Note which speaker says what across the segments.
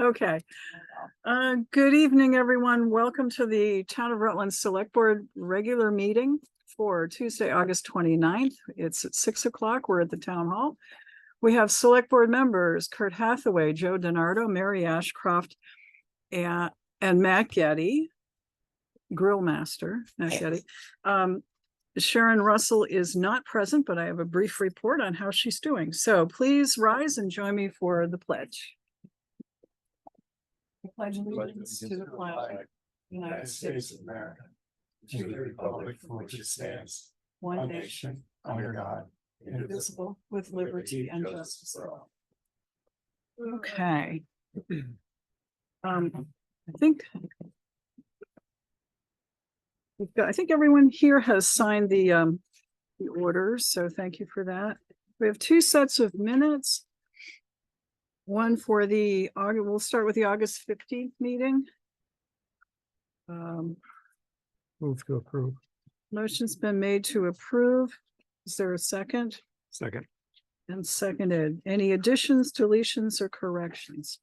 Speaker 1: Okay. Good evening, everyone. Welcome to the Town of Rutland Select Board regular meeting for Tuesday, August 29th. It's at 6 o'clock. We're at the Town Hall. We have Select Board members, Kurt Hathaway, Joe DiNardo, Mary Ashcroft, and Matt Getty, Grill Master, Matt Getty. Sharon Russell is not present, but I have a brief report on how she's doing. So please rise and join me for the pledge. I pledge allegiance to the flag, United States of America, to the republic for which it stands, one nation, under God, indivisible, with liberty and justice for all. Okay. I think everyone here has signed the orders, so thank you for that. We have two sets of minutes. One for we'll start with the August 15th meeting.
Speaker 2: Move to approve.
Speaker 1: Motion's been made to approve. Is there a second?
Speaker 2: Second.
Speaker 1: And seconded. Any additions, deletions, or corrections?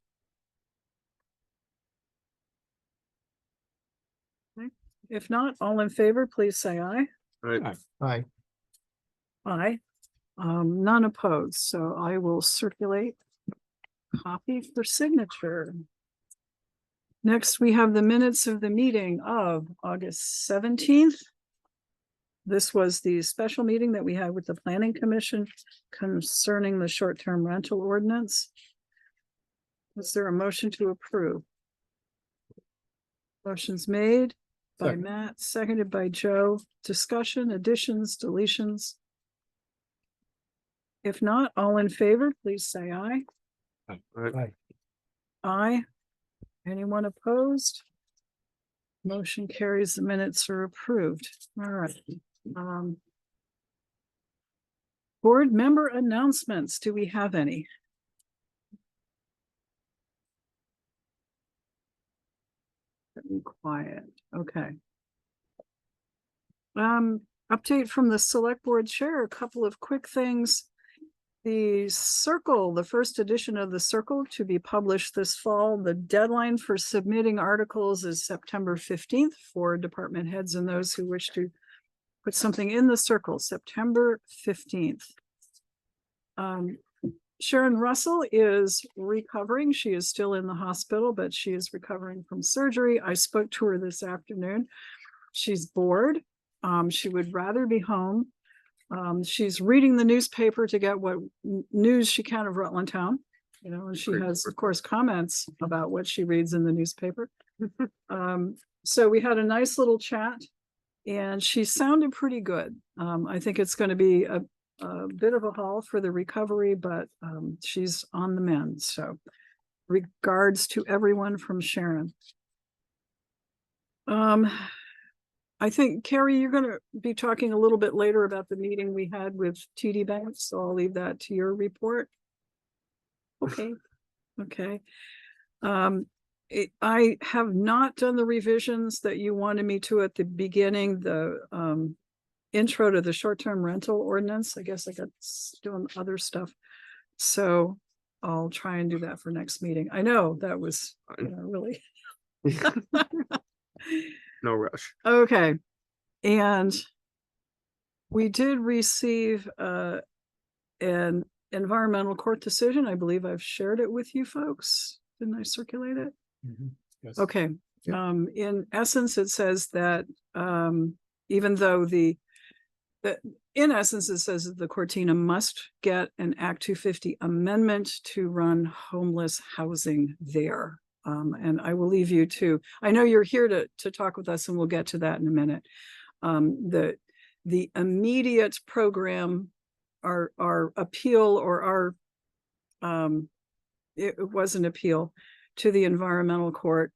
Speaker 1: Okay. If not, all in favor, please say aye.
Speaker 2: Aye. Aye.
Speaker 1: Aye. None opposed, so I will circulate copy for signature. Next, we have the minutes of the meeting of August 17th. This was the special meeting that we had with the Planning Commission concerning the short-term rental ordinance. Was there a motion to approve? Motion's made by Matt, seconded by Joe. Discussion, additions, deletions. If not, all in favor, please say aye.
Speaker 2: Aye.
Speaker 1: Aye. Anyone opposed? Motion carries. The minutes are approved. All right. Board member announcements. Do we have any? Be quiet. Okay. Update from the select board chair. A couple of quick things. The Circle, the first edition of the Circle, to be published this fall. The deadline for submitting articles is September 15th for department heads and those who wish to put something in the Circle, September 15th. Sharon Russell is recovering. She is still in the hospital, but she is recovering from surgery. I spoke to her this afternoon. She's bored. She would rather be home. She's reading the newspaper to get what news she can of Rutland Town, and she has, of course, comments about what she reads in the newspaper. So we had a nice little chat and she sounded pretty good. I think it's going to be a bit of a haul for the recovery, but she's on the mend. So regards to everyone from Sharon. I think, Carrie, you're going to be talking a little bit later about the meeting we had with TD Bank, so I'll leave that to your report. Okay. Okay. I have not done the revisions that you wanted me to at the beginning, the intro to the short-term rental ordinance. I guess I got doing other stuff. So I'll try and do that for next meeting. I know that was really...
Speaker 2: No rush.
Speaker 1: Okay. And we did receive an environmental court decision. I believe I've shared it with you folks. Didn't I circulate it?
Speaker 2: Mm-hmm. Yes.
Speaker 1: Okay.
Speaker 2: Yep.
Speaker 1: In essence, it says that even though in essence, it says that the Cortina must get an Act 250 amendment to run homeless housing there. And I will leave you to, I know you're here to talk with us and we'll get to that in a minute. The immediate program, our appeal or it was an appeal to the environmental court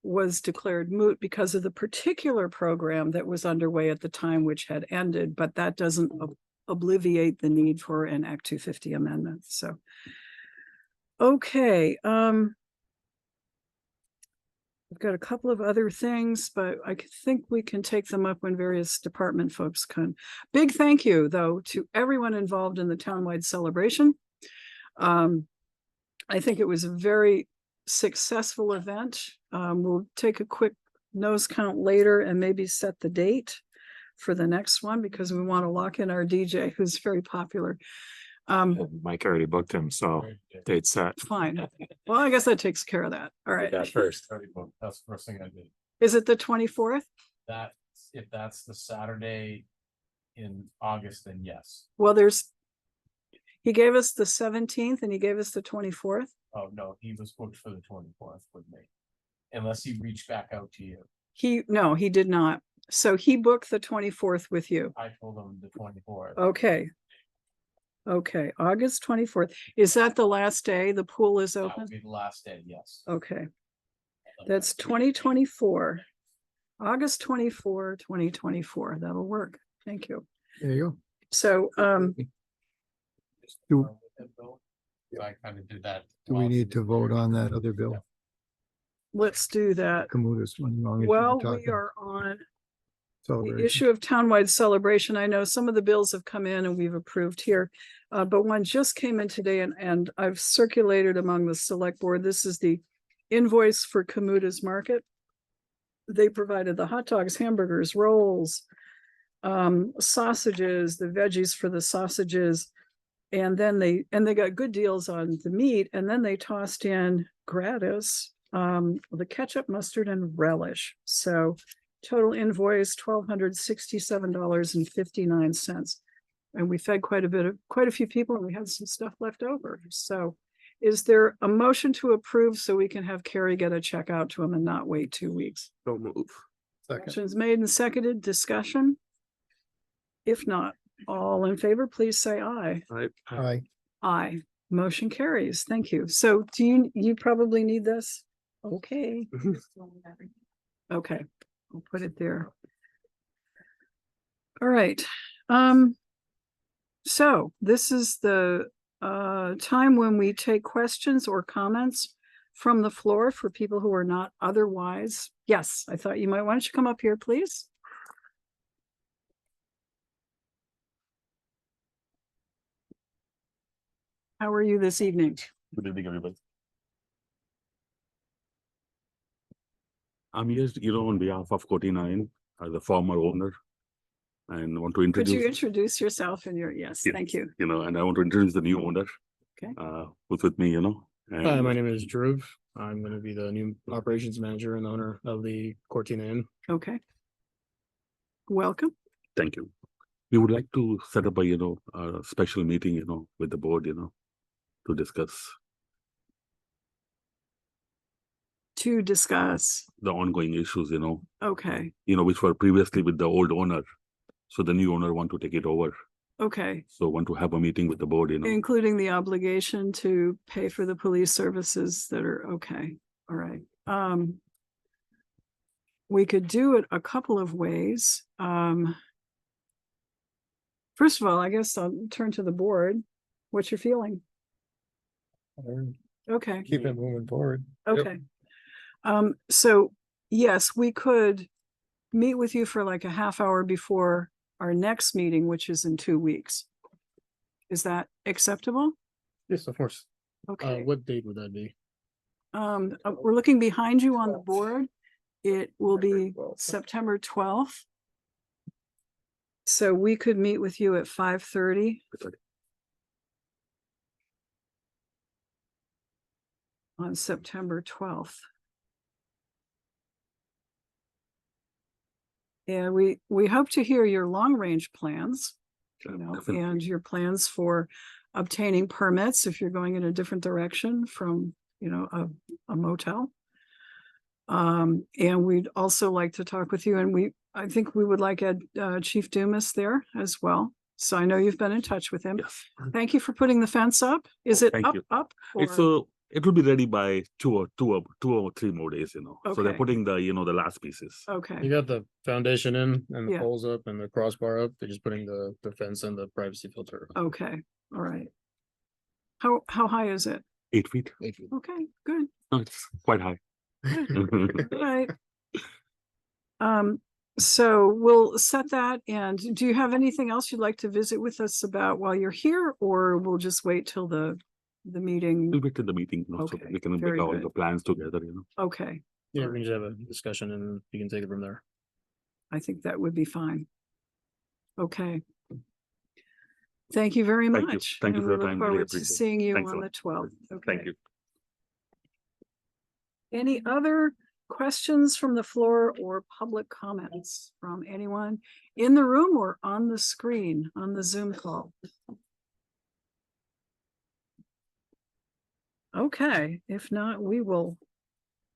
Speaker 1: was declared moot because of the particular program that was underway at the time, which had ended, but that doesn't obviate the need for an Act 250 amendment. So, okay. I've got a couple of other things, but I think we can take them up when various department folks can. Big thank you, though, to everyone involved in the townwide celebration. I think it was a very successful event. We'll take a quick nose count later and maybe set the date for the next one because we want to lock in our DJ who's very popular.
Speaker 3: Mike already booked him, so date's set.
Speaker 1: Fine. Well, I guess that takes care of that. All right.
Speaker 3: That first.
Speaker 4: That's the first thing I did.
Speaker 1: Is it the 24th?
Speaker 4: That, if that's the Saturday in August, then yes.
Speaker 1: Well, he gave us the 17th and he gave us the 24th.
Speaker 4: Oh, no, he was booked for the 24th with me. Unless he reached back out to you.
Speaker 1: No, he did not. So he booked the 24th with you.
Speaker 4: I told him the 24th.
Speaker 1: Okay. Okay, August 24th. Is that the last day the pool is
Speaker 4: That
Speaker 1: open?
Speaker 4: would be the last day, yes.
Speaker 1: Okay, that's 2024. August 24, 2024. That'll work. Thank you.
Speaker 2: There you go.
Speaker 1: So,
Speaker 2: Do-
Speaker 4: So I kind of did that.
Speaker 2: Do we
Speaker 4: while-
Speaker 2: need to vote on that other bill?
Speaker 1: let's do that.
Speaker 2: Kamuta's one. long as
Speaker 1: Well,
Speaker 2: we're
Speaker 1: we
Speaker 2: talking
Speaker 1: are on the
Speaker 2: celebration.
Speaker 1: issue of townwide celebration. I know some of the bills have come in and we've approved here. But one just came in today and I've circulated among the select board. This is the invoice for Kamuta's Market. They provided the hot dogs, hamburgers, rolls, sausages, the veggies for the sausages. And then they got good deals on the meat. And then they tossed in gratis, the ketchup, mustard, and relish. So total invoice, $1,267.59. And we fed quite a few people and we had some stuff left over. So is there a motion to approve so we can have Carrie get a check out to him and not wait 2 weeks?
Speaker 2: Don't move. Second.
Speaker 1: Motion's made and seconded. Discussion? If not, all in favor, please say aye.
Speaker 2: Aye.
Speaker 1: Aye. Motion carries. Thank you. So do you probably need this? Okay. Okay, I'll put it there. All right. So this is the time when we take questions or comments from the floor for people who are not otherwise. Yes, I thought you might. Why don't you come up here, please? How are you this evening?
Speaker 3: Good evening, everybody. I'm here, on behalf of 49, the former owner, and want to
Speaker 1: Could you
Speaker 3: introduce,
Speaker 1: introduce yourself and
Speaker 3: Yes.
Speaker 1: thank you.
Speaker 3: and I want to introduce the new owner.
Speaker 1: Okay.
Speaker 3: Who's with me,
Speaker 5: Hi,
Speaker 3: and
Speaker 5: my name is Drew. I'm going to be the new operations manager and owner of the Cortina Inn.
Speaker 1: Okay. Welcome.
Speaker 3: thank you. We would like to set up a, a special meeting, with the board, to discuss
Speaker 1: To discuss.
Speaker 3: the ongoing issues,
Speaker 1: Okay,
Speaker 3: which were previously with the old owner. So the new owner want to take it over.
Speaker 1: okay.
Speaker 3: So want to have a meeting with the board,
Speaker 1: Including the obligation to pay for the police services that are, okay, all right. We could do it a couple of ways. First of all, I guess I'll turn to the board. What's your feeling? Okay,
Speaker 2: Keep it moving forward.
Speaker 1: okay. So yes, we could meet with you for like a half hour before our next meeting, which is in 2 weeks. Is that acceptable?
Speaker 5: Yes, of course.
Speaker 1: Okay.
Speaker 5: What date would that be?
Speaker 1: We're looking behind you on the board. It will be September 12th. So we could meet with you at 5:30 on September 12th. And we hope to hear your long-range plans,
Speaker 3: Definitely.
Speaker 1: and your plans for obtaining permits if you're going in a different direction from, a motel. And we'd also like to talk with you, and I think we would like Chief Dumas there as well. So I know you've been in touch with him.
Speaker 3: Yes.
Speaker 1: Thank you for putting the fence up. Is it
Speaker 3: Thank you.
Speaker 1: up?
Speaker 3: It's
Speaker 1: or-
Speaker 3: it will be ready by two or three more days, So they're
Speaker 1: Okay.
Speaker 3: putting the, the last pieces.
Speaker 5: You
Speaker 1: Okay,
Speaker 5: got the foundation in and the
Speaker 1: Yeah.
Speaker 5: poles up and the crossbar up. They're just putting the fence and the privacy filter. up.
Speaker 1: okay, all right. How high is it?
Speaker 3: 8 feet.
Speaker 5: 8 feet.
Speaker 1: Okay, good.
Speaker 3: No, it's quite high.
Speaker 1: All right. So we'll set that. And do you have anything else you'd like to visit with us about while you're here, or we'll just wait till the the meeting?
Speaker 3: We'll wait till the meeting, you know, so
Speaker 1: Okay,
Speaker 3: that we can
Speaker 1: very
Speaker 3: make all
Speaker 1: good.
Speaker 3: the plans together, you know.
Speaker 1: Okay,
Speaker 5: Yeah, we can just have a discussion and you can take it from there.
Speaker 1: I think that would be fine. Okay. Thank you very
Speaker 3: Thank you.
Speaker 1: much.
Speaker 3: Thank you
Speaker 1: and
Speaker 3: for
Speaker 1: we
Speaker 3: your
Speaker 1: look
Speaker 3: time. Really
Speaker 1: forward to
Speaker 3: appreciate it.
Speaker 1: seeing you
Speaker 3: Thanks a
Speaker 1: on
Speaker 3: lot.
Speaker 1: the 12th. Okay.
Speaker 3: Thank you.
Speaker 1: Any other questions from the floor or public comments from anyone in the room or on the screen on the Zoom call? Okay, if not, we will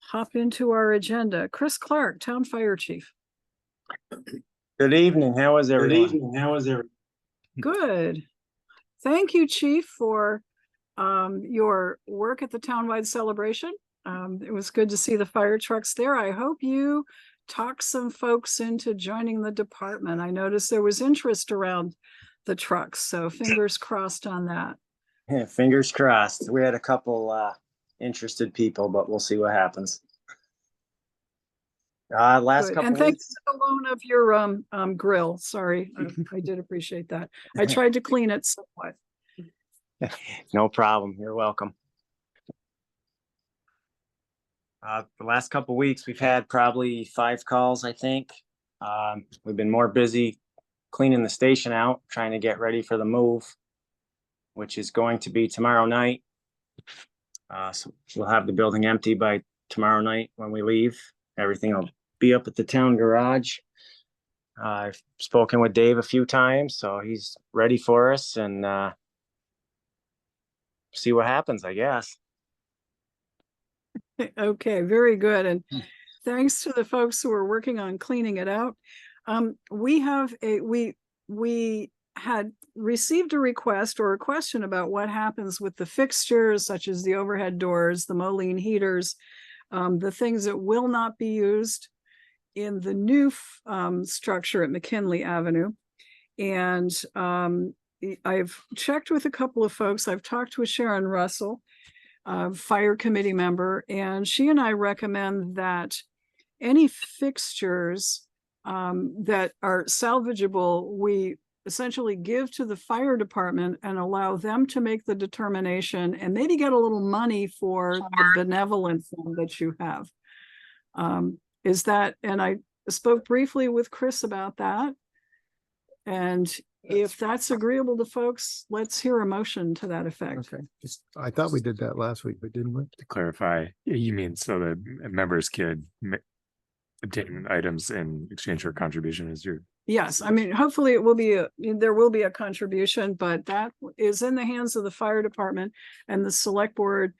Speaker 1: hop into our agenda. Chris Clark, Town Fire Chief.
Speaker 6: Good evening. How is everyone?
Speaker 1: Good. Thank you, Chief, for your work at the townwide celebration. It was good to see the fire trucks there. I hope you talked some folks into joining the department. I noticed there was interest around the trucks, so fingers crossed on that.
Speaker 6: Yeah, fingers crossed. We had a couple interested people, but we'll see what happens. Last
Speaker 1: Good.
Speaker 6: couple
Speaker 1: And thanks
Speaker 6: weeks,
Speaker 1: for the loan of your grill. Sorry, I did appreciate that. I tried to clean it somewhat.
Speaker 6: no problem. You're welcome. The last couple weeks, we've had probably 5 calls, I think. We've been more busy cleaning the station out, trying to get ready for the move, which is going to be tomorrow night. So we'll have the building empty by tomorrow night when we leave. Everything will be up at the town garage. I've spoken with Dave a few times, so he's ready for us, and see what happens, I guess.
Speaker 1: Okay, very good. And thanks to the folks who are working on cleaning it out. We had received a request or a question about what happens with the fixtures, such as the overhead doors, the Moline heaters, the things that will not be used in the new structure at McKinley Avenue. And I've checked with a couple of folks. I've talked with Sharon Russell, fire committee member, and she and I recommend that any fixtures that are salvageable, we essentially give to the fire department and allow them to make the determination and maybe get a little money for the benevolent fund that you have. Is that, and I spoke briefly with Chris about that. And if that's agreeable to folks, let's hear a motion to that effect.
Speaker 2: Okay, I thought we did that last week, but didn't we?
Speaker 7: To clarify, you mean so that members could obtain items in exchange for a contribution as your.
Speaker 1: Yes, I mean, hopefully it will be there will be a contribution, but that is in the hands of the fire department, and the select board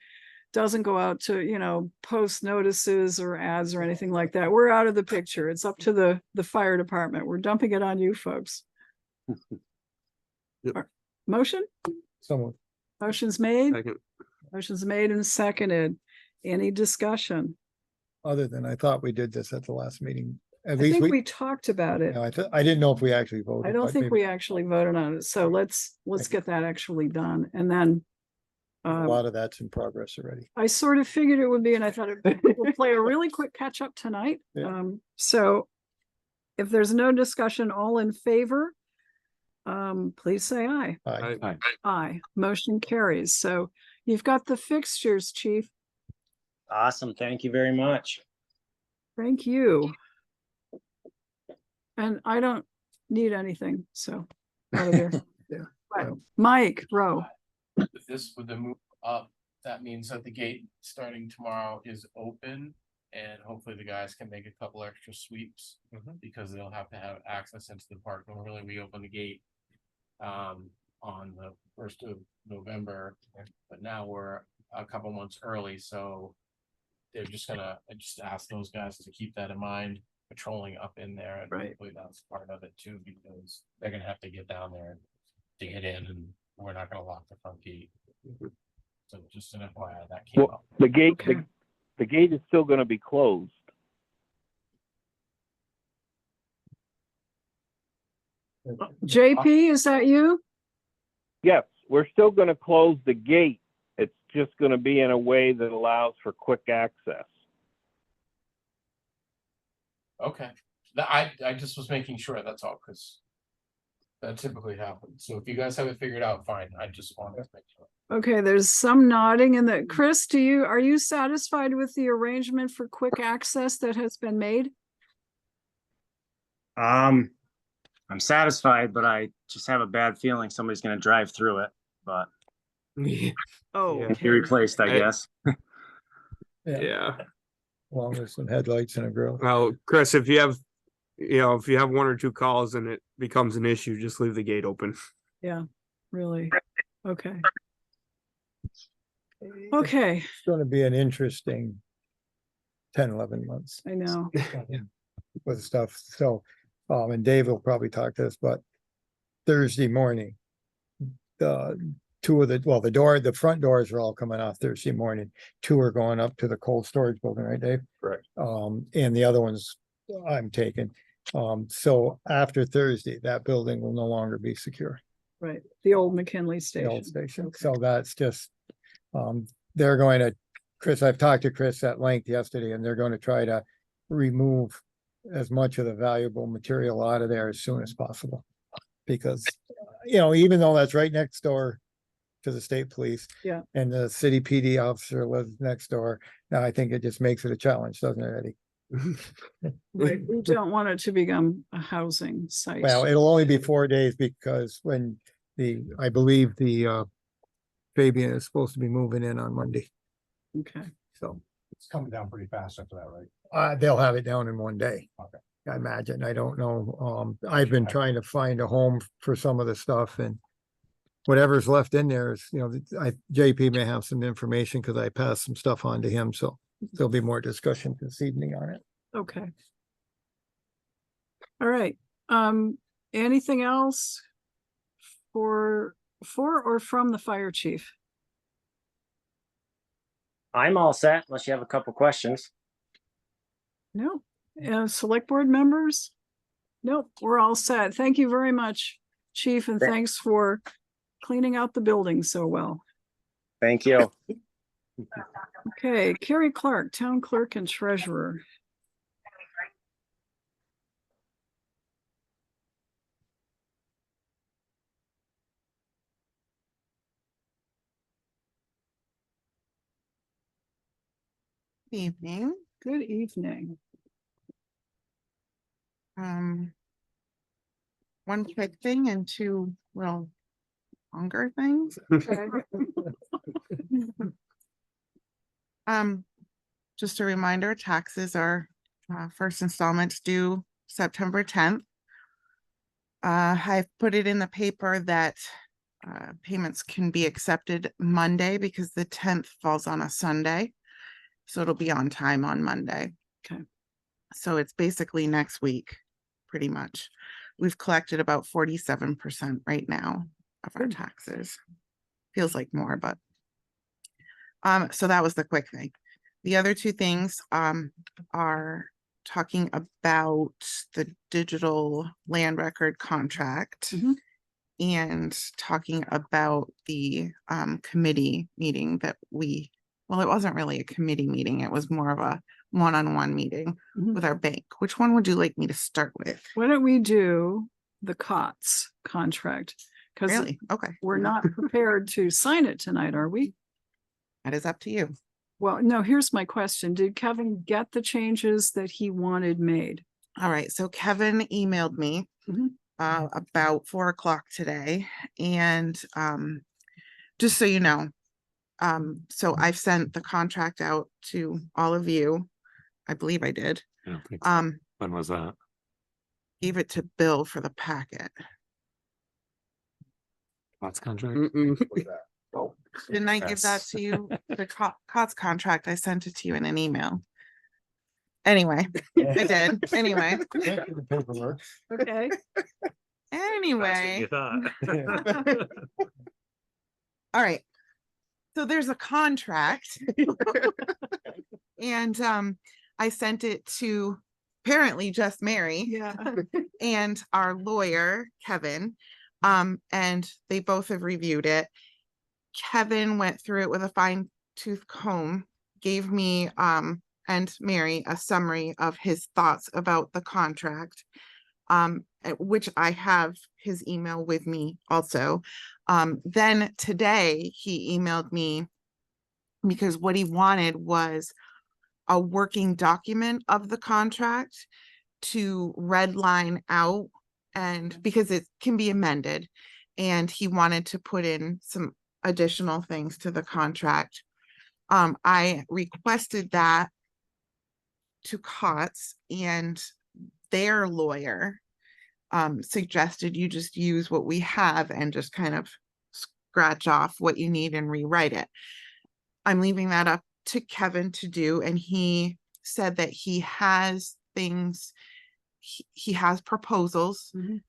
Speaker 1: doesn't go out to, post notices or ads or anything like that. We're out of the picture. It's up to the fire department. We're dumping it on you folks.
Speaker 3: Yep.
Speaker 1: Motion?
Speaker 2: Someone,
Speaker 1: Motion's made.
Speaker 3: Thank you.
Speaker 1: Motion's made and seconded. Any discussion?
Speaker 2: other than I thought we did this at the last meeting. At
Speaker 1: I
Speaker 2: least
Speaker 1: think
Speaker 2: we,
Speaker 1: we talked about it.
Speaker 2: no, I didn't know if we actually voted.
Speaker 1: I don't
Speaker 2: but
Speaker 1: think
Speaker 2: maybe
Speaker 1: we actually voted on it. So let's get that actually done. And then
Speaker 2: A lot of that's in progress already.
Speaker 1: I sort of figured it would be, and I thought it would play a really quick catch up tonight.
Speaker 2: Yeah.
Speaker 1: So if there's no discussion, all in favor, please say aye.
Speaker 2: Aye.
Speaker 1: Aye. Motion carries. So you've got the fixtures, chief.
Speaker 6: Awesome. Thank you very much.
Speaker 1: Thank you. And I don't need anything, so. out of there.
Speaker 2: Yeah.
Speaker 1: Right.
Speaker 2: Well.
Speaker 1: Mike Rowe.
Speaker 4: With the move up, that means that the gate starting tomorrow is open. And hopefully the guys can make a couple extra sweeps because they'll have to have access into the park. Normally we open the gate on the 1st of November, but now we're a couple months early, so they're just gonna, I just ask those guys to keep that in mind, patrolling up in there, and
Speaker 1: Right.
Speaker 4: hopefully that's part of it too, because they're gonna have to get down there to get in, and we're not gonna lock the front gate. So just an FYI, that came
Speaker 8: Well,
Speaker 4: up.
Speaker 8: the gate,
Speaker 1: Okay.
Speaker 8: the gate is still gonna be closed.
Speaker 1: JP, is that you?
Speaker 8: Yes, we're still gonna close the gate. It's just gonna be in a way that allows for quick access.
Speaker 4: Okay, I just was making sure, that's all, because that typically happens. So if you guys have it figured out, fine. I just wanted to make sure.
Speaker 1: Okay, there's some nodding in the, Chris, are you satisfied with the arrangement for quick access that has been made?
Speaker 6: I'm satisfied, but I just have a bad feeling somebody's gonna drive through it, but
Speaker 1: Oh,
Speaker 5: Yeah.
Speaker 6: be replaced, I
Speaker 5: I-
Speaker 6: guess.
Speaker 5: Yeah.
Speaker 2: Along with some headlights and a grill.
Speaker 5: Well, Chris, if you have one or two calls and it becomes an issue, just leave the gate open.
Speaker 1: yeah, really. Okay. Okay,
Speaker 2: It's gonna be an interesting 10, 11 months
Speaker 1: I know.
Speaker 2: with stuff. So, and Dave will probably talk to us, but Thursday morning, the the front doors are all coming off Thursday morning. 2 are going up to the cold storage building, right, Dave?
Speaker 7: Correct.
Speaker 2: And the other ones I'm taking. So after Thursday, that building will no longer be secure.
Speaker 1: Right, the old McKinley
Speaker 2: The old
Speaker 1: station.
Speaker 2: station.
Speaker 1: Okay.
Speaker 2: So that's just, they're going to, Chris, I've talked to Chris at length yesterday, and they're going to try to remove as much of the valuable material out of there as soon as possible. Because, even though that's right next door to the state police.
Speaker 1: Yeah.
Speaker 2: And the city PD officer lives next door. Now, I think it just makes it a challenge, doesn't it, Eddie?
Speaker 1: Right, we don't want it to become a housing site.
Speaker 2: Well, it'll only be 4 days because when I believe the Fabian is supposed to be moving in on Monday,
Speaker 1: Okay,
Speaker 2: so.
Speaker 9: It's coming down pretty fast after that, right?
Speaker 2: They'll have it down in 1 day.
Speaker 9: Okay.
Speaker 2: I imagine. I don't know. I've been trying to find a home for some of the stuff, and whatever's left in there is, JP may have some information because I passed some stuff on to him, so there'll be more discussion this evening on it.
Speaker 1: okay. All right, anything else for or from the fire chief?
Speaker 6: I'm all set unless you have a couple questions.
Speaker 1: No, select board members? Nope, we're all set. Thank you very much, chief, and thanks for cleaning out the building so well.
Speaker 6: Thank you.
Speaker 1: Okay, Carrie Clark, town clerk and treasurer.
Speaker 10: Evening.
Speaker 1: Good evening.
Speaker 10: One quick thing and two, well, longer things.
Speaker 1: Okay.
Speaker 10: Just a reminder, taxes are, first installments due September 10th. I've put it in the paper that payments can be accepted Monday because the 10th falls on a Sunday. So it'll be on time on Monday.
Speaker 1: Okay.
Speaker 10: So it's basically next week, pretty much. We've collected about 47% right now of our taxes. Feels like more, but so that was the quick thing. The other two things are talking about the digital land record contract and talking about the committee meeting that well, it wasn't really a committee meeting. It was more of a one-on-one meeting with our bank. Which one would you like me to start with?
Speaker 1: Why don't we do the COTS contract? Because
Speaker 10: Really? Okay.
Speaker 1: we're not prepared to sign it tonight, are we?
Speaker 10: That is up to you.
Speaker 1: Well, no, here's my question. Did Kevin get the changes that he wanted made?
Speaker 10: All right. So Kevin emailed me about 4 o'clock today. And just so you know, so I've sent the contract out to all of you. I believe I did.
Speaker 7: I don't think so. When was that?
Speaker 10: Gave it to Bill for the packet.
Speaker 7: Lots contract?
Speaker 10: Didn't I give that to you? The COTS contract, I sent it to you in an email. Anyway, I did. Anyway.
Speaker 2: The paperwork.
Speaker 1: Okay.
Speaker 10: Anyway. All right. So there's a contract. And I sent it to apparently just Mary.
Speaker 1: Yeah.
Speaker 10: And our lawyer, Kevin. And they both have reviewed it. Kevin went through it with a fine-tooth comb, gave me and Mary a summary of his thoughts about the contract, which I have his email with me also. Then today he emailed me because what he wanted was a working document of the contract to red line out, and because it can be amended, and he wanted to put in some additional things to the contract. I requested that to COTS, and their lawyer suggested you just use what we have and just kind of scratch off what you need and rewrite it. I'm leaving that up to Kevin to do, and he said that he has things, he has proposals,
Speaker 1: Mhm.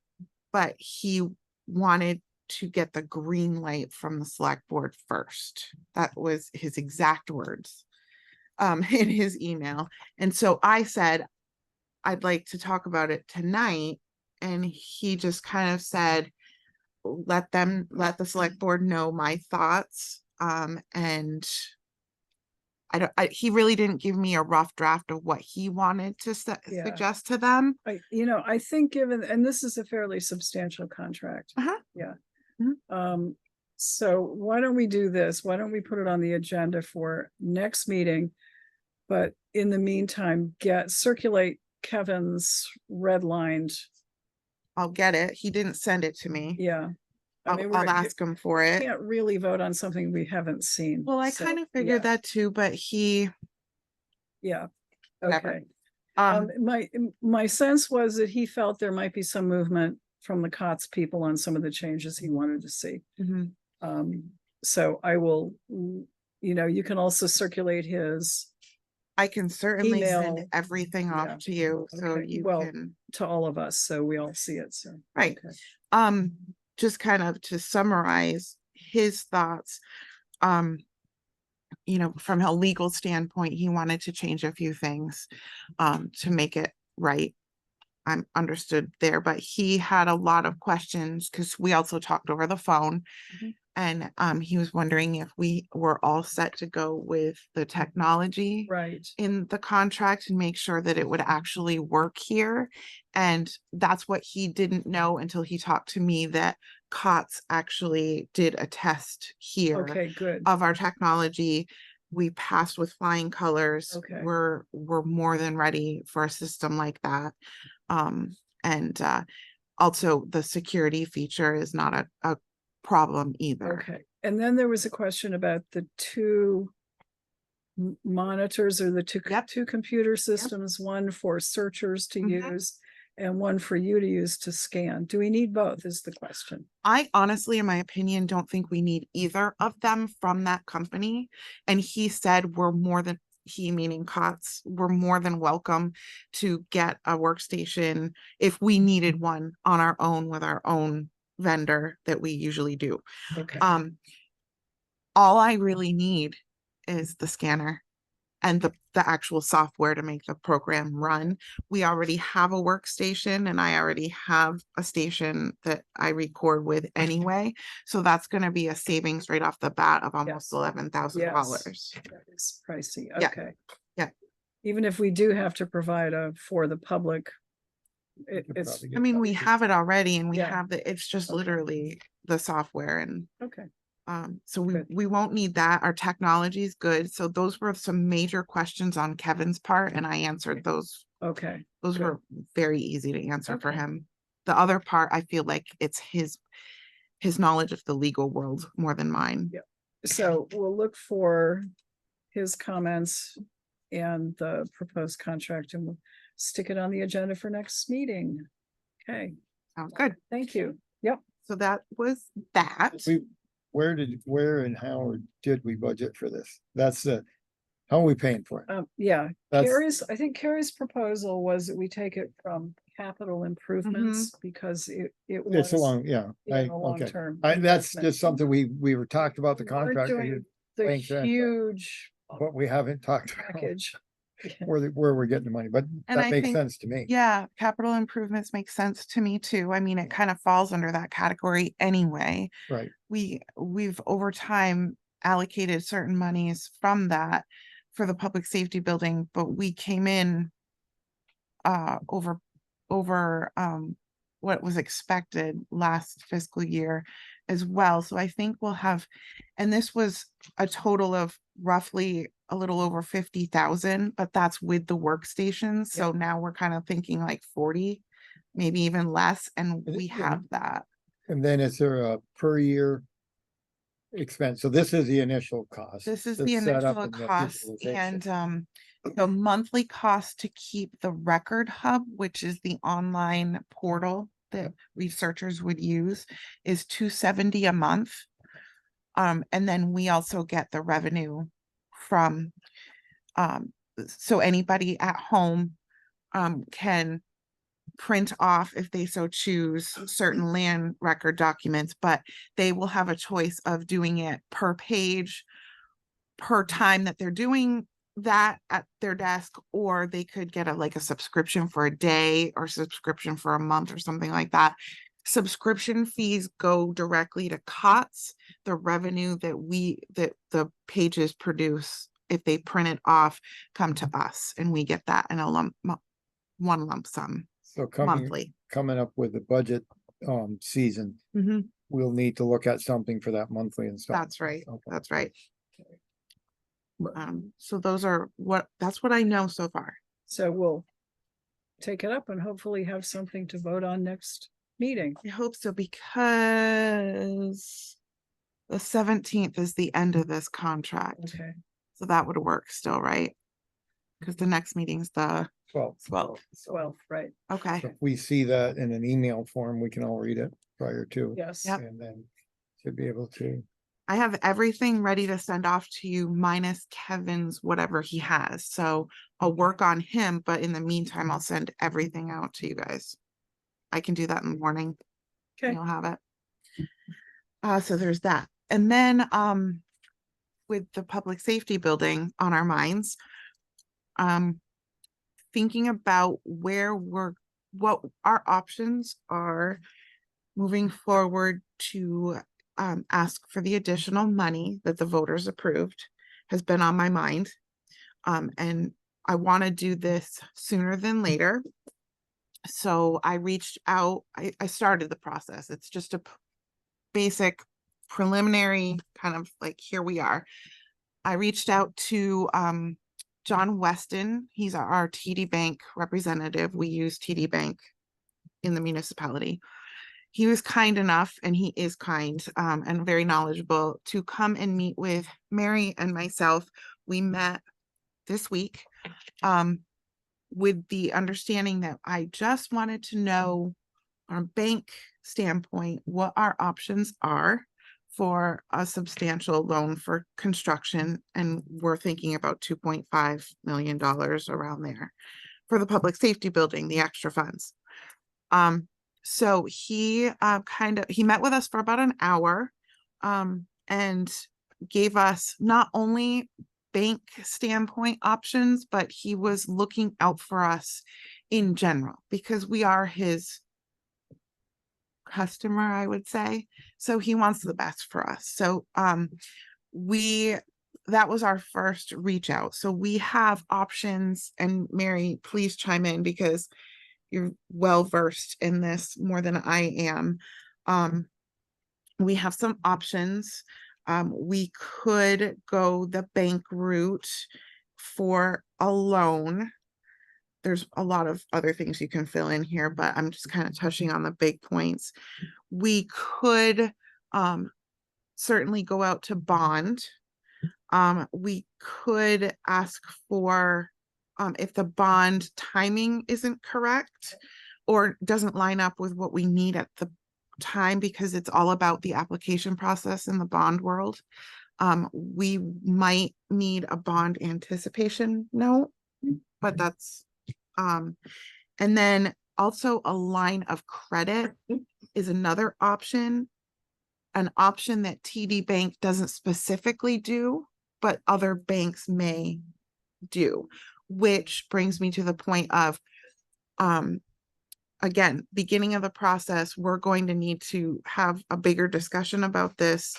Speaker 10: but he wanted to get the green light from the select board first. That was his exact words in his email. And so I said, I'd like to talk about it tonight. And he just kind of said, let the select board know my thoughts. And he really didn't give me a rough draft of what he wanted to
Speaker 1: Yeah.
Speaker 10: suggest to them.
Speaker 1: I think given, and this is a fairly substantial contract.
Speaker 10: Uh-huh.
Speaker 1: Yeah.
Speaker 10: Mhm.
Speaker 1: So why don't we do this? Why don't we put it on the agenda for next meeting? But in the meantime, circulate Kevin's redlined,
Speaker 10: I'll get it. He didn't send it to me.
Speaker 1: yeah.
Speaker 10: I'll ask him for it.
Speaker 1: Can't really vote on something we haven't seen.
Speaker 10: Well, I
Speaker 1: so,
Speaker 10: kind of figured
Speaker 1: yeah,
Speaker 10: that too, but
Speaker 1: Yeah,
Speaker 10: whatever.
Speaker 1: okay. My sense was that he felt there might be some movement from the COTS people on some of the changes he wanted to see.
Speaker 10: Mhm.
Speaker 1: So I will, you can also circulate his
Speaker 10: I can certainly send
Speaker 1: Email.
Speaker 10: everything
Speaker 1: Yeah.
Speaker 10: off to you so
Speaker 1: Okay,
Speaker 10: you
Speaker 1: well,
Speaker 10: can,
Speaker 1: to all of us, so we all see it, so.
Speaker 10: Right.
Speaker 1: Okay.
Speaker 10: just kind of to summarize his thoughts. From a legal standpoint, he wanted to change a few things to make it right. I'm understood there, but he had a lot of questions because we also talked over the phone.
Speaker 1: Mhm.
Speaker 10: And he was wondering if we were all set to go with the technology
Speaker 1: Right,
Speaker 10: in the contract and make sure that it would actually work here. And that's what he didn't know until he talked to me, that COTS actually did a test here
Speaker 1: okay, good,
Speaker 10: of our technology. We passed with flying colors.
Speaker 1: Okay.
Speaker 10: We're more than ready for a system like that. And also the security feature is not a problem either.
Speaker 1: okay. And then there was a question about the two monitors or the
Speaker 10: Yep.
Speaker 1: two computer systems, one for searchers to
Speaker 10: Mhm.
Speaker 1: use and one for you to use to scan. Do we need both is the question.
Speaker 10: I honestly, in my opinion, don't think we need either of them from that company. And he said he meaning COTS, we're more than welcome to get a workstation if we needed one on our own with our own vendor that we usually do.
Speaker 1: Okay,
Speaker 10: All I really need is the scanner and the actual software to make the program run. We already have a workstation and I already have a station that I record with anyway. So that's going to be a savings right off the bat of almost
Speaker 1: Yes.
Speaker 10: $11,000.
Speaker 1: that is pricey,
Speaker 10: Yeah.
Speaker 1: okay.
Speaker 10: Yeah.
Speaker 1: Even if we do have to provide for the public,
Speaker 2: could
Speaker 1: it's,
Speaker 2: probably
Speaker 10: I
Speaker 2: get
Speaker 10: mean,
Speaker 2: that.
Speaker 10: we have it already and we
Speaker 1: Yeah.
Speaker 10: have it's just
Speaker 1: Okay.
Speaker 10: literally the software and
Speaker 1: okay,
Speaker 10: so we,
Speaker 1: Good.
Speaker 10: we won't need that. Our technology is good. So those were some major questions on Kevin's part and I answered those.
Speaker 1: okay.
Speaker 10: Those
Speaker 1: Good.
Speaker 10: were very easy to answer for
Speaker 1: Okay.
Speaker 10: him. The other part, I feel like it's his knowledge of the legal world more than mine.
Speaker 1: Yeah. So we'll look for his comments and the proposed contract and we'll stick it on the agenda for next meeting. Okay,
Speaker 10: Sounds good.
Speaker 1: thank you. Yep.
Speaker 10: So that was that.
Speaker 2: Where and how did we budget for this? How are we paying for it?
Speaker 1: Yeah,
Speaker 2: That's-
Speaker 1: I think Carrie's proposal was that we take it from capital improvements because it was.
Speaker 2: It's a long, yeah,
Speaker 1: a long
Speaker 2: okay.
Speaker 1: term.
Speaker 2: That's just something we were talked about the
Speaker 1: We weren't
Speaker 2: contract.
Speaker 1: doing The
Speaker 2: paying for that, but-
Speaker 1: huge
Speaker 2: But we haven't talked about
Speaker 1: package.
Speaker 2: where we're getting the money, but
Speaker 10: And
Speaker 2: that
Speaker 10: I
Speaker 2: makes
Speaker 10: think-
Speaker 2: sense to me.
Speaker 10: Yeah, capital improvements make sense to me too. I mean, it kind of falls under that category anyway.
Speaker 2: Right,
Speaker 10: We've over time allocated certain monies from that for the public safety building, but we came in over what was expected last fiscal year as well. So I think we'll have, and this was a total of roughly a little over 50,000, but that's with the workstations. So now we're kind of thinking like 40, maybe even less, and
Speaker 2: Is it-
Speaker 10: we have that.
Speaker 2: And then is there a per year expense? So this is the initial cost.
Speaker 10: This is
Speaker 2: the
Speaker 10: the
Speaker 2: setup
Speaker 10: initial
Speaker 2: and the
Speaker 10: cost
Speaker 2: visualization.
Speaker 10: and the monthly cost to keep the record hub, which is the online portal that researchers would use, is $270 a month. And then we also get the revenue from so anybody at home can print off, if they so choose, certain land record documents, but they will have a choice of doing it per page, per time that they're doing that at their desk, or they could get a subscription for a day or subscription for a month or something like that. Subscription fees go directly to COTS. The revenue that the pages produce, if they print it off, come to us, and we get that in a one lump sum
Speaker 2: So
Speaker 10: monthly.
Speaker 2: coming up with the budget season,
Speaker 10: Mhm.
Speaker 2: we'll need to look at something for that monthly installment.
Speaker 10: That's right.
Speaker 2: Okay.
Speaker 10: That's right.
Speaker 1: Right.
Speaker 10: So that's what I know so far.
Speaker 1: So we'll take it up and hopefully have something to vote on next meeting.
Speaker 10: I hope so, because the 17th is the end of this contract.
Speaker 1: Okay.
Speaker 10: So that would work still, right? Because the next meeting's the
Speaker 2: 12th.
Speaker 10: 12th.
Speaker 1: 12th, right?
Speaker 10: Okay.
Speaker 2: So if we see that in an email form, we can all read it prior to.
Speaker 1: Yes.
Speaker 10: Yep.
Speaker 2: And then should be able to.
Speaker 10: I have everything ready to send off to you minus Kevin's whatever he has. So I'll work on him, but in the meantime, I'll send everything out to you guys. I can do that in the morning.
Speaker 1: Okay.
Speaker 10: You'll have it. So there's that. And then with the public safety building on our minds, thinking about what our options are moving forward to ask for the additional money that the voters approved has been on my mind. And I want to do this sooner than later. So I reached out, I started the process. It's just a basic preliminary kind of like, here we are. I reached out to John Weston. He's our TD Bank representative. We use TD Bank in the municipality. He was kind enough, and he is kind and very knowledgeable, to come and meet with Mary and myself. We met this week with the understanding that I just wanted to know, from a bank standpoint, what our options are for a substantial loan for construction. And we're thinking about $2.5 million around there for the public safety building, the extra funds. So he he met with us for about an hour and gave us not only bank standpoint options, but he was looking out for us in general because we are his customer, I would say. So he wants the best for us. So that was our first reach out. So we have options, and Mary, please chime in because you're well versed in this more than I am. We have some options. We could go the bank route for a loan. There's a lot of other things you can fill in here, but I'm just kind of touching on the big points. We could certainly go out to bond. We could ask for, if the bond timing isn't correct or doesn't line up with what we need at the time, because it's all about the application process in the bond world. We might need a bond anticipation note, but that's, and then also a line of credit is another option, an option that TD Bank doesn't specifically do, but other banks may do, which brings me to the point of, again, beginning of the process, we're going to need to have a bigger discussion about this.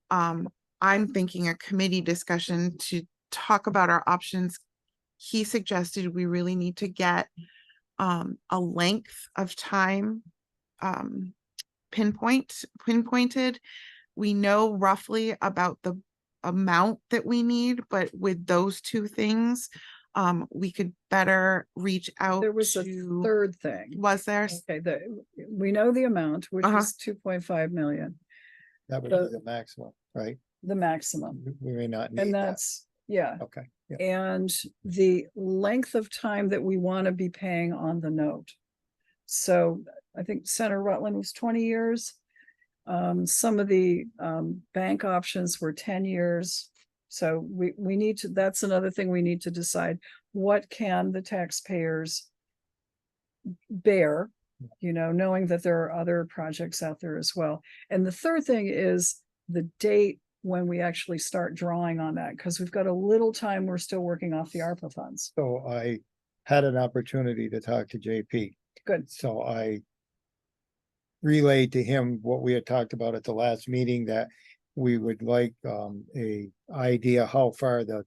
Speaker 10: I'm thinking a committee discussion to talk about our options. He suggested we really need to get a length of time pinpointed. We know roughly about the amount that we need, but with those two things, we could better reach out
Speaker 1: There was a
Speaker 10: to,
Speaker 1: third thing.
Speaker 10: was there?
Speaker 1: Okay, we know the amount, which
Speaker 10: Uh-huh.
Speaker 1: is 2.5 million,
Speaker 2: That would
Speaker 1: The-
Speaker 2: be the maximum, right?
Speaker 1: the maximum.
Speaker 2: We may not need
Speaker 1: And
Speaker 2: that.
Speaker 1: that's, yeah.
Speaker 2: Okay, yeah.
Speaker 1: And the length of time that we want to be paying on the note. So I think Senator Rutland was 20 years. Some of the bank options were 10 years. So we need to, that's another thing we need to decide. What can the taxpayers bear? You know, knowing that there are other projects out there as well. And the third thing is the date when we actually start drawing on that, because we've got a little time. We're still working off the ARPA funds.
Speaker 2: So I had an opportunity to talk to JP.
Speaker 1: Good.
Speaker 2: So I relayed to him what we had talked about at the last meeting, that we would like a idea how far the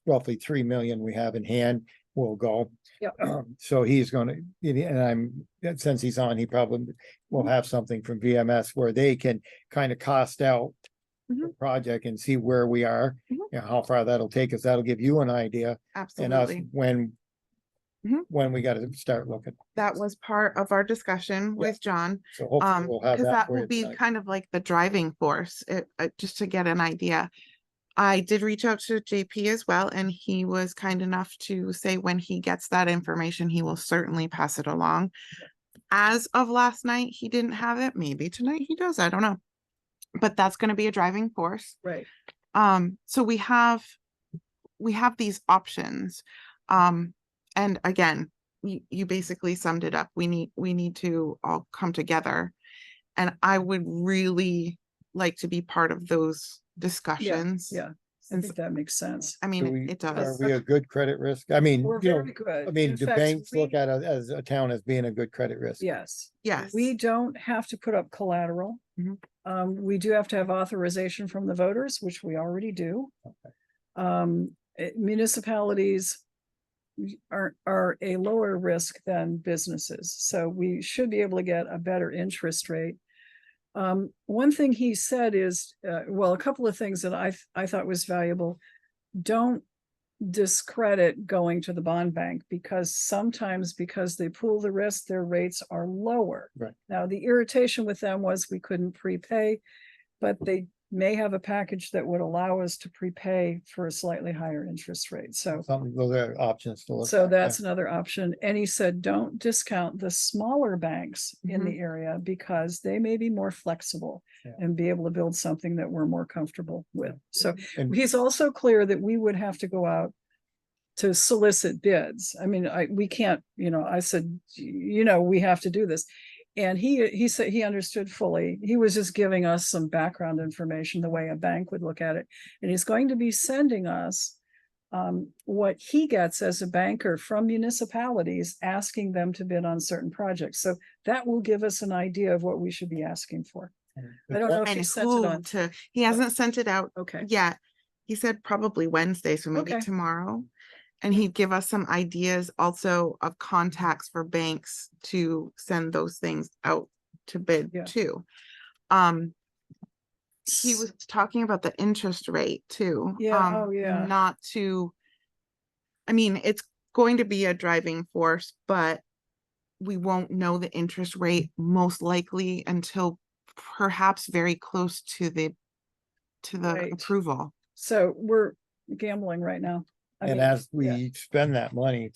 Speaker 2: roughly 3 million we have in hand will go.
Speaker 1: Yep.
Speaker 2: So he's gonna, and since he's on, he probably will
Speaker 1: Mm-hmm.
Speaker 2: have something from VMS where they can kind of cost out the
Speaker 10: Mhm.
Speaker 2: project and see where we are,
Speaker 10: Mhm.
Speaker 2: you know, how far that'll take us. That'll give you an idea and us
Speaker 10: Absolutely.
Speaker 2: when
Speaker 10: Mhm.
Speaker 2: we gotta start looking.
Speaker 10: That was part of our discussion with John.
Speaker 2: So hopefully we'll have
Speaker 10: Because
Speaker 2: that.
Speaker 10: that
Speaker 2: for
Speaker 10: will
Speaker 2: you
Speaker 10: be
Speaker 2: tonight.
Speaker 10: kind of like the driving force, just to get an idea. I did reach out to JP as well, and he was kind enough to say when he gets that information, he will certainly pass it along. As of last night, he didn't have it. Maybe tonight he does. I don't know. But that's going to be a driving force.
Speaker 1: Right.
Speaker 10: So we have these options. And again, you basically summed it up. We need to all come together. And I would really like to be part of those discussions.
Speaker 1: Yeah, I
Speaker 10: Since,
Speaker 1: think that makes sense.
Speaker 10: I
Speaker 2: Do
Speaker 10: mean,
Speaker 2: we-
Speaker 10: it
Speaker 2: Are
Speaker 10: does.
Speaker 2: we a good credit risk? I mean,
Speaker 1: We're
Speaker 2: you know,
Speaker 1: very good.
Speaker 2: I mean,
Speaker 1: In
Speaker 2: do
Speaker 1: fact,
Speaker 2: banks look
Speaker 1: we-
Speaker 2: at us as a town as being a good credit risk?
Speaker 1: Yes.
Speaker 10: Yes.
Speaker 1: We don't have to put up collateral.
Speaker 10: Mhm.
Speaker 1: We do have to have authorization from the voters, which we already do. Municipalities are a lower risk than businesses, so we should be able to get a better interest rate. One thing he said is, well, a couple of things that I thought was valuable. Don't discredit going to the bond bank, because sometimes because they pool the risk, their rates are lower.
Speaker 2: Right.
Speaker 1: Now, the irritation with them was we couldn't prepay, but they may have a package that would allow us to prepay for a slightly higher interest rate. So
Speaker 2: Those are options to look
Speaker 1: so
Speaker 2: at,
Speaker 1: that's another option. And he said, don't discount the smaller banks in the area, because they may be more flexible
Speaker 2: Yeah.
Speaker 1: and be able to build something that we're more comfortable with. So
Speaker 2: And-
Speaker 1: he's also clear that we would have to go out to solicit bids. I mean, we can't, I said, we have to do this. And he said he understood fully. He was just giving us some background information, the way a bank would look at it. And he's going to be sending us what he gets as a banker from municipalities, asking them to bid on certain projects. So that will give us an idea of what we should be asking for. I don't know if he
Speaker 10: And
Speaker 1: sent it
Speaker 10: who
Speaker 1: on.
Speaker 10: to, he hasn't sent it out
Speaker 1: Okay,
Speaker 10: yet. He said probably Wednesday, so maybe
Speaker 1: Okay.
Speaker 10: tomorrow. And he'd give us some ideas also of contacts for banks to send those things out to bid
Speaker 1: Yeah.
Speaker 10: too. He was talking about the interest rate too.
Speaker 1: Yeah, oh, yeah.
Speaker 10: Not to, I mean, it's going to be a driving force, but we won't know the interest rate most likely until perhaps very close to the
Speaker 1: Right.
Speaker 10: approval.
Speaker 1: So we're gambling right now. I
Speaker 2: And
Speaker 1: mean,
Speaker 2: as we
Speaker 1: yeah.
Speaker 2: spend that money,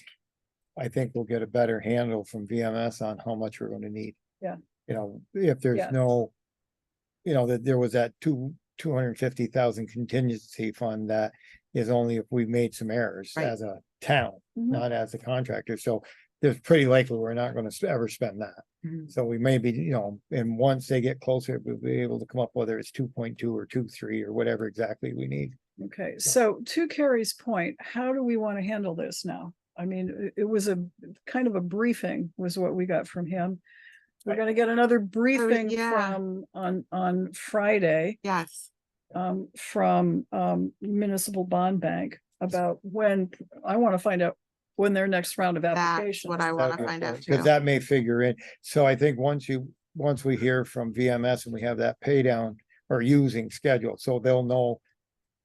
Speaker 2: I think we'll get a better handle from VMS on how much we're gonna need.
Speaker 1: Yeah.
Speaker 2: If there's
Speaker 1: Yeah.
Speaker 2: no, that there was that 250,000 contingency fund that is only if we made some errors
Speaker 10: Right.
Speaker 2: as a town,
Speaker 1: Mhm.
Speaker 2: not as a contractor. So there's pretty likely we're not gonna ever spend that.
Speaker 10: Mhm.
Speaker 2: So we may be, and once they get closer, we'll be able to come up whether it's 2.2 or 2.3 or whatever exactly we need.
Speaker 1: Okay, so to Carrie's point, how do we want to handle this now? I mean, it was a kind of a briefing was what we got from him. We're gonna get another briefing
Speaker 10: yeah.
Speaker 1: from on Friday
Speaker 10: Yes.
Speaker 1: from Municipal Bond Bank about when, I want to find out when their next round of
Speaker 10: That's
Speaker 1: applications.
Speaker 10: what I want to find out too.
Speaker 2: Because that may figure in. So I think once you once we hear from VMS and we have that pay down or using schedule, so they'll know.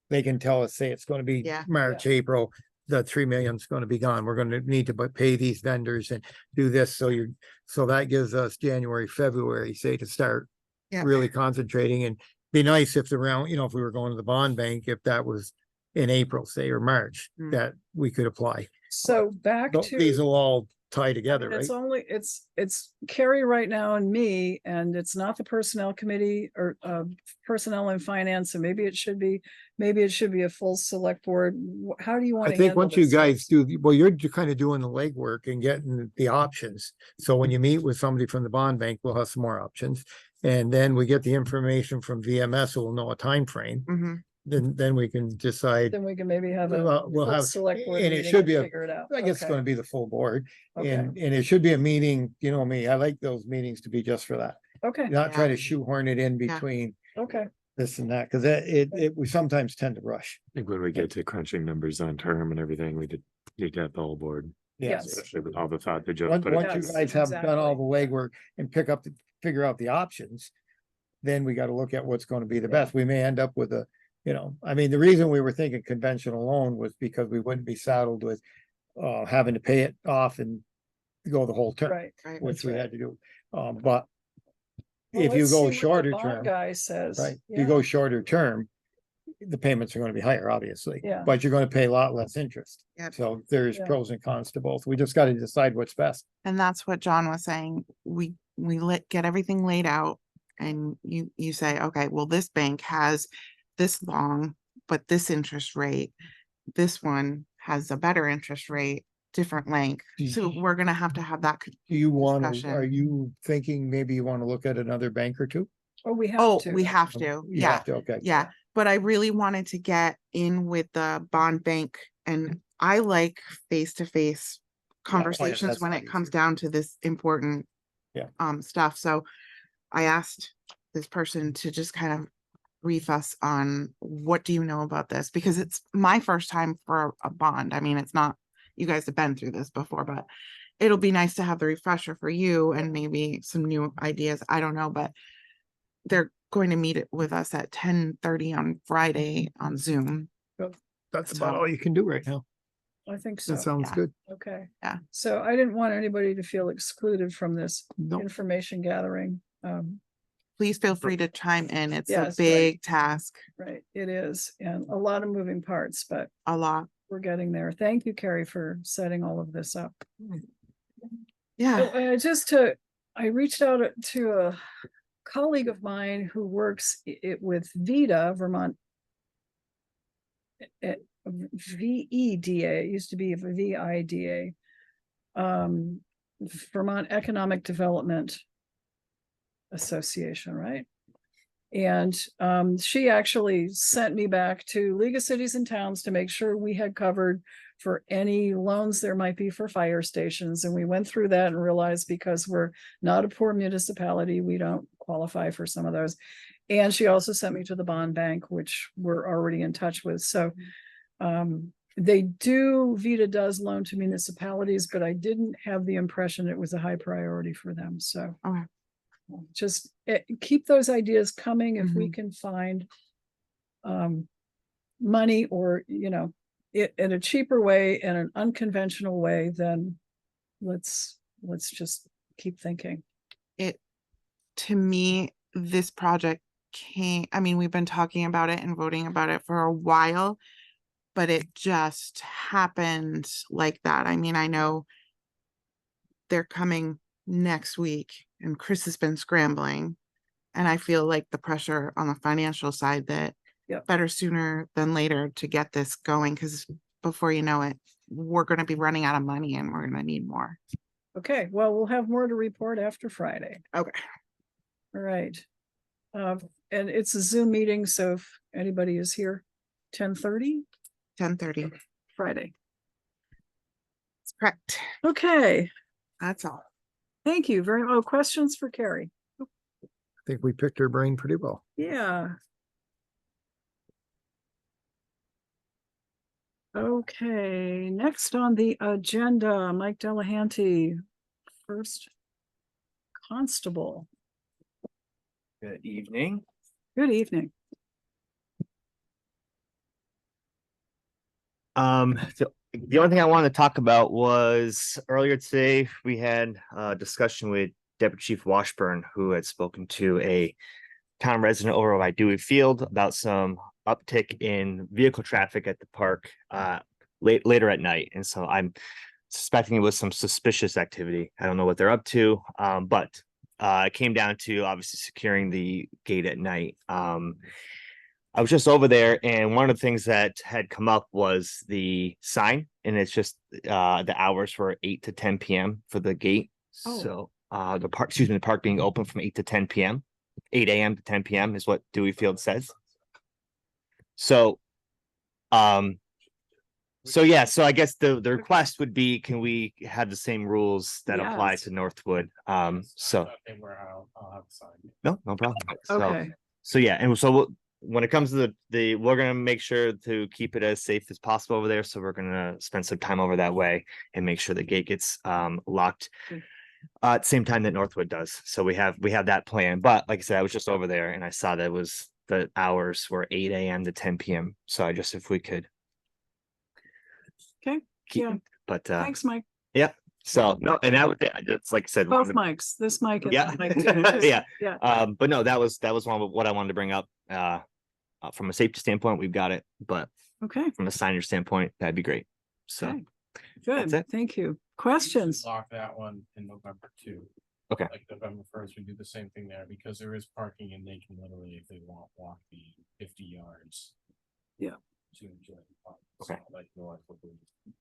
Speaker 2: They can tell us, say it's gonna be
Speaker 10: Yeah.
Speaker 2: March, April, the 3 million is gonna be gone. We're gonna need to pay these vendors and do this. So that gives us January, February, say, to start
Speaker 10: Yeah.
Speaker 2: really concentrating, and be nice if the round, if we were going to the bond bank, if that was in April, say, or March,
Speaker 10: Mm.
Speaker 2: that we could apply.
Speaker 1: So back
Speaker 2: These
Speaker 1: to,
Speaker 2: will all tie together, right?
Speaker 1: it's only, it's Carrie right now and me, and it's not the personnel committee or personnel and finance, and maybe it should be a full select board. How do you want
Speaker 2: I
Speaker 1: to
Speaker 2: think
Speaker 1: handle
Speaker 2: once you
Speaker 1: this,
Speaker 2: guys do, well, you're kind of doing the legwork and getting the options. So when you meet with somebody from the bond bank, we'll have some more options. And then we get the information from VMS, so we'll know a time frame.
Speaker 10: Mhm.
Speaker 2: Then we can decide.
Speaker 1: Then we can maybe have a
Speaker 2: We'll
Speaker 1: full
Speaker 2: have,
Speaker 1: select board
Speaker 2: and it
Speaker 1: meeting
Speaker 2: should
Speaker 1: and
Speaker 2: be
Speaker 1: figure it out.
Speaker 2: I guess it's
Speaker 1: Okay.
Speaker 2: gonna be the full board.
Speaker 1: Okay.
Speaker 2: And it should be a meeting, you know me, I like those meetings to be just for that.
Speaker 1: Okay,
Speaker 2: Not try
Speaker 10: Yeah.
Speaker 2: to shoehorn it in
Speaker 10: Yeah.
Speaker 2: between
Speaker 1: okay,
Speaker 2: this and that, because we sometimes tend to rush.
Speaker 7: I think when we get to crunching numbers on term and everything, we did need to have the whole board.
Speaker 1: Yes.
Speaker 7: Especially with all the thought that just
Speaker 2: Once
Speaker 7: put it.
Speaker 2: once you
Speaker 1: Yes,
Speaker 2: guys have done all the
Speaker 1: exactly.
Speaker 2: legwork and figure out the options, then we gotta look at what's gonna be the
Speaker 1: Yeah.
Speaker 2: best. We may end up with I mean, the reason we were thinking conventional loan was because we wouldn't be saddled with having to pay it off and go the whole term,
Speaker 1: right.
Speaker 10: Right.
Speaker 2: which
Speaker 1: that's
Speaker 2: we
Speaker 1: right.
Speaker 2: had to do. But
Speaker 1: Well,
Speaker 2: if you
Speaker 1: let's see
Speaker 2: go
Speaker 1: what the
Speaker 2: shorter
Speaker 1: bond
Speaker 2: term,
Speaker 1: Guy says.
Speaker 2: right, if
Speaker 1: Yeah.
Speaker 2: you go shorter term, the payments are gonna be higher, obviously.
Speaker 1: Yeah.
Speaker 2: But you're gonna pay a lot less interest.
Speaker 10: Yep.
Speaker 2: So there's
Speaker 1: Yeah.
Speaker 2: pros and cons to both. We just gotta decide what's best.
Speaker 10: And that's what John was saying. We get everything laid out and you say, okay, well, this bank has this long, but this interest rate, this one has a better interest rate, different length.
Speaker 2: Do
Speaker 10: So
Speaker 2: you-
Speaker 10: we're gonna have to have that.
Speaker 2: Do you wanna,
Speaker 10: Discussion.
Speaker 2: are you thinking maybe you wanna look at another bank or two?
Speaker 1: Oh, we have
Speaker 10: Oh,
Speaker 1: to.
Speaker 10: we have to.
Speaker 2: You
Speaker 10: Yeah.
Speaker 2: have to, okay.
Speaker 10: Yeah, but I really wanted to get in with the bond bank, and I like face-to-face conversations
Speaker 2: that's
Speaker 10: when
Speaker 2: not
Speaker 10: it comes
Speaker 2: easy.
Speaker 10: down to this important
Speaker 2: Yeah.
Speaker 10: stuff. So I asked this person to just kind of brief us on what do you know about this? Because it's my first time for a bond. I mean, it's not, you guys have been through this before, but it'll be nice to have the refresher for you and maybe some new ideas. I don't know, but they're going to meet it with us at 10:30 on Friday on Zoom.
Speaker 2: That's
Speaker 10: So-
Speaker 2: about all you can do right now.
Speaker 1: I think so.
Speaker 2: That sounds
Speaker 10: Yeah.
Speaker 2: good.
Speaker 1: Okay.
Speaker 10: Yeah.
Speaker 1: So I didn't want anybody to feel excluded from this
Speaker 2: No,
Speaker 1: information gathering.
Speaker 10: Please feel free to chime in. It's a
Speaker 1: Yes, right.
Speaker 10: big task,
Speaker 1: Right, it is, and a lot of moving parts, but
Speaker 10: a lot.
Speaker 1: we're getting there. Thank you, Carrie, for setting all of this up.
Speaker 10: Yeah.
Speaker 1: I reached out to a colleague of mine who works with VEDA, Vermont. VEDA, it used to be VIDA. Vermont Economic Development Association, right? And she actually sent me back to League of Cities and Towns to make sure we had covered for any loans there might be for fire stations. And we went through that and realized because we're not a poor municipality, we don't qualify for some of those. And she also sent me to the bond bank, which we're already in touch with. So VEDA does loan to municipalities, but I didn't have the impression it was a high priority for them. So
Speaker 10: Okay.
Speaker 1: just keep those ideas coming if we can find money or, it in a cheaper way, in an unconventional way, then let's just keep thinking.
Speaker 10: To me, this project we've been talking about it and voting about it for a while, but it just happened like that. I mean, I know they're coming next week and Chris has been scrambling. And I feel like the pressure on the financial side that
Speaker 1: Yep.
Speaker 10: better sooner than later to get this going, because before you know it, we're going to be running out of money and we're going to need more.
Speaker 1: Okay, well, we'll have more to report after Friday.
Speaker 10: Okay.
Speaker 1: All right. And it's a Zoom meeting, so if anybody is here, 10:30
Speaker 10: 10:30.
Speaker 1: Friday.
Speaker 10: That's correct.
Speaker 1: Okay,
Speaker 10: That's all.
Speaker 1: thank you very much. Questions for Carrie?
Speaker 2: I think we picked her brain pretty well.
Speaker 1: Yeah. Okay, next on the agenda, Mike Delahanty, first constable.
Speaker 11: Good evening.
Speaker 1: Good evening.
Speaker 11: The only thing I wanted to talk about was earlier today, we had a discussion with Deputy Chief Washburn, who had spoken to a town resident over by Dewey Field about some uptick in vehicle traffic at the park later at night. And so I'm suspecting it was some suspicious activity. I don't know what they're up to, but it came down to obviously securing the gate at night. I was just over there, and one of the things that had come up was the sign, and it's just the hours were 8 to 10 p.m. for the gate.
Speaker 1: Oh.
Speaker 11: So the park being open from 8 to 10 p.m. 8 a.m. to 10 p.m. is what Dewey Field says. So yeah, so I guess the request would be, can we have the same rules that apply
Speaker 1: Yes.
Speaker 11: to Northwood?
Speaker 4: I'll
Speaker 11: So
Speaker 4: have the sign.
Speaker 11: no problem.
Speaker 1: Okay,
Speaker 11: So yeah, and so when it comes to we're gonna make sure to keep it as safe as possible over there. So we're gonna spend some time over that way and make sure the gate gets locked
Speaker 1: Good.
Speaker 11: at the same time that Northwood does. So we have that plan. But like I said, I was just over there and I saw that the hours were 8 a.m. to 10 p.m. So I just, if we could.
Speaker 1: Okay,
Speaker 11: keep
Speaker 1: yeah.
Speaker 11: it. But
Speaker 1: Thanks, Mike.
Speaker 11: so no, and that was just like I said.
Speaker 1: Both mics, this mic and
Speaker 11: Yeah.
Speaker 1: that mic too.
Speaker 11: Yeah.
Speaker 1: Yeah,
Speaker 11: But no, that was one of what I wanted to bring up. From a safety standpoint, we've got it, but
Speaker 1: okay,
Speaker 11: from a signage standpoint, that'd be great. So
Speaker 1: Okay.
Speaker 11: That's
Speaker 1: good,
Speaker 11: it.
Speaker 1: thank you.
Speaker 4: We usually
Speaker 1: Questions?
Speaker 4: Lock that one in November too.
Speaker 11: Okay.
Speaker 4: Like November 1st, we do the same thing there because there is parking and they can literally, if they want, walk the 50 yards.
Speaker 1: Yeah.
Speaker 4: To enjoy the park.
Speaker 11: Okay.
Speaker 4: It's not like Northwood would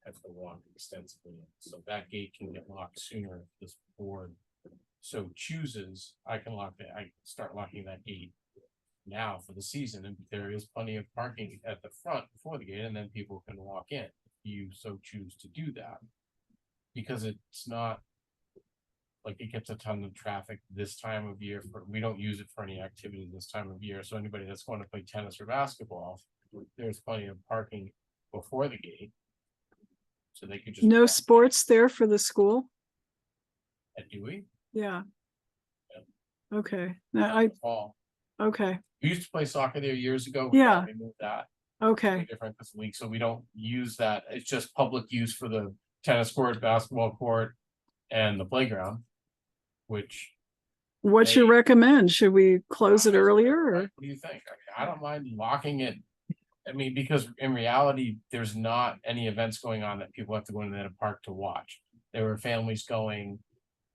Speaker 4: have to walk extensively. So that gate can get locked sooner if this board so chooses. I can start locking that gate now for the season, and there is plenty of parking at the front before the gate, and then people can walk in if you so choose to do that. Because it's not like it gets a ton of traffic this time of year. We don't use it for any activity this time of year. So anybody that's going to play tennis or basketball, there's plenty of parking before the gate. So they could just
Speaker 1: No
Speaker 4: walk
Speaker 1: sports there for the school?
Speaker 4: at Dewey.
Speaker 1: Yeah.
Speaker 4: Yeah.
Speaker 1: Okay, now
Speaker 4: Fall.
Speaker 1: okay,
Speaker 4: We used to play soccer there years ago.
Speaker 1: Yeah.
Speaker 4: We moved that.
Speaker 1: okay,
Speaker 4: Different this week, so we don't use that. It's just public use for the tennis court, basketball court, and the playground. Which
Speaker 1: what you
Speaker 4: They-
Speaker 1: recommend? Should we close it earlier or?
Speaker 4: What do you think? I don't mind locking it. I mean, because in reality, there's not any events going on that people have to go into the park to watch. There were families going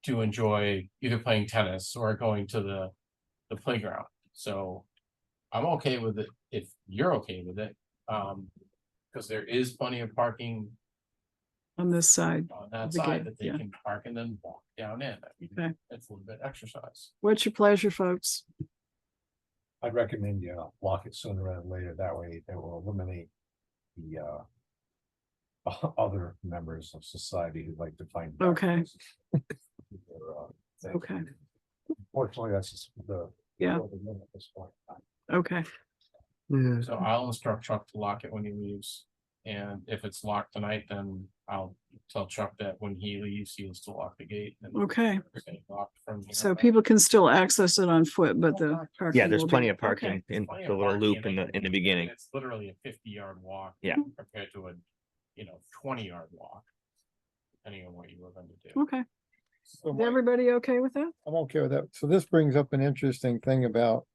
Speaker 4: to enjoy either playing tennis or going to the playground. So I'm okay with it if you're okay with it. Because there is plenty of parking
Speaker 1: On this side,
Speaker 4: on that
Speaker 1: The
Speaker 4: side
Speaker 1: gate,
Speaker 4: that they
Speaker 1: yeah.
Speaker 4: can park and then walk down in. I mean,
Speaker 1: Okay.
Speaker 4: it's a little bit exercise.
Speaker 1: what's your pleasure, folks?
Speaker 9: I'd recommend you lock it sooner rather than later. That way it will eliminate the other members of society who'd like to find. dark
Speaker 1: Okay.
Speaker 9: places. Thing.
Speaker 1: Okay,
Speaker 9: Fortunately, that's just the.
Speaker 1: Yeah.
Speaker 9: the limit at this point in time.
Speaker 1: okay,
Speaker 4: So I'll instruct Chuck to lock it when he leaves. And if it's locked tonight, then I'll tell Chuck that when he leaves, he has to lock the gate. And
Speaker 1: okay.
Speaker 4: stay locked from here
Speaker 1: So
Speaker 4: on.
Speaker 1: people can still access it on foot, but the parking.
Speaker 11: yeah, there's
Speaker 1: will be-
Speaker 11: plenty of
Speaker 1: okay.
Speaker 11: parking in
Speaker 4: Plenty
Speaker 11: the
Speaker 4: of
Speaker 11: little
Speaker 4: parking
Speaker 11: loop
Speaker 4: and
Speaker 11: in the beginning.
Speaker 4: It's literally a 50-yard walk.
Speaker 11: Yeah.
Speaker 4: Compared to a 20-yard walk. Depending on what you were going to do.
Speaker 1: Okay,
Speaker 2: So
Speaker 1: is
Speaker 2: Mike,
Speaker 1: everybody okay with that?
Speaker 2: I'm okay with that. So this brings up an interesting thing about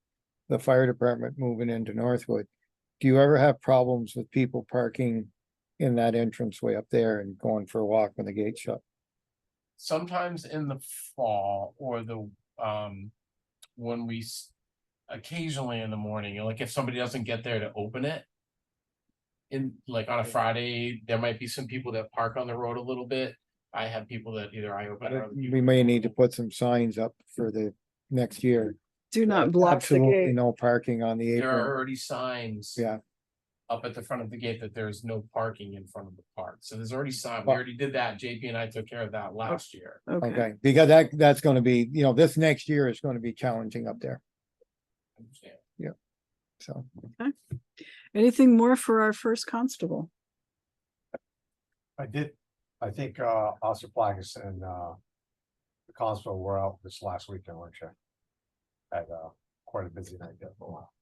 Speaker 2: the fire department moving into Northwood. Do you ever have problems with people parking in that entranceway up there and going for a walk when the gate's shut?
Speaker 4: Sometimes in the fall or when occasionally in the morning, like if somebody doesn't get there to open it. In like on a Friday, there might be some people that park on the road a little bit. I have people that either I open or. other
Speaker 2: We
Speaker 4: people
Speaker 2: may
Speaker 4: open.
Speaker 2: need to put some signs up for the next year.
Speaker 1: Do not block the
Speaker 2: Absolutely
Speaker 1: gate.
Speaker 2: no parking on the
Speaker 4: There are
Speaker 2: apron.
Speaker 4: already signs.
Speaker 2: Yeah,
Speaker 4: Up at the front of the gate that there's no parking in front of the park. So there's already sign. We
Speaker 2: Well-
Speaker 4: already did that. JP and I took care of that last year.
Speaker 1: Okay,
Speaker 2: okay, because that's gonna be, this next year is gonna be challenging up there,
Speaker 4: Understand?
Speaker 2: so.
Speaker 1: anything more for our first constable?
Speaker 9: I think Officer Plagas and the constable were out this last weekend, weren't you? had quite a busy night there for a while.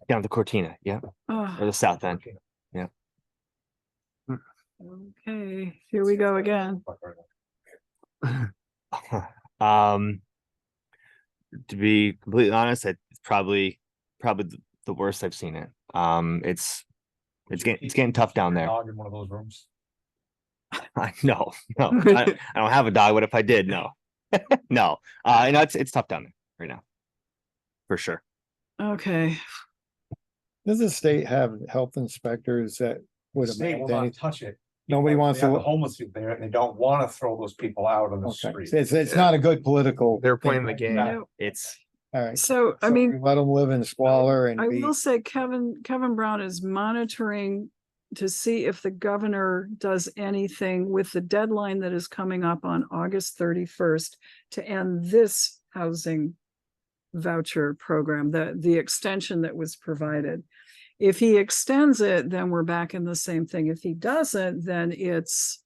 Speaker 11: Down to Cortina, yeah,
Speaker 1: Ah,
Speaker 11: or the south end.
Speaker 1: okay, here we go again.
Speaker 11: Um, to be completely honest, it's probably the worst I've seen it. It's getting tough down there.
Speaker 9: Dog in one of those rooms.
Speaker 11: No, I don't have a dog. What if I did? No, no. It's tough down there right now, for sure.
Speaker 1: Okay,
Speaker 2: Does the state have health inspectors that would
Speaker 9: The
Speaker 2: have
Speaker 9: state will not touch it.
Speaker 2: Nobody
Speaker 9: because
Speaker 2: wants
Speaker 9: they have
Speaker 2: to-
Speaker 9: the homeless people there and they don't want to throw those people out on the
Speaker 2: Okay,
Speaker 9: street.
Speaker 2: it's not a good political.
Speaker 5: They're
Speaker 2: thing
Speaker 5: playing the
Speaker 2: right
Speaker 5: game.
Speaker 2: now.
Speaker 1: No.
Speaker 11: It's
Speaker 2: All right.
Speaker 1: so I
Speaker 2: So
Speaker 1: mean,
Speaker 2: we let them live in squalor and
Speaker 1: I
Speaker 2: be,
Speaker 1: will say Kevin Brown is monitoring to see if the governor does anything with the deadline that is coming up on August 31st to end this housing voucher program, the extension that was provided. If he extends it, then we're back in the same thing. If he doesn't, then it's,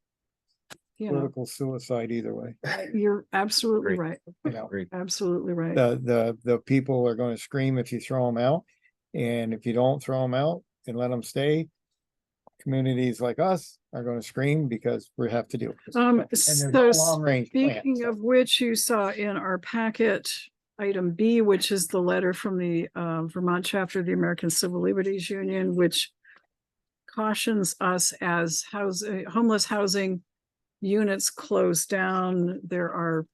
Speaker 1: you know,
Speaker 2: political suicide either way.
Speaker 1: you're absolutely right.
Speaker 2: You know,
Speaker 1: Absolutely right.
Speaker 2: the people are going to scream if you throw them out. And if you don't throw them out and let them stay, communities like us are going to scream because we have to deal with this. And there's no
Speaker 1: So
Speaker 2: long-range plan,
Speaker 1: speaking
Speaker 2: so.
Speaker 1: of which, you saw in our packet, item B, which is the letter from the Vermont chapter of the American Civil Liberties Union, which cautions us as homeless housing units close down. There are,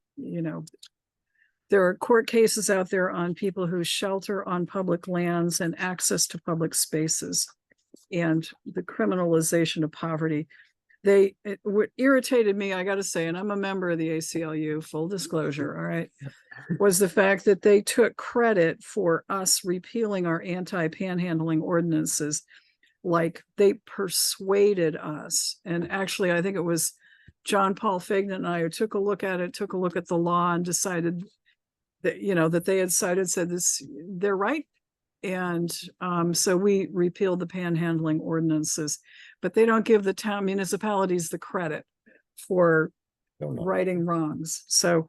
Speaker 1: there are court cases out there on people who shelter on public lands and access to public spaces and the criminalization of poverty. What irritated me, I gotta say, and I'm a member of the ACLU, full disclosure, all right, was the fact that they took credit for us repealing our anti-panhandling ordinances. Like they persuaded us. And actually, I think it was John Paul Fagnan and I who took a look at the law and decided that, that they had cited, said this, they're right. And so we repealed the panhandling ordinances, but they don't give the town municipalities the credit for righting wrongs. So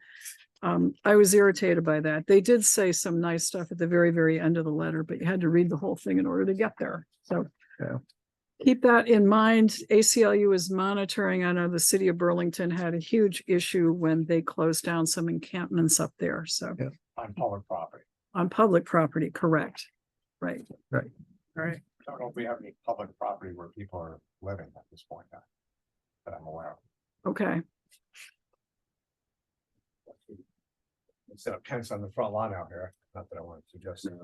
Speaker 1: I was irritated by that. They did say some nice stuff at the very, very end of the letter, but you had to read the whole thing in order to get there. So keep that in mind. ACLU is monitoring. I know the city of Burlington had a huge issue when they closed down some encampments up there. So
Speaker 9: On public property.
Speaker 1: on public property, correct. Right.
Speaker 2: Right.
Speaker 1: All right.
Speaker 9: I don't know if we have any public property where people are living at this point now, that I'm aware of.
Speaker 1: Okay.
Speaker 9: Instead of tents on the front lawn out here, not that I want to suggest that.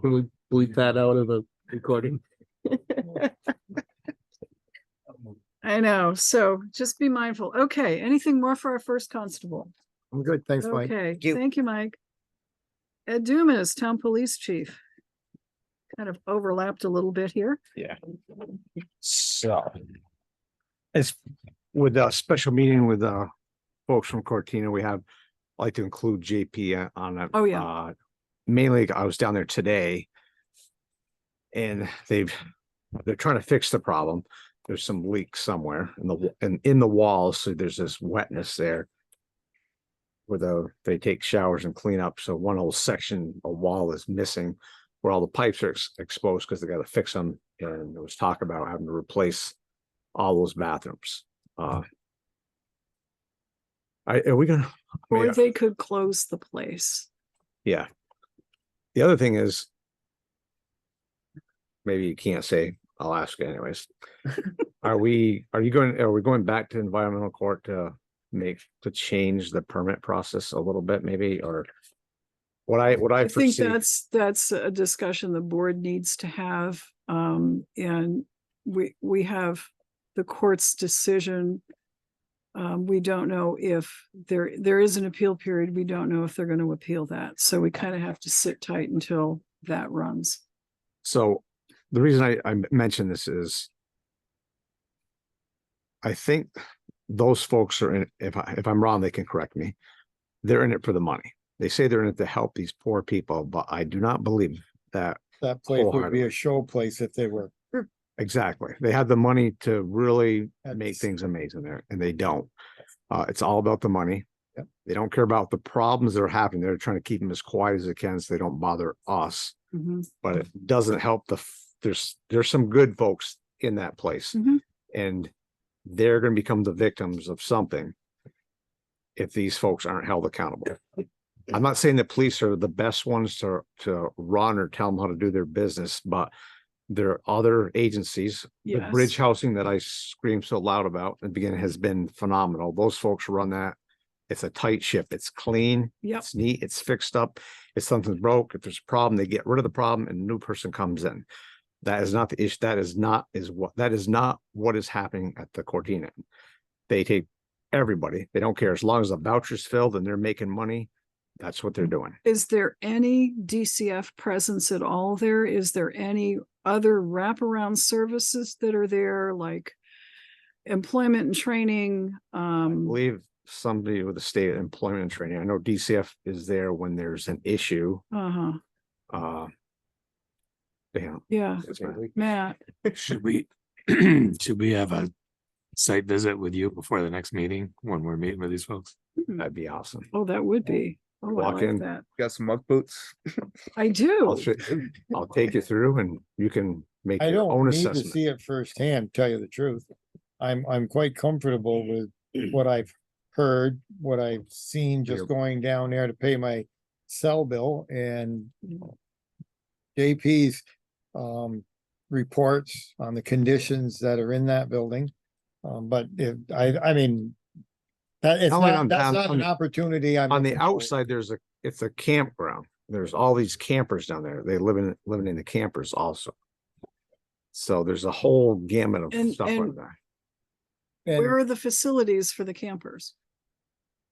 Speaker 3: Can we bleep that out of the recording?
Speaker 1: I know. So just be mindful. Okay. Anything more for our first constable?
Speaker 2: I'm good. Thanks, Mike.
Speaker 1: Okay.
Speaker 11: you.
Speaker 1: Thank you, Mike. Ed Dumas, Town Police Chief. Kind of overlapped a little bit here.
Speaker 9: Yeah. So. As with a special meeting with folks from Cortina, we have like to include JP on it.
Speaker 1: Oh, yeah.
Speaker 9: Mainly, I was down there today. And they're trying to fix the problem. There's some leaks somewhere in the walls, so there's this wetness there. Where they take showers and clean up, so one whole section of wall is missing, where all the pipes are exposed because they got to fix them. And there was talk about having to replace all those bathrooms. Are we gonna?
Speaker 1: Or they could close the place.
Speaker 9: Yeah. The other thing is, maybe you can't say, I'll ask you anyways. Are we going back to environmental court to change the permit process a little bit, maybe, or what I
Speaker 1: I think
Speaker 9: foresee?
Speaker 1: that's a discussion the board needs to have. And we have the court's decision. We don't know if there is an appeal period. We don't know if they're going to appeal that. So we kind of have to sit tight until that runs.
Speaker 9: So the reason I mention this is I think those folks are in, if I'm wrong, they can correct me. They're in it for the money. They say they're in it to help these poor people, but I do not believe that.
Speaker 2: That place would be
Speaker 9: Wholeheartedly.
Speaker 2: a show place if they were.
Speaker 9: Exactly. They have the money to really make
Speaker 2: That's-
Speaker 9: things amazing there, and they don't. It's all about the money. They don't care about the problems that are happening. They're trying to keep them as quiet as they can so they don't bother us.
Speaker 1: Mhm.
Speaker 9: But it doesn't help there's some good folks in that place.
Speaker 1: Mhm.
Speaker 9: And they're gonna become the victims of something if these folks aren't held accountable. I'm not saying the police are the best ones to run or tell them how to do their business, but there are other agencies. The bridge
Speaker 1: Yes.
Speaker 9: housing that I screamed so loud about in the beginning has been phenomenal. Those folks run that. It's a tight ship. It's clean.
Speaker 1: Yep.
Speaker 9: It's neat. It's fixed up. If something's broke, if there's a problem, they get rid of the problem and a new person comes in. That is not the issue. That is not what is happening at the Cortina. They take everybody. They don't care. As long as the voucher's filled and they're making money, that's what they're doing.
Speaker 1: Is there any DCF presence at all there? Is there any other wraparound services that are there, like employment and training?
Speaker 9: I believe somebody with the state employment and training. I know DCF is there when there's an issue.
Speaker 1: Uh-huh.
Speaker 9: Yeah.
Speaker 1: Yeah, Matt.
Speaker 7: Should we, should we have a site visit with you before the next meeting when we're meeting with these folks?
Speaker 9: That'd be awesome.
Speaker 1: Oh, that would be. Oh, I
Speaker 9: Walk
Speaker 1: like
Speaker 9: in.
Speaker 1: that.
Speaker 5: Got some muck boots.
Speaker 1: I do.
Speaker 9: I'll take you through and you can make
Speaker 2: I
Speaker 9: your
Speaker 2: don't
Speaker 9: own
Speaker 2: need to
Speaker 9: assessment.
Speaker 2: see it firsthand, tell you the truth. I'm quite comfortable with what I've heard, what I've seen just going down there to pay my cell bill and JP's reports on the conditions that are in that building. But if, I mean, that it's
Speaker 9: Only
Speaker 2: not,
Speaker 9: on-
Speaker 2: that's
Speaker 9: on-
Speaker 2: not
Speaker 9: on
Speaker 2: an opportunity. I'm
Speaker 9: On the
Speaker 2: looking for.
Speaker 9: outside, it's a campground. There's all these campers down there. They living in the campers also. So there's a whole gamut of
Speaker 1: And-
Speaker 9: stuff like
Speaker 1: and-
Speaker 9: that.
Speaker 2: And
Speaker 1: Where are the facilities for the campers?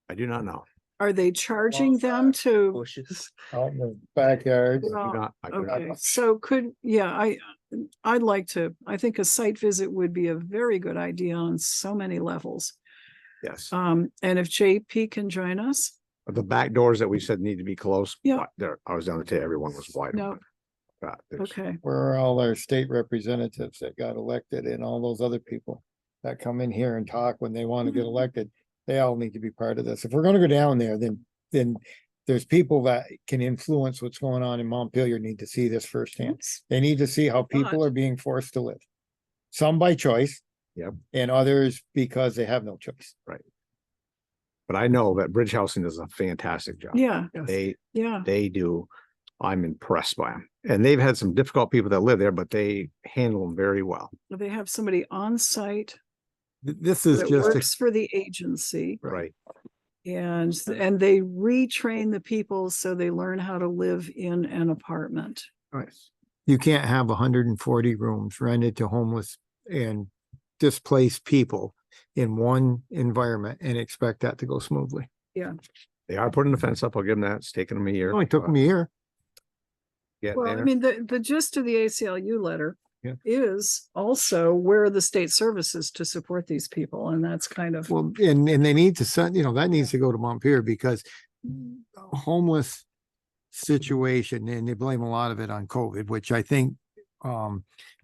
Speaker 9: I do not know.
Speaker 1: Are they charging them to?
Speaker 5: Bushes.
Speaker 2: out in the backyard.
Speaker 9: I do
Speaker 1: Well,
Speaker 9: not- I do not
Speaker 1: Okay,
Speaker 9: know.
Speaker 1: so I'd like to, I think a site visit would be a very good idea on so many levels.
Speaker 9: Yes,
Speaker 1: And if JP can join us,
Speaker 9: the back doors that we said need to be closed.
Speaker 1: Yeah.
Speaker 9: There, I was down there, everyone was wide
Speaker 1: No.
Speaker 9: open. There's-
Speaker 1: okay,
Speaker 2: Where are all our state representatives that got elected and all those other people that come in here and talk when they want to get elected? They all need to be part of this. If we're gonna go down there, then there's people that can influence what's going on in Montpelier need to see this firsthand. They need to see how people
Speaker 1: But-
Speaker 2: are being forced to live. Some by choice.
Speaker 9: Yep.
Speaker 2: And others because they have no choice.
Speaker 9: But I know that Bridge Housing does a fantastic job.
Speaker 1: yeah,
Speaker 9: They
Speaker 1: yeah,
Speaker 9: do. I'm impressed by them. And they've had some difficult people that live there, but they handle them very well.
Speaker 1: they have somebody on site
Speaker 2: This is
Speaker 1: that
Speaker 2: just,
Speaker 1: works for the agency.
Speaker 9: Right.
Speaker 1: And they retrain the people so they learn how to live in an apartment.
Speaker 2: you can't have 140 rooms rented to homeless and displaced people in one environment and expect that to go smoothly.
Speaker 9: They are putting the fence up. I'll give them that. It's taken them a year.
Speaker 2: It only took them a year.
Speaker 9: Get
Speaker 1: Well, I
Speaker 9: there.
Speaker 1: mean, the gist of the ACLU letter
Speaker 9: Yeah.
Speaker 1: is also where are the state services to support these people? And that's kind of,
Speaker 2: Well, and they need to send, that needs to go to Montpelier because homeless situation, and they blame a lot of it on COVID, which I think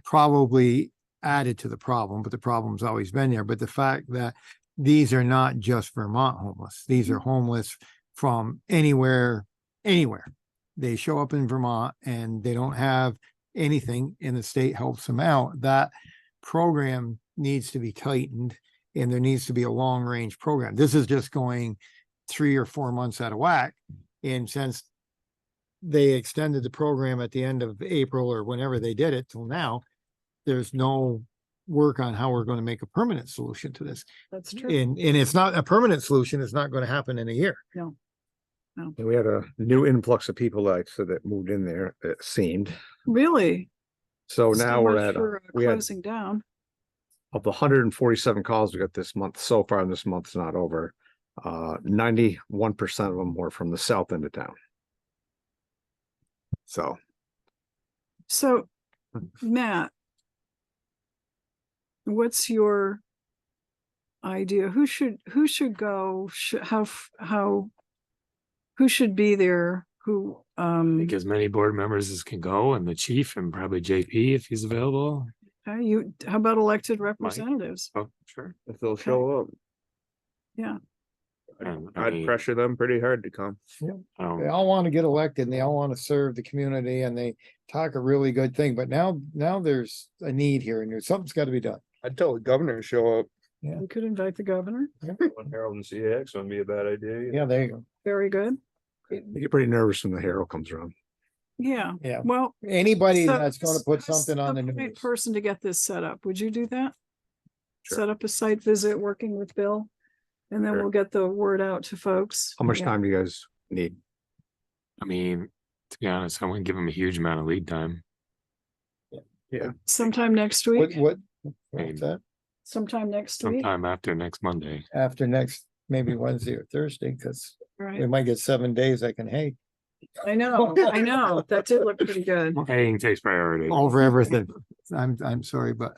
Speaker 2: probably added to the problem, but the problem's always been there. But the fact that these are not just Vermont homeless, these are homeless from anywhere. They show up in Vermont and they don't have anything and the state helps them out. That program needs to be tightened and there needs to be a long range program. This is just going 3 or 4 months out of whack. And since they extended the program at the end of April or whenever they did it till now, there's no work on how we're going to make a permanent solution to this.
Speaker 1: that's true.
Speaker 2: And it's not a permanent solution. It's not going to happen in a year.
Speaker 9: And we had a new influx of people like so that moved in there, it seemed.
Speaker 1: Really?
Speaker 9: So
Speaker 1: So
Speaker 9: now we're
Speaker 1: much
Speaker 9: at,
Speaker 1: for,
Speaker 9: we had
Speaker 1: closing down.
Speaker 9: of the 147 calls we got this month, so far, and this month's not over. 91% of them were from the south end of town. So
Speaker 1: So, Matt, what's your idea? Who should go? Who should be there? Who,
Speaker 7: Think as many board members as can go and the chief and probably JP if he's available.
Speaker 1: how about elected representatives?
Speaker 7: Oh, sure.
Speaker 5: If they'll show up.
Speaker 1: Yeah.
Speaker 7: And I
Speaker 5: I'd
Speaker 7: mean,
Speaker 5: pressure them pretty hard to come.
Speaker 2: They
Speaker 7: um,
Speaker 2: all want to get elected and they all want to serve the community and they talk a really good thing, but now there's a need here and something's got to be done.
Speaker 5: I'd tell the governor to show up.
Speaker 1: We could invite the governor.
Speaker 5: Harold and CX wouldn't be a bad idea.
Speaker 2: Yeah, there you go.
Speaker 1: Very good.
Speaker 9: I get pretty nervous when the Herald comes around.
Speaker 1: Yeah,
Speaker 2: Yeah.
Speaker 1: well.
Speaker 2: Anybody
Speaker 1: so-
Speaker 2: that's gonna put
Speaker 1: who's
Speaker 2: something on the
Speaker 1: right
Speaker 2: news.
Speaker 1: Person to get this set up. Would you do that?
Speaker 9: Sure.
Speaker 1: Set up a site visit, working with Bill, and then
Speaker 9: Sure.
Speaker 1: we'll get the word out to folks.
Speaker 9: How much
Speaker 1: Yeah.
Speaker 9: time do you guys need?
Speaker 7: I mean, to be honest, I wouldn't give them a huge amount of lead time.
Speaker 1: Sometime next week,
Speaker 2: What's that?
Speaker 1: sometime next week,
Speaker 7: Sometime after next Monday.
Speaker 2: After next, maybe Wednesday or Thursday, because we
Speaker 1: right?
Speaker 2: might get 7 days. I can hate
Speaker 1: I know, that did look pretty good.
Speaker 7: Haying takes priority.
Speaker 2: over everything. I'm sorry, but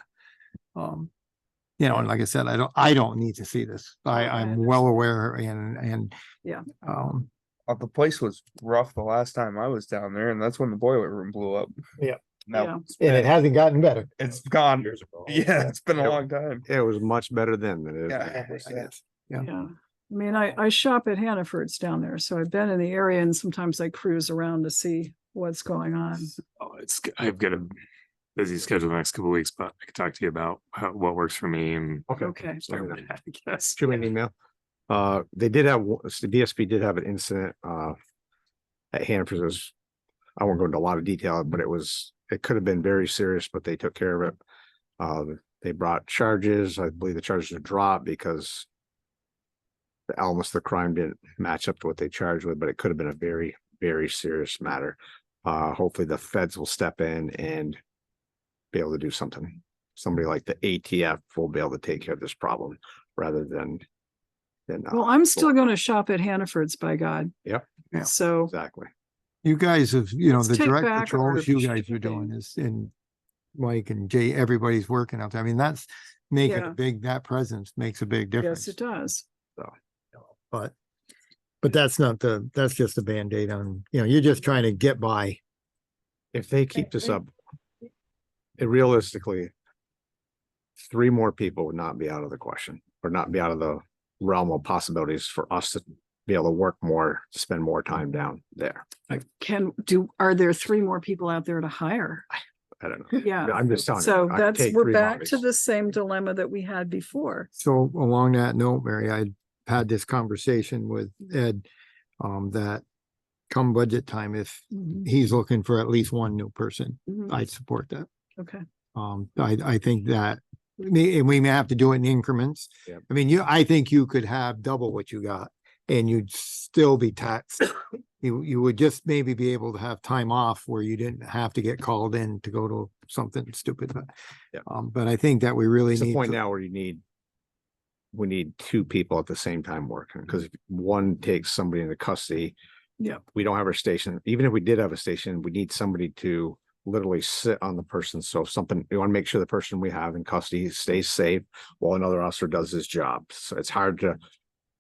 Speaker 2: you know, and like I said, I don't need to see this. I'm well aware and
Speaker 1: Yeah.
Speaker 5: The place was rough the last time I was down there, and that's when the boiler room blew up.
Speaker 2: Yeah.
Speaker 5: Now
Speaker 2: and it hasn't gotten better.
Speaker 5: it's gone. Yeah, it's been a
Speaker 9: Yep.
Speaker 5: long time.
Speaker 9: It was much better then than it is.
Speaker 5: Yeah.
Speaker 9: now, I guess.
Speaker 2: Yeah.
Speaker 1: Yeah, I mean, I shop at Hannaford's down there, so I've been in the area and sometimes I cruise around to see what's going on.
Speaker 7: Oh, I've got a busy schedule the next couple of weeks, but I could talk to you about what works for me and
Speaker 1: Okay,
Speaker 7: start with that, I guess.
Speaker 9: Shoot me an email. They did have, the DSP did have an incident, at Hanford. I won't go into a lot of detail, but it could have been very serious, but they took care of it. They brought charges. I believe the charges are dropped because the elements of the crime didn't match up to what they charged with, but it could have been a very, very serious matter. Hopefully the feds will step in and be able to do something. Somebody like the ATF will be able to take care of this problem rather than.
Speaker 1: well, I'm still gonna shop at Hannaford's, by God.
Speaker 9: Yep.
Speaker 2: Yeah.
Speaker 1: So,
Speaker 9: Exactly.
Speaker 2: You guys have, you know,
Speaker 1: Let's
Speaker 2: the
Speaker 1: take
Speaker 2: direct
Speaker 1: back our
Speaker 2: patrols you guys are
Speaker 1: shooting.
Speaker 2: doing is, and Mike and Jay, everybody's working out there. I mean, that's making
Speaker 1: Yeah.
Speaker 2: a big, that presence makes a big difference.
Speaker 1: yes, it does.
Speaker 2: But that's not that's just a Band-Aid on, you know, you're just trying to get by.
Speaker 9: If they keep this up, it realistically, 3 more people would not be out of the question or not be out of the realm of possibilities for us to be able to work more, to spend more time down there.
Speaker 1: Are there 3 more people out there to hire?
Speaker 9: I don't know.
Speaker 1: Yeah.
Speaker 9: I'm just telling you.
Speaker 1: So
Speaker 9: I could take
Speaker 1: we're
Speaker 9: 3
Speaker 1: back to
Speaker 9: bodies.
Speaker 1: the same dilemma that we had before.
Speaker 2: So along that note, Mary, I had this conversation with Ed, that come budget time, if he's looking for at least 1 new person,
Speaker 1: Mhm.
Speaker 2: I'd support that.
Speaker 1: Okay,
Speaker 2: I think that we may have to do it in increments.
Speaker 9: Yep.
Speaker 2: I mean, I think you could have double what you got and you'd still be taxed. You would just maybe be able to have time off where you didn't have to get called in to go to something stupid, but.
Speaker 9: Yep.
Speaker 2: But I think that we really
Speaker 9: It's the
Speaker 2: need
Speaker 9: point
Speaker 2: to-
Speaker 9: now where we need 2 people at the same time working, because if one takes somebody into custody.
Speaker 1: Yeah.
Speaker 9: We don't have our station. Even if we did have a station, we need somebody to literally sit on the person. So if something, we want to make sure the person we have in custody stays safe while another officer does his job. So it's hard to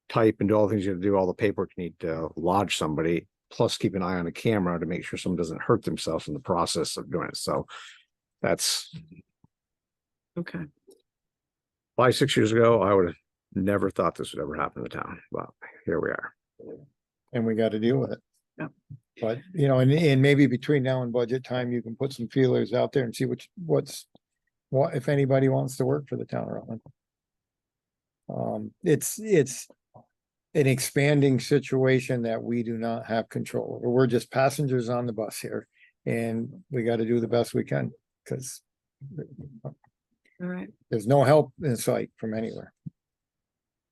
Speaker 9: type and do all the things you have to do, all the paperwork you need to lodge somebody, plus keep an eye on the camera to make sure someone doesn't hurt themselves in the process of doing it. So that's
Speaker 1: okay.
Speaker 9: 5-6 years ago, I would have never thought this would ever happen in the town, but here we are.
Speaker 2: And we got to deal with it.
Speaker 1: Yeah.
Speaker 2: But, you know, and maybe between now and budget time, you can put some feelers out there and see what if anybody wants to work for the town of Rutland. It's an expanding situation that we do not have control over. We're just passengers on the bus here. And we got to do the best we can, because
Speaker 1: All right.
Speaker 2: there's no help in sight from anywhere.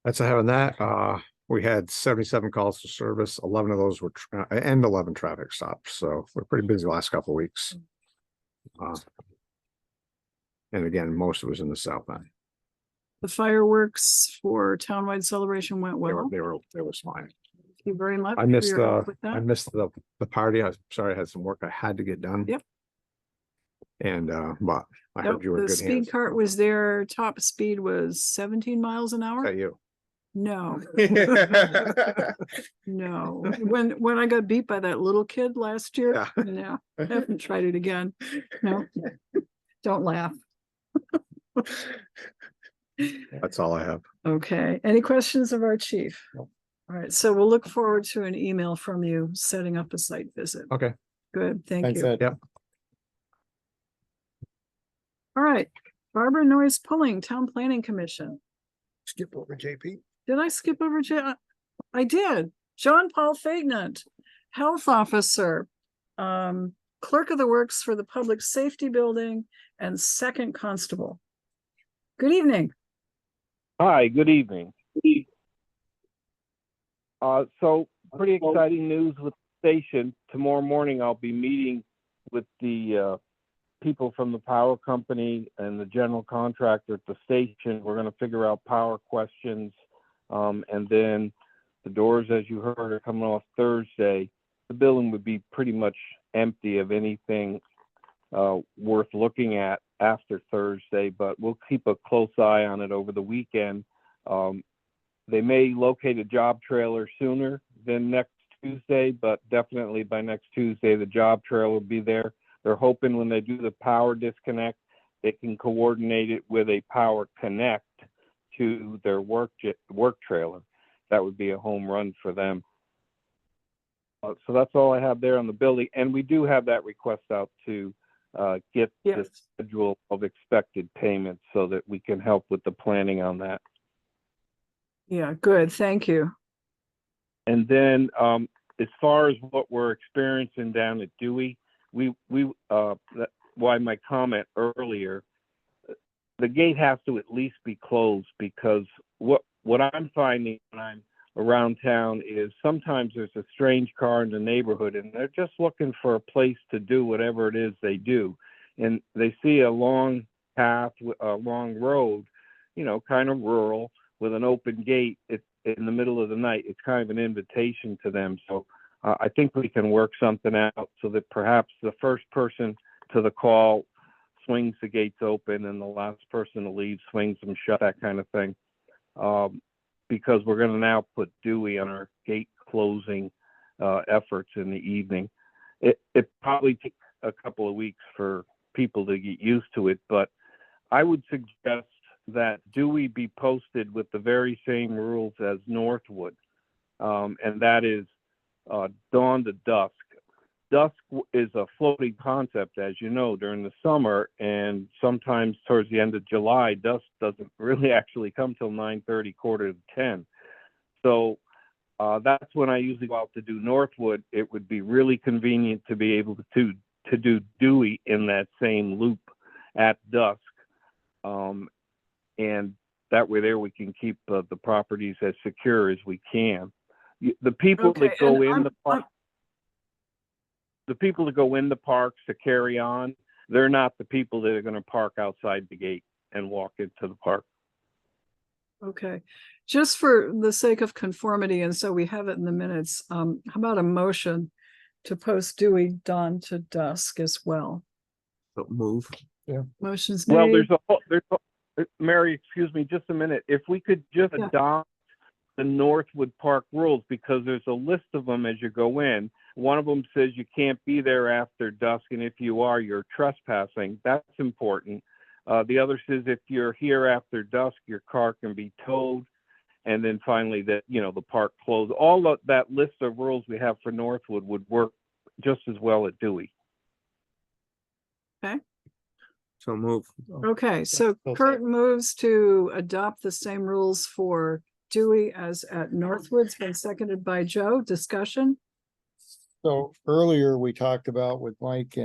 Speaker 9: That's having that. We had 77 calls for service. 11 of those were and 11 traffic stops. So we're pretty busy the last couple of weeks. And again, most of it was in the south end.
Speaker 1: The fireworks for townwide celebration went well.
Speaker 9: They were fine.
Speaker 1: Thank you very much.
Speaker 9: I
Speaker 1: for
Speaker 9: missed
Speaker 1: your help with that.
Speaker 9: the party. I'm sorry, I had some work I had to get done.
Speaker 1: Yep.
Speaker 9: And but I
Speaker 1: Nope,
Speaker 9: heard you were in
Speaker 1: the
Speaker 9: good
Speaker 1: speed
Speaker 9: hands.
Speaker 1: cart was there. Top speed was 17 miles an hour.
Speaker 9: At you.
Speaker 1: No, no. When I got beat by that little kid last year,
Speaker 9: Yeah.
Speaker 1: no, I haven't tried it again. No, don't laugh.
Speaker 9: That's all I have.
Speaker 1: Okay, any questions of our chief? All right, so we'll look forward to an email from you setting up a site visit.
Speaker 9: Okay.
Speaker 1: Good, thank
Speaker 2: Thanks,
Speaker 1: you.
Speaker 2: Ed.
Speaker 9: Yep.
Speaker 1: All right, Barbara Noyes Pulling, Town Planning Commission.
Speaker 2: Skip over JP.
Speaker 1: Did I skip over I did. John Paul Faignant, Health Officer, Clerk of the Works for the Public Safety Building, and Second Constable. Good evening.
Speaker 8: Hi, good evening. So pretty exciting news with the station. Tomorrow morning, I'll be meeting with the people from the power company and the general contractor at the station. We're going to figure out power questions. And then the doors, as you heard, are coming off Thursday. The building would be pretty much empty of anything worth looking at after Thursday, but we'll keep a close eye on it over the weekend. They may locate a job trailer sooner than next Tuesday, but definitely by next Tuesday, the job trailer will be there. They're hoping when they do the power disconnect, they can coordinate it with a power connect to their work trailer. That would be a home run for them. So that's all I have there on the building. And we do have that request out to get the
Speaker 1: Yes.
Speaker 8: schedule of expected payments so that we can help with the planning on that.
Speaker 1: Yeah, good, thank you.
Speaker 8: And then as far as what we're experiencing down at Dewey, that's why my comment earlier, the gate has to at least be closed, because what I'm finding when I'm around town is sometimes there's a strange car in the neighborhood and they're just looking for a place to do whatever it is they do. And they see a long path, a long road, kind of rural with an open gate in the middle of the night. It's kind of an invitation to them. So I think we can work something out so that perhaps the first person to the call swings the gates open and the last person to leave swings them shut, that kind of thing. Because we're going to now put Dewey on our gate closing efforts in the evening. It probably takes a couple of weeks for people to get used to it, but I would suggest that Dewey be posted with the very same rules as Northwood, and that is dawn to dusk. Dusk is a floating concept, as you know, during the summer, and sometimes towards the end of July, dusk doesn't really actually come till 9:30, quarter to 10. So that's when I usually go out to do Northwood. It would be really convenient to be able to do Dewey in that same loop at dusk. And that way there we can keep the properties as secure as we can. The people that go in the park, the people that go in the parks to carry on, they're not the people that are going to park outside the gate and walk into the park.
Speaker 1: Okay, just for the sake of conformity, and so we have it in the minutes, how about a motion to post Dewey dawn to dusk as well?
Speaker 3: So move.
Speaker 1: Motion's
Speaker 8: Well,
Speaker 1: made.
Speaker 8: Mary, excuse me, just a minute. If we could just
Speaker 1: Yeah.
Speaker 8: adopt the Northwood Park rules, because there's a list of them as you go in. One of them says you can't be there after dusk, and if you are, you're trespassing. That's important. The other says if you're here after dusk, your car can be towed. And then finally that, the park closed. All of that list of rules we have for Northwood would work just as well at Dewey.
Speaker 5: So move.
Speaker 1: Okay, so Kurt moves to adopt the same rules for Dewey as at Northwood. It's been seconded by Joe. Discussion?
Speaker 2: So earlier we talked about with Mike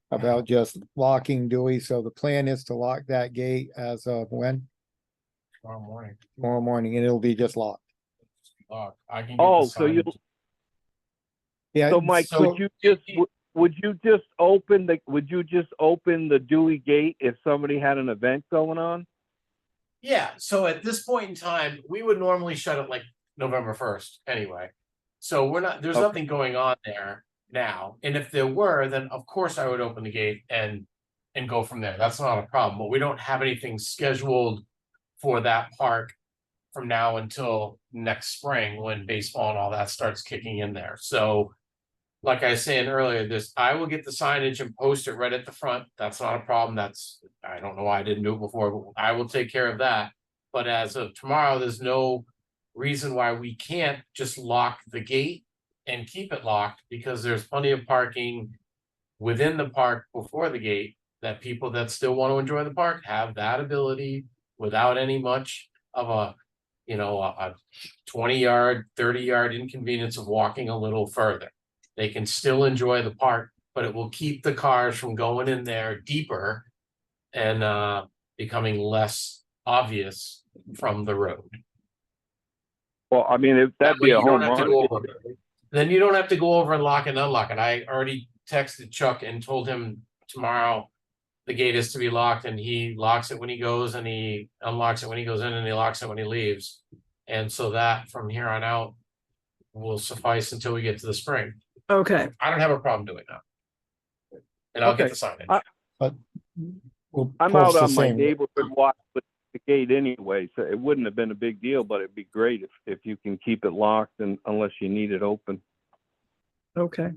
Speaker 2: about just locking Dewey. So the plan is to lock that gate as of when?
Speaker 4: Tomorrow morning.
Speaker 2: Tomorrow morning, and it'll be just locked.
Speaker 4: I can get
Speaker 8: Oh,
Speaker 4: the
Speaker 8: so you,
Speaker 4: signage.
Speaker 2: Yeah.
Speaker 8: so Mike, would you just open the Dewey gate if somebody had an event going on?
Speaker 4: Yeah, so at this point in time, we would normally shut it like November 1st anyway. So there's
Speaker 8: Okay.
Speaker 4: nothing going on there now. And if there were, then of course I would open the gate and go from there. That's not a problem, but we don't have anything scheduled for that park from now until next spring when baseball and all that starts kicking in there. So like I was saying earlier, I will get the signage and post it right at the front. That's not a problem. I don't know why I didn't do it before, but I will take care of that. But as of tomorrow, there's no reason why we can't just lock the gate and keep it locked, because there's plenty of parking within the park before the gate, that people that still want to enjoy the park have that ability without any much of a, a 20-yard, 30-yard inconvenience of walking a little further. They can still enjoy the park, but it will keep the cars from going in there deeper and becoming less obvious from the road.
Speaker 8: Well, I mean, if that'd be
Speaker 4: way
Speaker 8: a
Speaker 4: you don't
Speaker 8: home
Speaker 4: have to
Speaker 8: run.
Speaker 4: go over it. Then you don't have to go over and lock and unlock it. I already texted Chuck and told him tomorrow the gate is to be locked, and he locks it when he goes and he unlocks it when he goes in and he locks it when he leaves. And so that from here on out will suffice until we get to the spring.
Speaker 1: Okay,
Speaker 4: I don't have a problem doing that. And I'll get
Speaker 8: Okay.
Speaker 4: the signage.
Speaker 2: But we'll
Speaker 8: I'm
Speaker 2: post
Speaker 8: out
Speaker 2: the
Speaker 8: on my
Speaker 2: same-
Speaker 8: neighborhood watch with the gate anyway, so it wouldn't have been a big deal, but it'd be great if you can keep it locked and unless you need it open.
Speaker 1: okay.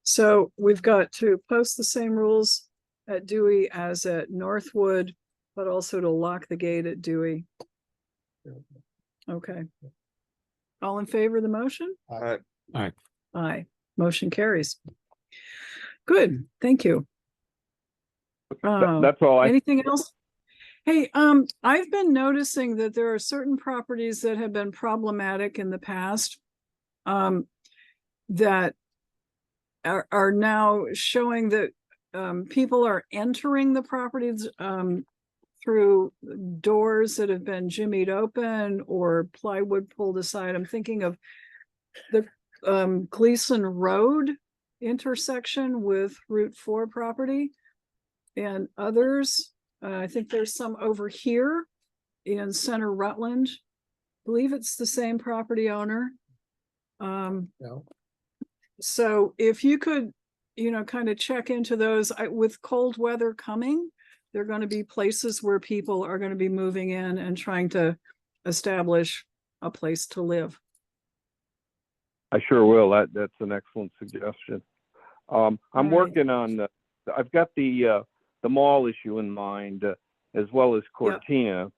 Speaker 1: So we've got to post the same rules at Dewey as at Northwood, but also to lock the gate at Dewey. Okay. All in favor of the motion? Aye, motion carries. Good, thank you.
Speaker 8: That's all I,
Speaker 1: Anything else? Hey, I've been noticing that there are certain properties that have been problematic in the past. That are now showing that people are entering the properties through doors that have been jimmied open or plywood pulled aside. I'm thinking of the Gleason Road intersection with Route 4 property and others. I think there's some over here in Center Rutland. I believe it's the same property owner.
Speaker 2: No.
Speaker 1: So if you could, kind of check into those, with cold weather coming, there are going to be places where people are going to be moving in and trying to establish a place to live.
Speaker 8: I sure will. That's an excellent suggestion. I'm
Speaker 1: right.
Speaker 8: working on, I've got the mall issue in mind, as well as Cortina.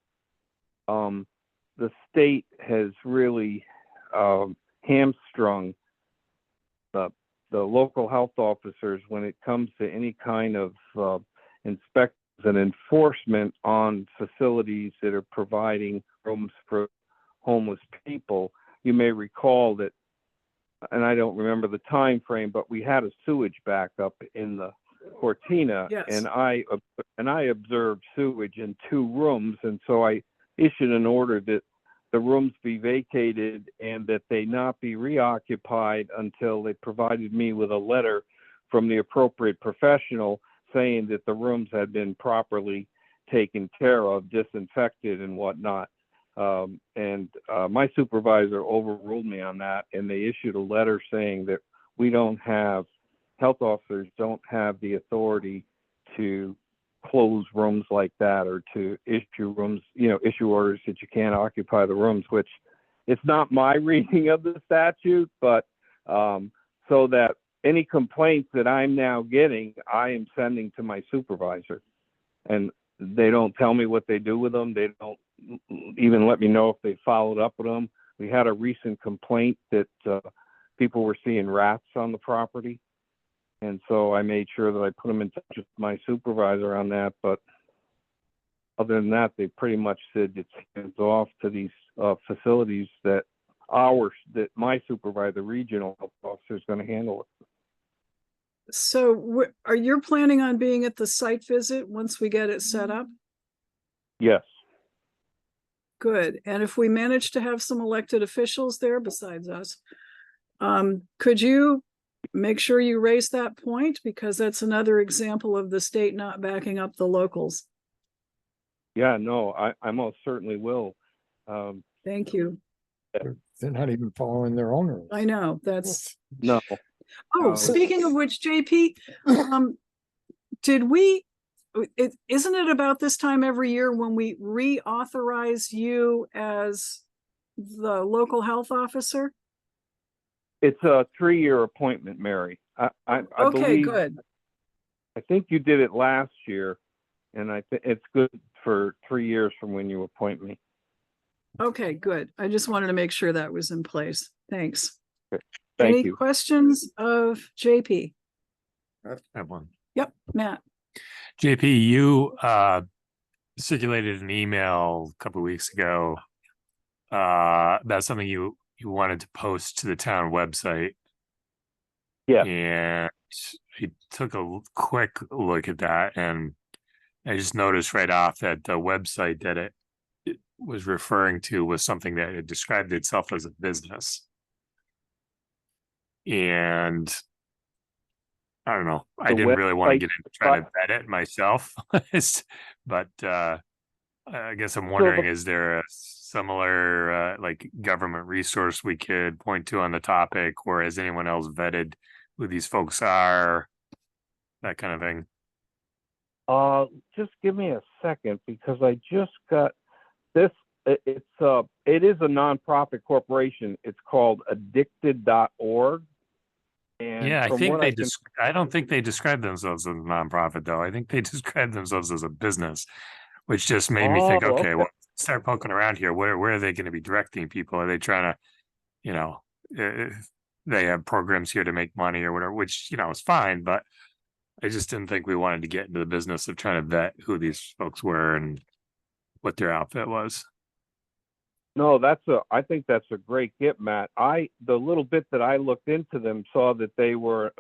Speaker 8: The state has really hamstrung the local health officers when it comes to any kind of inspections and enforcement on facilities that are providing rooms for homeless people. You may recall that, and I don't remember the time frame, but we had a sewage backup in the Cortina,
Speaker 1: Yes.
Speaker 8: and I observed sewage in 2 rooms, and so I issued an order that the rooms be vacated and that they not be reoccupied until they provided me with a letter from the appropriate professional saying that the rooms had been properly taken care of, disinfected and whatnot. And my supervisor overruled me on that, and they issued a letter saying that health officers don't have the authority to close rooms like that or to issue orders that you can't occupy the rooms, which it's not my reading of the statute, but so that any complaints that I'm now getting, I am sending to my supervisor, and they don't tell me what they do with them. They don't even let me know if they followed up with them. We had a recent complaint that people were seeing rats on the property. And so I made sure that I put them in touch with my supervisor on that. But other than that, they pretty much said it's hands off to these facilities that my supervisor, regional health officer, is going to handle it.
Speaker 1: So are you planning on being at the site visit once we get it set up?
Speaker 8: Yes.
Speaker 1: Good. And if we manage to have some elected officials there besides us, could you make sure you raise that point? Because that's another example of the state not backing up the locals.
Speaker 8: Yeah, no, I most certainly will.
Speaker 1: Thank you.
Speaker 2: They're not even following their own rules.
Speaker 1: I know, that's,
Speaker 8: No.
Speaker 1: oh, speaking of which, JP, isn't it about this time every year when we reauthorize you as the local health officer?
Speaker 8: It's a 3-year appointment, Mary. I
Speaker 1: Okay,
Speaker 8: believe,
Speaker 1: good.
Speaker 8: I think you did it last year, and I think it's good for 3 years from when you appoint me.
Speaker 1: Okay, good. I just wanted to make sure that was in place. Thanks.
Speaker 8: Thank
Speaker 1: Any
Speaker 8: you.
Speaker 1: questions of JP?
Speaker 7: I have one.
Speaker 1: Yep, Matt.
Speaker 7: JP, you circulated an email a couple of weeks ago about something you wanted to post to the town website.
Speaker 8: Yeah.
Speaker 7: And I took a quick look at that, and I just noticed right off that the website that it was referring to was something that it described itself as a business. And I don't know, I
Speaker 8: The
Speaker 7: didn't really want to
Speaker 8: website
Speaker 7: get into trying to vet it myself, but I guess I'm wondering, is there a similar like government resource we could point to on the topic, or has anyone else vetted who these folks are, that kind of thing?
Speaker 8: Just give me a second because I just got this. It is a nonprofit corporation. It's called addicted.org. And
Speaker 7: Yeah, I
Speaker 8: from
Speaker 7: think
Speaker 8: what
Speaker 7: they
Speaker 8: can-
Speaker 7: I don't think they describe themselves as a nonprofit though. I think they describe themselves as a business, which just made me think,
Speaker 8: Oh,
Speaker 7: okay, well, start poking around here. Where are they going to be directing people? Are they trying to, you know, they have programs here to make money or whatever, which, you know, is fine, but I just didn't think we wanted to get into the business of trying to vet who these folks were and what their outfit was.
Speaker 8: No, I think that's a great get, Matt. The little bit that I looked into them saw that they were,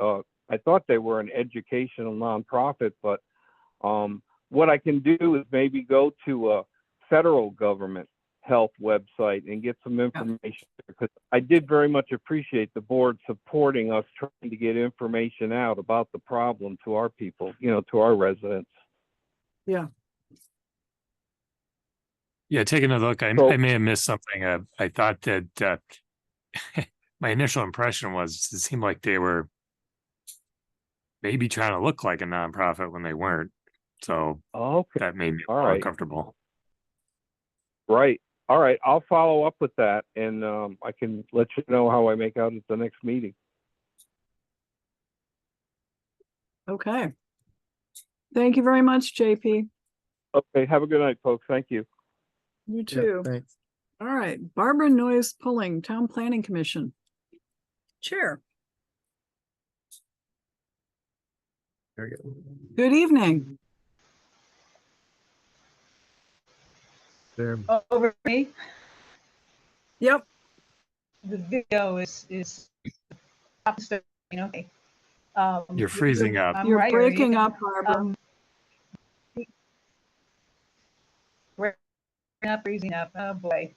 Speaker 8: I thought they were an educational nonprofit, but what I can do is maybe go to a federal government health website and get some information, because I did very much appreciate the board supporting us trying to get information out about the problem to our people, to our residents.
Speaker 1: Yeah.
Speaker 7: Yeah, taking a look, I may have missed something. I thought that my initial impression was it seemed like they were maybe trying to look like a nonprofit when they weren't. So that made me more uncomfortable.
Speaker 8: Right. All right. I'll follow up with that, and I can let you know how I make out at the next meeting.
Speaker 1: Okay. Thank you very much, JP.
Speaker 8: Okay. Have a good night, folks. Thank you.
Speaker 1: You too.
Speaker 2: Thanks.
Speaker 1: All right. Barbara Noyes Pulling, Town Planning Commission. Chair.
Speaker 2: Very good.
Speaker 1: Good evening.
Speaker 2: There.
Speaker 12: Over me.
Speaker 1: Yep.
Speaker 12: The video is okay.
Speaker 7: You're freezing up.
Speaker 12: I'm
Speaker 1: You're
Speaker 12: right,
Speaker 1: breaking
Speaker 12: you?
Speaker 1: up, Barbara.
Speaker 12: Freezing up. Oh boy.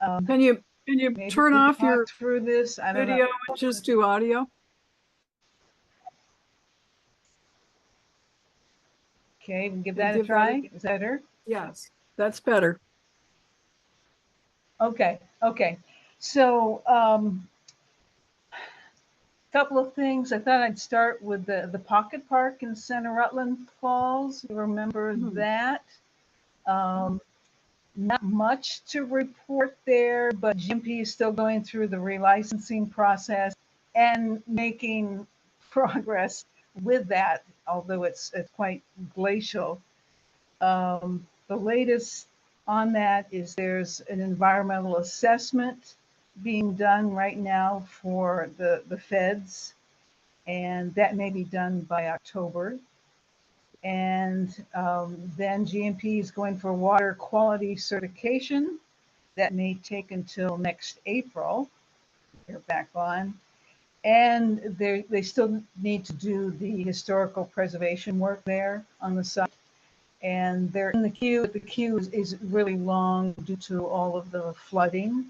Speaker 1: Can you
Speaker 12: Maybe
Speaker 1: turn
Speaker 12: we
Speaker 1: off
Speaker 12: can
Speaker 1: your
Speaker 12: walk through this? I don't
Speaker 1: video
Speaker 12: know.
Speaker 1: and just do audio?
Speaker 12: Okay, we can give that a
Speaker 1: Give that
Speaker 12: try. Is that better?
Speaker 1: Yes, that's better.
Speaker 12: Okay. So, couple of things. I thought I'd start with the Pocket Park in Center Rutland Falls. You remember that? Not much to report there, but GMP is still going through the relicensing process and making progress with that, although it's quite glacial. The latest on that is there's an environmental assessment being done right now for the feds, and that may be done by October. And then GMP is going for water quality certification. That may take until next April. They're back on. And they still need to do the historical preservation work there on the site. And they're in the queue. The queue is really long due to all of the flooding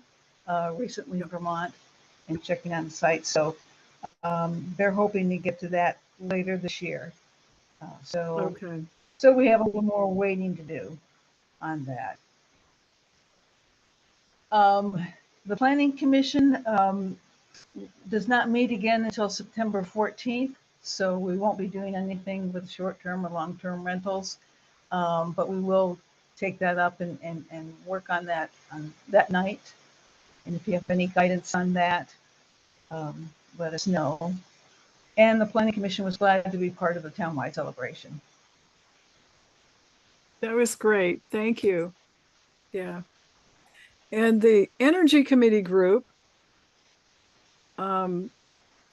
Speaker 12: recently in Vermont, and checking on the site. So they're hoping to get to that later this year. So we have a little more waiting to do on that. The Planning Commission does not meet again until September 14th, so we won't be doing anything with short-term or long-term rentals, but we will take that up and work on that night. And if you have any guidance on that, let us know. And the Planning Commission was glad to be part of the townwide celebration.
Speaker 1: That was great. Thank you. Yeah. And the Energy Committee group,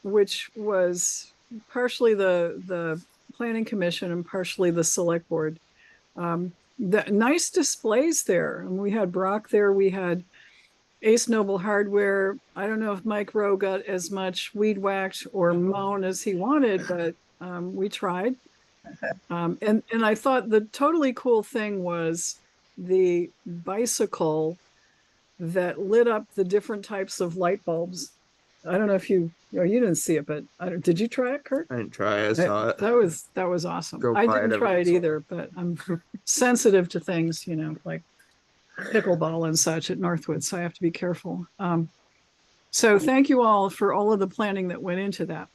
Speaker 1: which was partially the Planning Commission and partially the Select Board. The nice displays there. And we had Brock there, we had Ace Noble Hardware. I don't know if Mike Rowe got as much weed whacked or mown as he wanted, but we tried. And I thought the totally cool thing was the bicycle that lit up the different types of light bulbs. I don't know if you didn't see it, but did you try it, Kurt?
Speaker 5: I didn't try, I saw it.
Speaker 1: That was awesome.
Speaker 5: Drove
Speaker 1: I
Speaker 5: by it
Speaker 1: didn't
Speaker 5: every
Speaker 1: try it
Speaker 5: once in a
Speaker 1: either, but I'm sensitive to things, like pickleball and such at Northwood, so I have to be careful. So thank you all for all of the planning that went into that.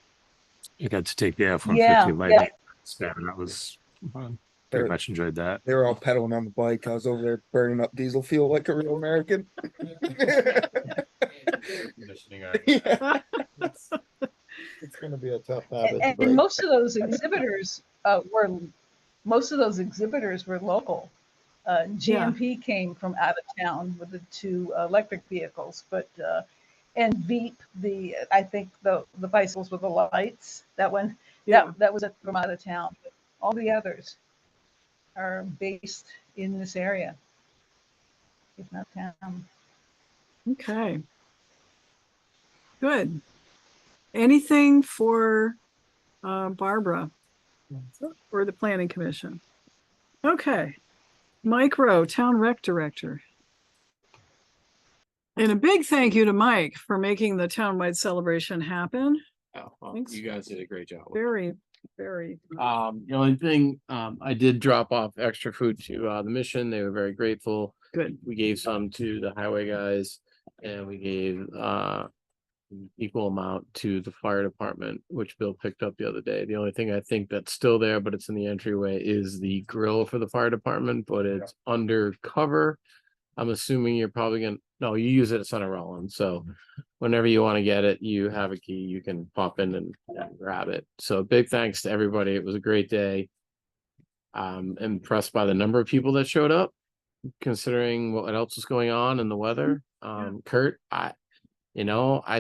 Speaker 7: You got to take the F-150
Speaker 12: Yeah,
Speaker 7: light stand. That was fun. Very much enjoyed that.
Speaker 13: They were all pedaling on the bike. I was over there burning up diesel fuel like a real American.
Speaker 2: Yeah. It's gonna be a tough habit. to
Speaker 12: And
Speaker 2: break.
Speaker 12: most of those exhibitors were local. GMP came from out of town with the 2 electric vehicles, but and Veep, I think the bicycles with the lights, that one, that was from out of town. But all the others are based in this area, if not town.
Speaker 1: Okay. Good. Anything for Barbara or the Planning Commission? Okay. Mike Rowe, Town Rec Director. And a big thank you to Mike for making the townwide celebration happen.
Speaker 4: Oh, well,
Speaker 1: Thanks.
Speaker 4: you guys did a great job.
Speaker 1: Very, very.
Speaker 4: The only thing, I did drop off extra food to the mission. They were very grateful.
Speaker 1: Good.
Speaker 4: We gave some to the highway guys and we gave equal amount to the fire department, which Bill picked up the other day. The only thing I think that's still there, but it's in the entryway, is the grill for the fire department, but it's undercover. I'm assuming you're probably gonna, no, you use it at Center Rollins, so whenever you want to get it, you have a key, you can pop in and grab it. So big thanks to everybody. It was a great day. Impressed by the number of people that showed up, considering what else was going on and the weather. Kurt, I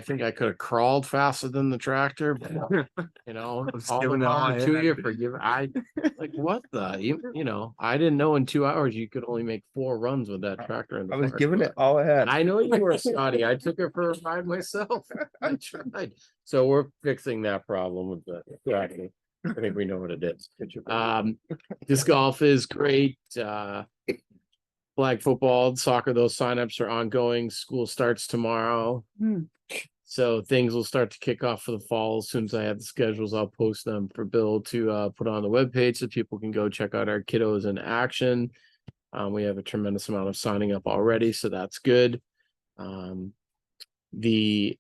Speaker 4: think I could have crawled faster than the tractor, but all the
Speaker 5: giving it all
Speaker 4: power
Speaker 5: I
Speaker 4: to
Speaker 5: had.
Speaker 4: you for giving. I like what the I didn't know in 2 hours you could only make 4 runs with that tractor. In the
Speaker 13: I was
Speaker 4: park.
Speaker 13: giving it all I had.
Speaker 4: And I know you were, Scotty. I took it for a ride myself. I tried. So we're fixing that problem with the tractor. I think we know what it is. Disc golf is great. Flag football, soccer, those signups are ongoing. School starts tomorrow. So things will start to kick off for the fall. As soon as I have the schedules, I'll post them for Bill to put on the webpage so people can go check out our kiddos in action. We have a tremendous amount of signing up already, so that's good. The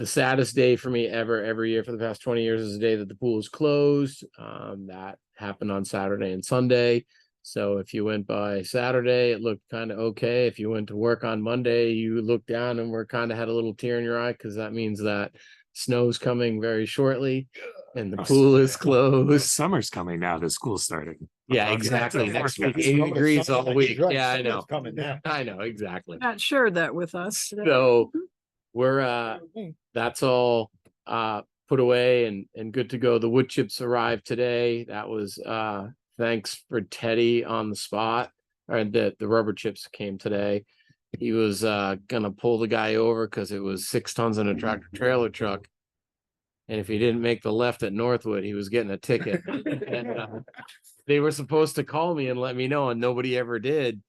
Speaker 4: saddest day for me every year for the past 20 years is the day that the pool is closed. That happened on Saturday and Sunday. So if you went by Saturday, it looked kind of okay. If you went to work on Monday, you looked down and were kind of had a little tear in your eye, because that means that snow's coming very shortly and the pool is closed.
Speaker 7: Summer's coming now. The school's starting.
Speaker 4: Yeah,
Speaker 7: Okay.
Speaker 4: exactly. Next week,
Speaker 7: It's
Speaker 4: 80 degrees all week.
Speaker 2: Right,
Speaker 4: Yeah, I
Speaker 2: summer's
Speaker 4: know.
Speaker 2: coming now.
Speaker 4: I know, exactly.
Speaker 1: Matt shared that with us. today.
Speaker 4: So we're that's all put away and good to go. The wood chips arrived today. That was thanks for Teddy on the spot. Or the rubber chips came today. He was gonna pull the guy over because it was 6 tons in a tractor trailer truck. And if he didn't make the left at Northwood, he was getting a ticket. And they were supposed to call me and let me know, and nobody ever did.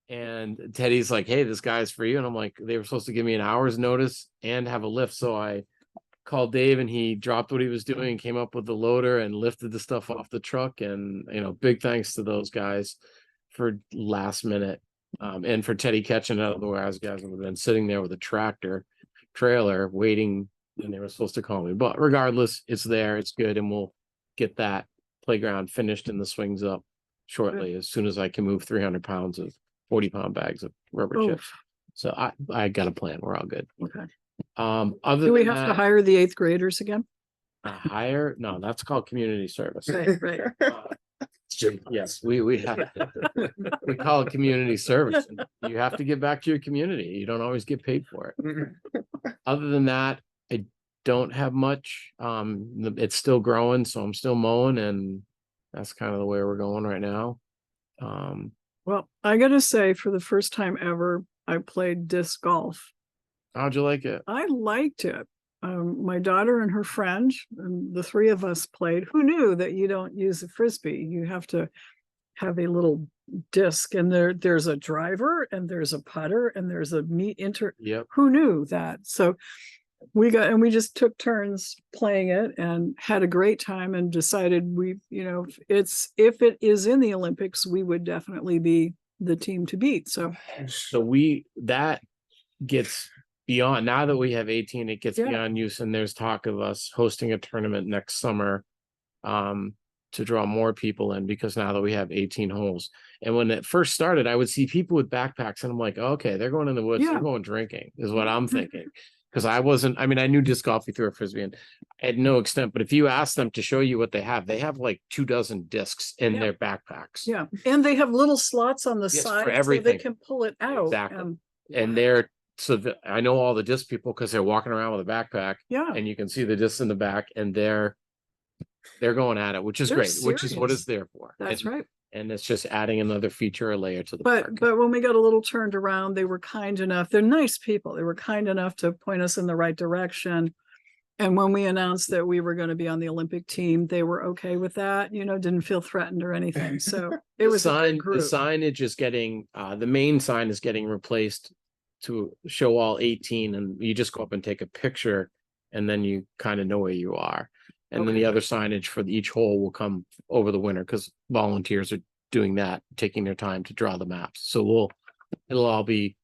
Speaker 4: And Teddy's like, "Hey, this guy's for you." And I'm like, they were supposed to give me an hour's notice and have a lift. So I called Dave and he dropped what he was doing and came up with the loader and lifted the stuff off the truck. And, big thanks to those guys for last minute. And for Teddy catching it out of the warehouse. Guys have been sitting there with a tractor trailer waiting, and they were supposed to call me. But regardless, it's there, it's good, and we'll get that playground finished and the swings up shortly as soon as I can move 300 pounds of 40-pound bags of rubber chips. So I got a plan. We're all good.
Speaker 1: Okay.
Speaker 4: Other
Speaker 1: Do we
Speaker 4: than
Speaker 1: have to
Speaker 4: that,
Speaker 1: hire the 8th graders again?
Speaker 4: hire? No, that's called community service.
Speaker 1: Right, right.
Speaker 3: Jim.
Speaker 4: Yes, we have, we call it community service. You have to give back to your community. You don't always get paid for it. Other than that, I don't have much. It's still growing, so I'm still mowing, and that's kind of the way we're going right now.
Speaker 1: Well, I gotta say, for the first time ever, I played disc golf.
Speaker 4: How'd you like it?
Speaker 1: I liked it. My daughter and her friend, and the three of us played. Who knew that you don't use a frisbee? You have to have a little disc, and there's a driver, and there's a putter, and there's a
Speaker 4: Yep.
Speaker 1: Who knew that? So we just took turns playing it and had a great time, and decided if it is in the Olympics, we would definitely be the team to beat. So
Speaker 4: That gets beyond, now that we have 18, it gets
Speaker 1: Yeah.
Speaker 4: beyond use, and there's talk of us hosting a tournament next summer to draw more people in, because now that we have 18 holes. And when it first started, I would see people with backpacks, and I'm like, okay, they're going in the woods,
Speaker 1: Yeah.
Speaker 4: they're going drinking, is what I'm thinking. Because I mean, I knew disc golf, you threw a frisbee in at no extent, but if you ask them to show you what they have like 24 discs in
Speaker 1: Yeah.
Speaker 4: their backpacks.
Speaker 1: yeah, and they have little slots on the
Speaker 4: Yes, for
Speaker 1: side so they
Speaker 4: everything.
Speaker 1: can pull it out.
Speaker 4: Exactly. And I know all the disc people because they're walking around with a backpack,
Speaker 1: Yeah,
Speaker 4: and you can see the discs in the back, and they're going at it, which is
Speaker 1: They're
Speaker 4: great, which is what
Speaker 1: serious.
Speaker 4: it's there for.
Speaker 1: that's
Speaker 4: And-
Speaker 1: right.
Speaker 4: And it's just adding another feature or layer to the park.
Speaker 1: But when we got a little turned around, they were kind enough. They're nice people. They were kind enough to point us in the right direction. And when we announced that we were going to be on the Olympic team, they were okay with that. Didn't feel threatened or anything. So it
Speaker 4: The
Speaker 1: was a good
Speaker 4: the
Speaker 1: group.
Speaker 4: signage is getting, the main sign is getting replaced to show all 18, and you just go up and take a picture, and then you kind of know where you are. And then the other signage for each hole will come over the winter, because volunteers are doing that, taking their time to draw the maps. So it'll all be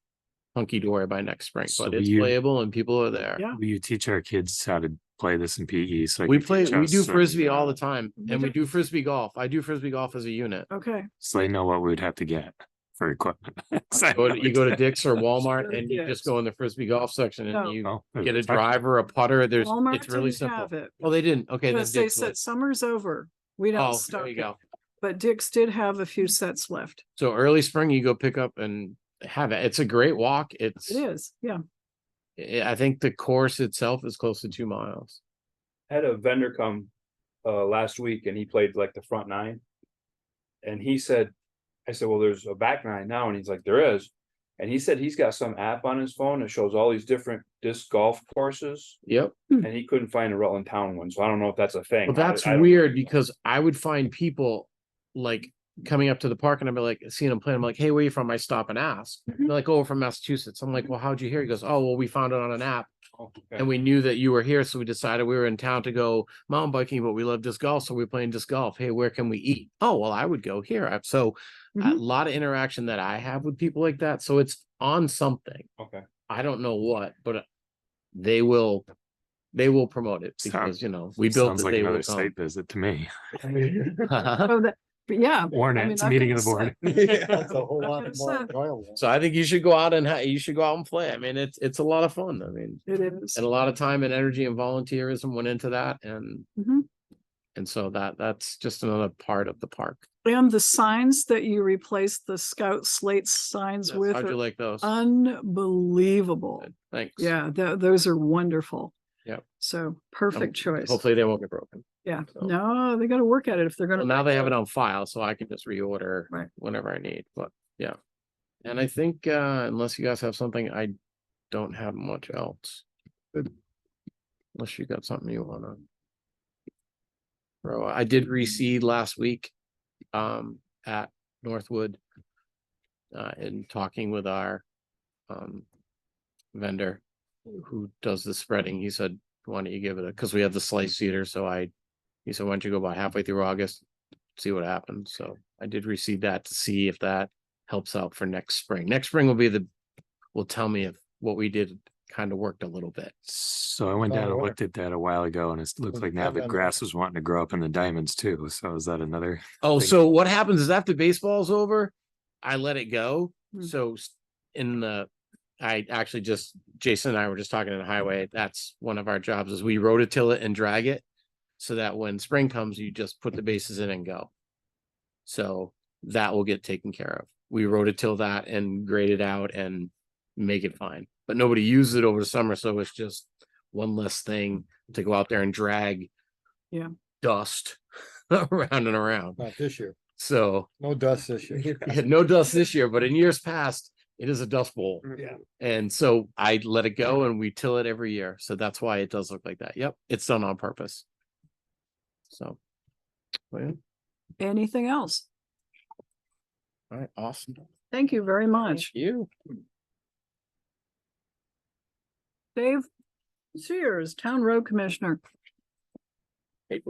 Speaker 4: hunky dory by next spring,
Speaker 7: So
Speaker 4: but it's
Speaker 7: you-
Speaker 4: playable and people are there.
Speaker 1: Yeah.
Speaker 7: Will you teach our kids how to play this in PE? So they
Speaker 4: We
Speaker 7: can teach
Speaker 4: we
Speaker 7: us,
Speaker 4: do
Speaker 7: so-
Speaker 4: frisbee all the time,
Speaker 1: We
Speaker 4: and we
Speaker 1: do.
Speaker 4: do frisbee golf. I do frisbee golf as a unit.
Speaker 1: Okay.
Speaker 7: So they know what we'd have to get for equipment.
Speaker 4: You go to Dick's or Walmart,
Speaker 1: Go to
Speaker 4: and you
Speaker 1: Dick's.
Speaker 4: just go in the frisbee golf section,
Speaker 1: No.
Speaker 4: and you
Speaker 7: Oh,
Speaker 4: get a driver, a putter. It's
Speaker 1: Walmart
Speaker 4: really
Speaker 1: didn't
Speaker 4: simple.
Speaker 1: have it.
Speaker 4: Well, they didn't. Okay, then
Speaker 1: Because they
Speaker 4: Dick's
Speaker 1: said
Speaker 4: was.
Speaker 1: summer's over. We don't
Speaker 4: Oh, there
Speaker 1: stock
Speaker 4: you
Speaker 1: it.
Speaker 4: go.
Speaker 1: But Dick's did have a few sets left.
Speaker 4: So early spring, you go pick up and have it. It's a great walk.
Speaker 1: It is. Yeah.
Speaker 4: I think the course itself is close to 2 miles.
Speaker 14: Had a vendor come last week, and he played like the front nine. And I said, well, there's a back nine now, and he's like, there is. And he said he's got some app on his phone that shows all these different disc golf courses,
Speaker 4: Yep.
Speaker 14: and he couldn't find a Rutland Town one, so I don't know if that's a thing.
Speaker 4: Well, that's
Speaker 14: I don't-
Speaker 4: weird, because I would find people like coming up to the park, and I'd be like, seeing them play. I'm like, hey, where you from? I stop and ask. They're like, oh, we're from Massachusetts. I'm like, well, how'd you hear? He goes, oh, well, we found it on an app,
Speaker 14: Oh, okay.
Speaker 4: and we knew that you were here, so we decided we were in town to go mountain biking, but we love disc golf, so we're playing disc golf. Hey, where can we eat? Oh, well, I would go here. So a
Speaker 1: Mhm.
Speaker 4: lot of interaction that I have with people like that. So it's on something.
Speaker 14: Okay.
Speaker 4: I don't know what, but they will promote it, because we built
Speaker 7: Sounds
Speaker 4: it.
Speaker 7: like
Speaker 4: They will
Speaker 7: another
Speaker 4: come.
Speaker 7: site visit to me.
Speaker 1: Oh, but yeah.
Speaker 7: Warn
Speaker 1: I
Speaker 7: it,
Speaker 1: mean,
Speaker 7: it's
Speaker 1: I
Speaker 7: a meeting
Speaker 1: can
Speaker 7: of the board.
Speaker 2: That's a whole
Speaker 1: I
Speaker 2: lot
Speaker 1: could've
Speaker 2: more
Speaker 1: said-
Speaker 2: enjoyable.
Speaker 4: So I think you should go out and play. I mean, it's a lot of fun. I mean,
Speaker 1: It is.
Speaker 4: and a lot of time and energy and volunteerism went into that, and
Speaker 1: Mhm.
Speaker 4: so that's just another part of the park.
Speaker 1: And the signs that you replaced the Scout slate signs
Speaker 4: Yes,
Speaker 1: with
Speaker 4: how'd you
Speaker 1: are
Speaker 4: like those?
Speaker 1: unbelievable.
Speaker 4: Good, thanks.
Speaker 1: Yeah, those are wonderful.
Speaker 4: Yep.
Speaker 1: So perfect choice.
Speaker 4: Hopefully they won't get broken.
Speaker 1: Yeah.
Speaker 4: so.
Speaker 1: No, they got to work at it if they're going
Speaker 4: Well,
Speaker 1: to.
Speaker 4: now they have it on file, so I can just reorder
Speaker 1: Right.
Speaker 4: whenever I need. But yeah, and I think unless you guys have something, I don't have much else. Unless you got something you wanna. Bro, I did reseed last week at Northwood. In talking with our vendor who does the spreading, he said, why don't you give it because we have the slice seeder, he said, why don't you go about halfway through August, see what happens. So I did reseed that to see if that helps out for next spring. Next spring will tell me if what we did kind of worked a little bit.
Speaker 7: So I went down and looked at that a while ago, and it looks like now the grass was wanting to grow up in the diamonds too. So is that another?
Speaker 4: Oh,
Speaker 7: thing?
Speaker 4: so what happens is after baseball's over, I let it go.
Speaker 1: Hmm.
Speaker 4: So I actually Jason and I were just talking in the highway. That's one of our jobs is we rototill it and drag it so that when spring comes, you just put the bases in and go.
Speaker 15: So that will get taken care of. We rototill that and grade it out and make it fine. But nobody uses it over the summer, so it's just one less thing to go out there and drag
Speaker 1: Yeah.
Speaker 15: dust around and around.
Speaker 2: Not this year.
Speaker 15: So
Speaker 2: No dust this year.
Speaker 15: no dust this year, but in years past, it is a dust bowl.
Speaker 2: Yeah.
Speaker 15: And so I let it go and we till it every year. So that's why it does look like that. Yep, it's done on purpose. So, well,
Speaker 1: Anything else?
Speaker 15: all right, awesome.
Speaker 1: Thank you very much.
Speaker 15: You.
Speaker 1: Dave Sears, Town Road Commissioner.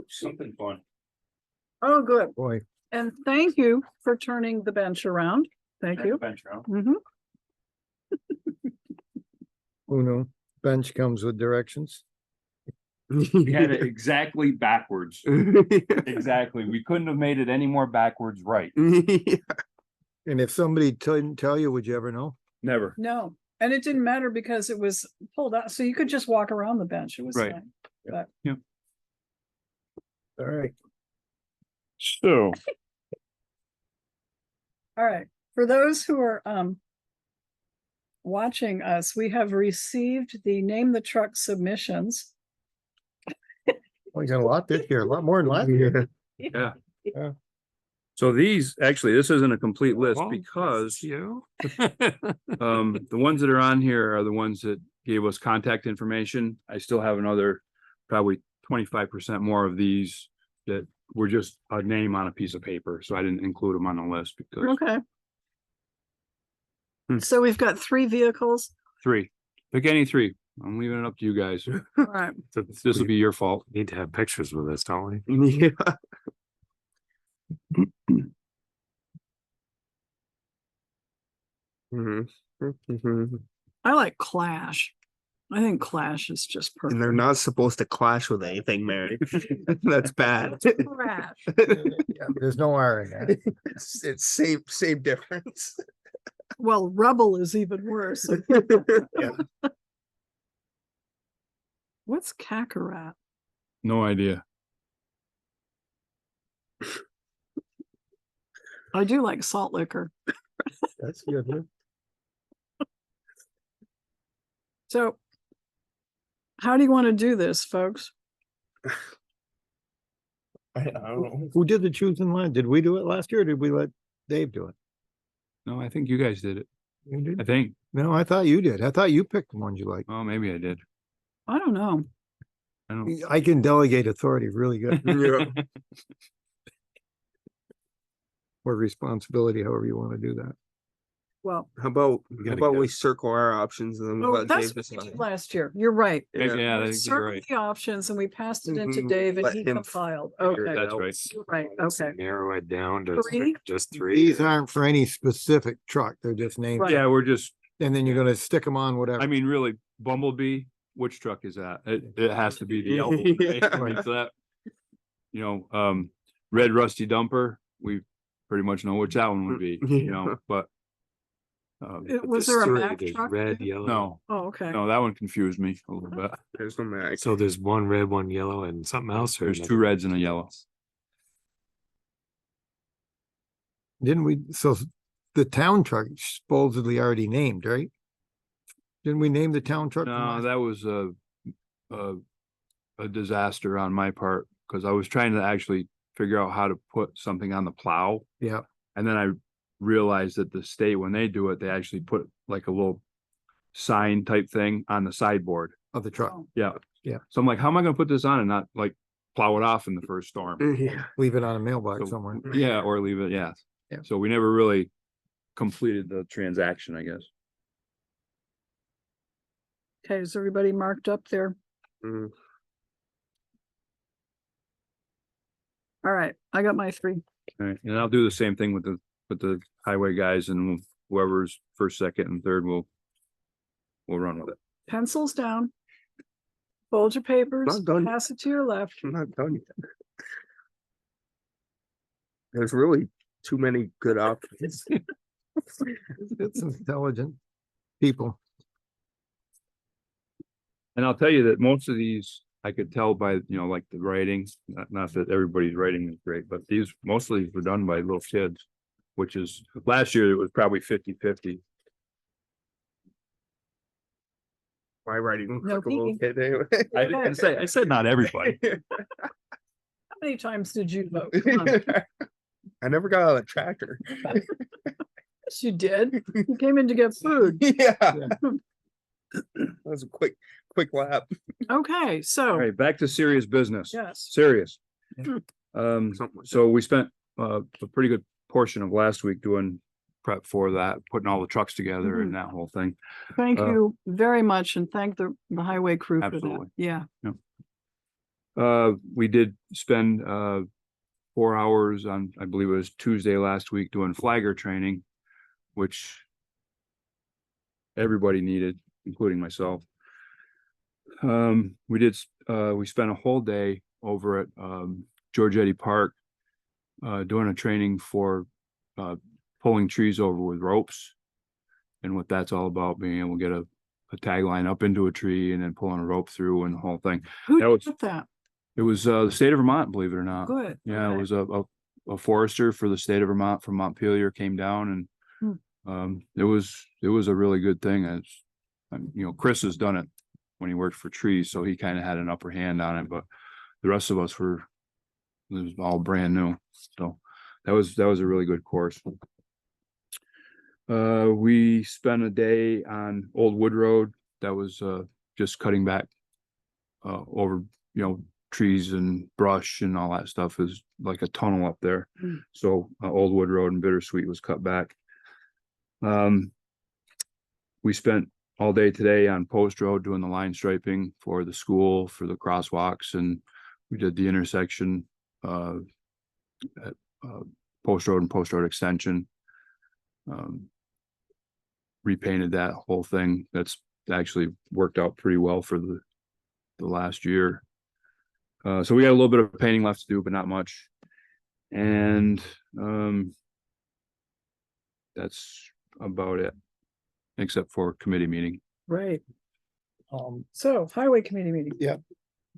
Speaker 14: Something fun.
Speaker 1: Oh, good.
Speaker 2: Boy,
Speaker 1: And thank you for turning the bench around. Thank you.
Speaker 14: Bench round.
Speaker 1: Mhm.
Speaker 2: who knew? Bench comes with directions.
Speaker 14: We had it exactly backwards. Exactly. We couldn't have made it any more backwards right.
Speaker 2: And if somebody didn't tell you, would you ever know?
Speaker 14: Never.
Speaker 1: No, and it didn't matter because it was pulled out, so you could just walk around the bench. It was
Speaker 14: Right.
Speaker 1: fine. But
Speaker 2: All right.
Speaker 14: So.
Speaker 1: all right, for those who are watching us, we have received the Name the Truck submissions.
Speaker 2: We got a lot this year, a lot more than last year.
Speaker 14: Yeah.
Speaker 2: Yeah.
Speaker 14: So these, actually, this isn't a complete list
Speaker 7: Oh,
Speaker 14: because
Speaker 7: you.
Speaker 14: the ones that are on here are the ones that gave us contact information. I still have another probably 25% more of these that were just a name on a piece of paper. So I didn't include them on the list because
Speaker 1: Okay. So we've got 3 vehicles.
Speaker 14: 3. Pick any 3. I'm leaving it up to you guys.
Speaker 1: All right.
Speaker 14: This will be your fault.
Speaker 7: Need to have pictures with us, don't we?
Speaker 15: Yeah.
Speaker 1: I like Clash. I think Clash is just perfect.
Speaker 11: And they're not supposed to clash with anything, Mary. That's bad.
Speaker 1: Crash.
Speaker 2: Yeah, there's no R in that.
Speaker 11: It's same difference.
Speaker 1: Well, Rebel is even worse.
Speaker 11: Yeah.
Speaker 1: What's Kakarot?
Speaker 14: No idea.
Speaker 1: I do like salt liquor.
Speaker 2: That's good. Huh?
Speaker 1: So how do you want to do this, folks?
Speaker 11: I don't know.
Speaker 2: Who did the choosing line? Did we do it last year or did we let Dave do it?
Speaker 14: No, I think you guys did it.
Speaker 2: You did?
Speaker 14: I think.
Speaker 2: No, I thought you did. I thought you picked the ones you like.
Speaker 14: Oh, maybe I did.
Speaker 1: I don't know.
Speaker 14: I don't.
Speaker 2: I can delegate authority really good. Or responsibility, however you want to do that.
Speaker 1: Well,
Speaker 11: How about
Speaker 14: gotta go.
Speaker 11: we circle our options and then
Speaker 1: oh,
Speaker 11: let
Speaker 1: that's
Speaker 11: Dave
Speaker 1: what we
Speaker 11: decide?
Speaker 1: did last year. You're right.
Speaker 14: Yeah, I think you're
Speaker 1: Circled
Speaker 14: right.
Speaker 1: the options and we passed it into
Speaker 11: Mhm.
Speaker 1: Dave and
Speaker 11: Let
Speaker 1: he
Speaker 11: him
Speaker 1: compiled.
Speaker 11: figure it
Speaker 1: Okay.
Speaker 14: That's
Speaker 11: out.
Speaker 14: right.
Speaker 1: You're right. Okay.
Speaker 7: Narrow it down to
Speaker 1: 3?
Speaker 7: just 3.
Speaker 2: These aren't for any specific truck. They're just named.
Speaker 1: Right.
Speaker 14: Yeah, we're just,
Speaker 2: And then you're gonna stick them on whatever.
Speaker 14: I mean, really, Bumblebee, which truck is that? It has to be the yellow one, right? I mean, so that, you know, red rusty dumper, we pretty much know which that one would be, you know, but.
Speaker 1: Was there a Mack
Speaker 7: There's
Speaker 1: truck?
Speaker 7: red,
Speaker 1: too?
Speaker 7: yellow.
Speaker 14: No,
Speaker 1: Oh, okay.
Speaker 14: no, that one confused me a little bit.
Speaker 11: There's no Mac.
Speaker 7: So there's one red, one yellow, and something else. Or
Speaker 14: There's 2 reds and a yellow.
Speaker 2: Didn't we, so the town truck supposedly already named, right? Didn't we name the town truck? from
Speaker 14: No,
Speaker 2: last-
Speaker 14: that was a disaster on my part, because I was trying to actually figure out how to put something on the plow.
Speaker 2: Yeah,
Speaker 14: And then I realized that the state, when they do it, they actually put like a little sign type thing on the sideboard.
Speaker 2: of the truck.
Speaker 1: Oh,
Speaker 14: Yeah.
Speaker 2: Yeah.
Speaker 14: So I'm like, how am I gonna put this on and not like plow it off in the first storm?
Speaker 11: Yeah.
Speaker 2: Leave it on a mailbox
Speaker 14: So,
Speaker 2: somewhere.
Speaker 14: Yeah, or leave it, yeah.
Speaker 2: Yeah.
Speaker 14: So we never really completed the transaction, I guess.
Speaker 1: Okay, is everybody marked up there?
Speaker 11: Mm.
Speaker 1: All right, I got my 3.
Speaker 14: All right, and I'll do the same thing with the highway guys, and whoever's first, second, and third we'll run with it.
Speaker 1: Pencils down. Fold your papers,
Speaker 11: Not done.
Speaker 1: pass it to your left.
Speaker 11: I'm not done yet. There's really too many good options.
Speaker 2: It's intelligent people.
Speaker 14: And I'll tell you that most of these I could tell by, like the writing, not that everybody's writing is great, but these mostly were done by little kids. Which is, last year it was probably 50-50.
Speaker 9: My writing.
Speaker 1: No
Speaker 9: look a little
Speaker 1: peeking.
Speaker 9: kid anyway.
Speaker 14: I said not everybody.
Speaker 1: How many times did you vote? Come on.
Speaker 9: I never got out of the tractor.
Speaker 1: Yes, you did. You came in to get food.
Speaker 9: Yeah. That was a quick lap.
Speaker 1: Okay,
Speaker 14: All
Speaker 1: so,
Speaker 14: right, back to serious business.
Speaker 1: yes.
Speaker 14: Serious.
Speaker 1: Hmm.
Speaker 9: Something like
Speaker 14: So we spent a pretty good portion of last week doing prep for that, putting all the trucks together and that whole thing.
Speaker 1: Thank you very much and thank the highway crew for that.
Speaker 14: Absolutely.
Speaker 1: Yeah.
Speaker 14: We did spend 4 hours on, I believe it was Tuesday last week, doing flagger training, which everybody needed, including myself. We spent a whole day over at George Eddy Park doing a training for pulling trees over with ropes, and what that's all about, being able to get a tagline up into a tree and then pulling a rope through and the whole thing.
Speaker 1: Who
Speaker 14: That was-
Speaker 1: did that?
Speaker 14: It was the state of Vermont, believe it or not.
Speaker 1: Good.
Speaker 14: Yeah,
Speaker 1: okay.
Speaker 14: it was a forester for the state of Vermont from Montpelier came down and it was a really good thing. As Chris has done it when he worked for trees, so he kind of had an upper hand on it, but the rest of us it was all brand new. So that was a really good course. We spent a day on Old Wood Road. That was just cutting back over, trees and brush and all that stuff. Is like a tunnel up there. So Old Wood Road and Bittersweet was cut back. We spent all day today on Post Road doing the line striping for the school, for the crosswalks, and we did the intersection at Post Road and Post Road Extension. Repainted that whole thing. That's actually worked out pretty well for the last year. So we got a little bit of painting left to do, but not much. And that's about it, except for committee meeting.
Speaker 1: Right.
Speaker 2: Um,
Speaker 1: So highway committee meeting.
Speaker 2: yeah.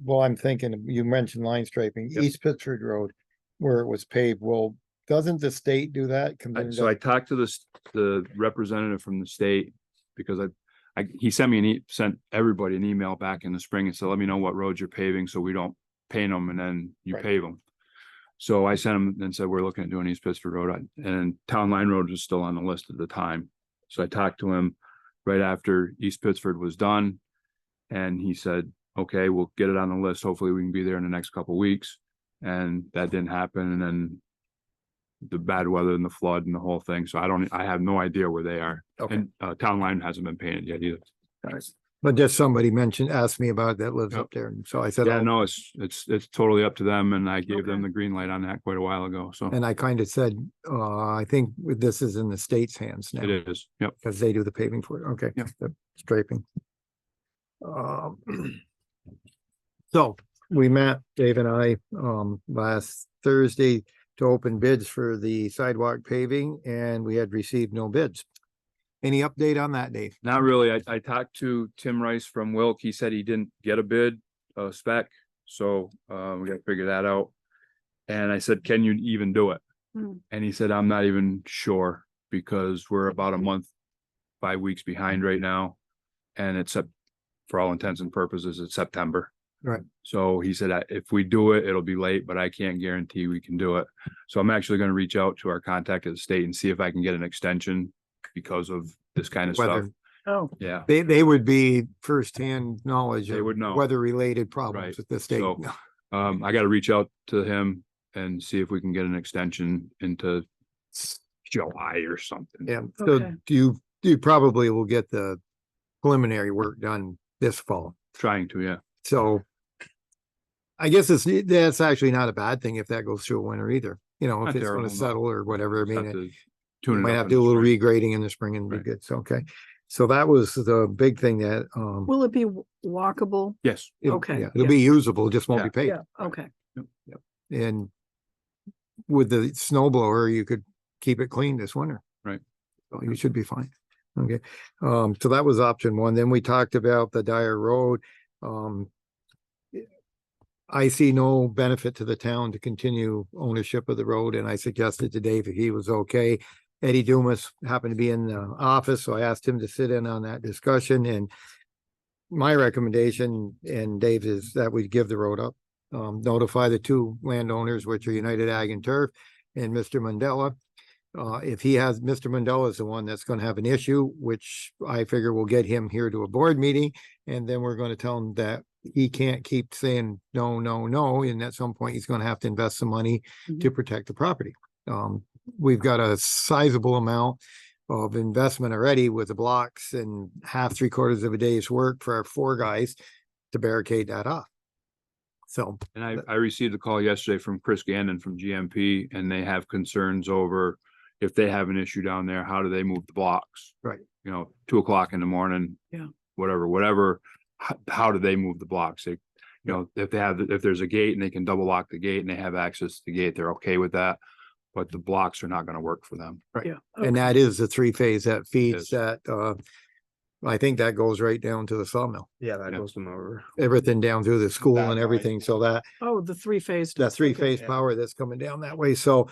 Speaker 2: Well, I'm thinking, you mentioned line striping,
Speaker 14: Yep.
Speaker 2: East Pittsford Road, where it was paved. Well, doesn't the state do that?
Speaker 14: So I talked to the representative from the state, because he sent me sent everybody an email back in the spring and said, let me know what roads you're paving so we don't paint them and then you
Speaker 2: Right.
Speaker 14: pave them. So I sent him and said, we're looking at doing East Pittsford Road, and Town Line Road was still on the list at the time. So I talked to him right after East Pittsford was done. And he said, okay, we'll get it on the list. Hopefully we can be there in the next couple of weeks. And that didn't happen. And then the bad weather and the flood and the whole thing. So I have no idea where they are.
Speaker 2: Okay.
Speaker 14: And Town Line hasn't been painted yet either.
Speaker 2: But just somebody asked me about it that lives
Speaker 14: Yep.
Speaker 2: up there. And so I said,
Speaker 14: Yeah,
Speaker 2: oh,
Speaker 14: no, it's totally up to them, and I gave them
Speaker 1: Okay.
Speaker 14: the green light on that quite a while ago, so
Speaker 2: and I kind of said, I think this is in the state's hands now.
Speaker 14: it is, yep.
Speaker 2: Because they do the paving for it. Okay.
Speaker 14: Yep.
Speaker 2: The striping. So we met, Dave and I, last Thursday to open bids for the sidewalk paving, and we had received no bids. Any update on that, Dave?
Speaker 14: Not really. I talked to Tim Rice from Wilk. He said he didn't get a bid, spec, so we gotta figure that out. And I said, can you even do it? And he said, I'm not even sure, because we're about a month, 5 weeks behind right now. And it's for all intents and purposes, it's September.
Speaker 2: Right.
Speaker 14: So he said, if we do it, it'll be late, but I can't guarantee we can do it. So I'm actually gonna reach out to our contact at the state and see if I can get an extension because of this kind of stuff.
Speaker 2: Weather.
Speaker 1: Oh,
Speaker 14: Yeah.
Speaker 2: They would be firsthand knowledge
Speaker 14: They
Speaker 2: of
Speaker 14: would know.
Speaker 2: weather-related problems
Speaker 14: Right.
Speaker 2: with the state.
Speaker 14: So, I gotta reach out to him and see if we can get an extension into July or something.
Speaker 2: Yeah, so
Speaker 1: Okay.
Speaker 2: you probably will get the preliminary work done this fall.
Speaker 14: Trying to, yeah.
Speaker 2: So I guess that's actually not a bad thing if that goes through a winter either. You know,
Speaker 14: Not
Speaker 2: if it's
Speaker 14: terrible,
Speaker 2: gonna
Speaker 14: no.
Speaker 2: settle or whatever. I
Speaker 14: Just have
Speaker 2: mean,
Speaker 14: to
Speaker 2: you
Speaker 14: tune it
Speaker 2: might
Speaker 14: up
Speaker 2: have
Speaker 14: in
Speaker 2: to do a
Speaker 14: the
Speaker 2: little
Speaker 14: spring.
Speaker 2: regrading in the spring and be
Speaker 14: Right.
Speaker 2: good. So, okay. So that was the big thing that,
Speaker 1: will it be walkable?
Speaker 14: Yes.
Speaker 1: Okay,
Speaker 2: yeah, it'll
Speaker 1: yeah.
Speaker 2: be usable, just won't be paved.
Speaker 1: Yeah, okay.
Speaker 2: And with the snow blower, you could keep it clean this winter.
Speaker 14: Right.
Speaker 2: So you should be fine. Okay. So that was option one. Then we talked about the Dyer Road. I see no benefit to the town to continue ownership of the road, and I suggested to Dave if he was okay. Eddie Dumas happened to be in the office, so I asked him to sit in on that discussion, and my recommendation, and Dave, is that we give the road up. Notify the two landowners, which are United Ag and Turf and Mr. Mandela. If he has, Mr. Mandela is the one that's gonna have an issue, which I figure will get him here to a board meeting, and then we're gonna tell him that he can't keep saying no, no, no, and at some point he's gonna have to invest some money to protect the property. We've got a sizable amount of investment already with the blocks and half, 3/4 of a day's work for our 4 guys to barricade that off. So,
Speaker 14: And I received a call yesterday from Chris Gannon from GMP, and they have concerns over if they have an issue down there, how do they move the blocks?
Speaker 2: Right.
Speaker 14: 2 o'clock in the morning.
Speaker 1: Yeah.
Speaker 14: Whatever, how do they move the blocks? They, if there's a gate and they can double lock the gate and they have access to the gate, they're okay with that. But the blocks are not gonna work for them.
Speaker 2: right,
Speaker 1: Yeah.
Speaker 2: and that is the 3-phase that feeds that, I think that goes right down to the sawmill,
Speaker 5: Yeah, that goes them over.
Speaker 2: everything down through the school
Speaker 6: That
Speaker 2: and
Speaker 6: line.
Speaker 2: everything, so that,
Speaker 1: Oh, the 3-phase.
Speaker 2: that 3-phase power that's coming down that way, so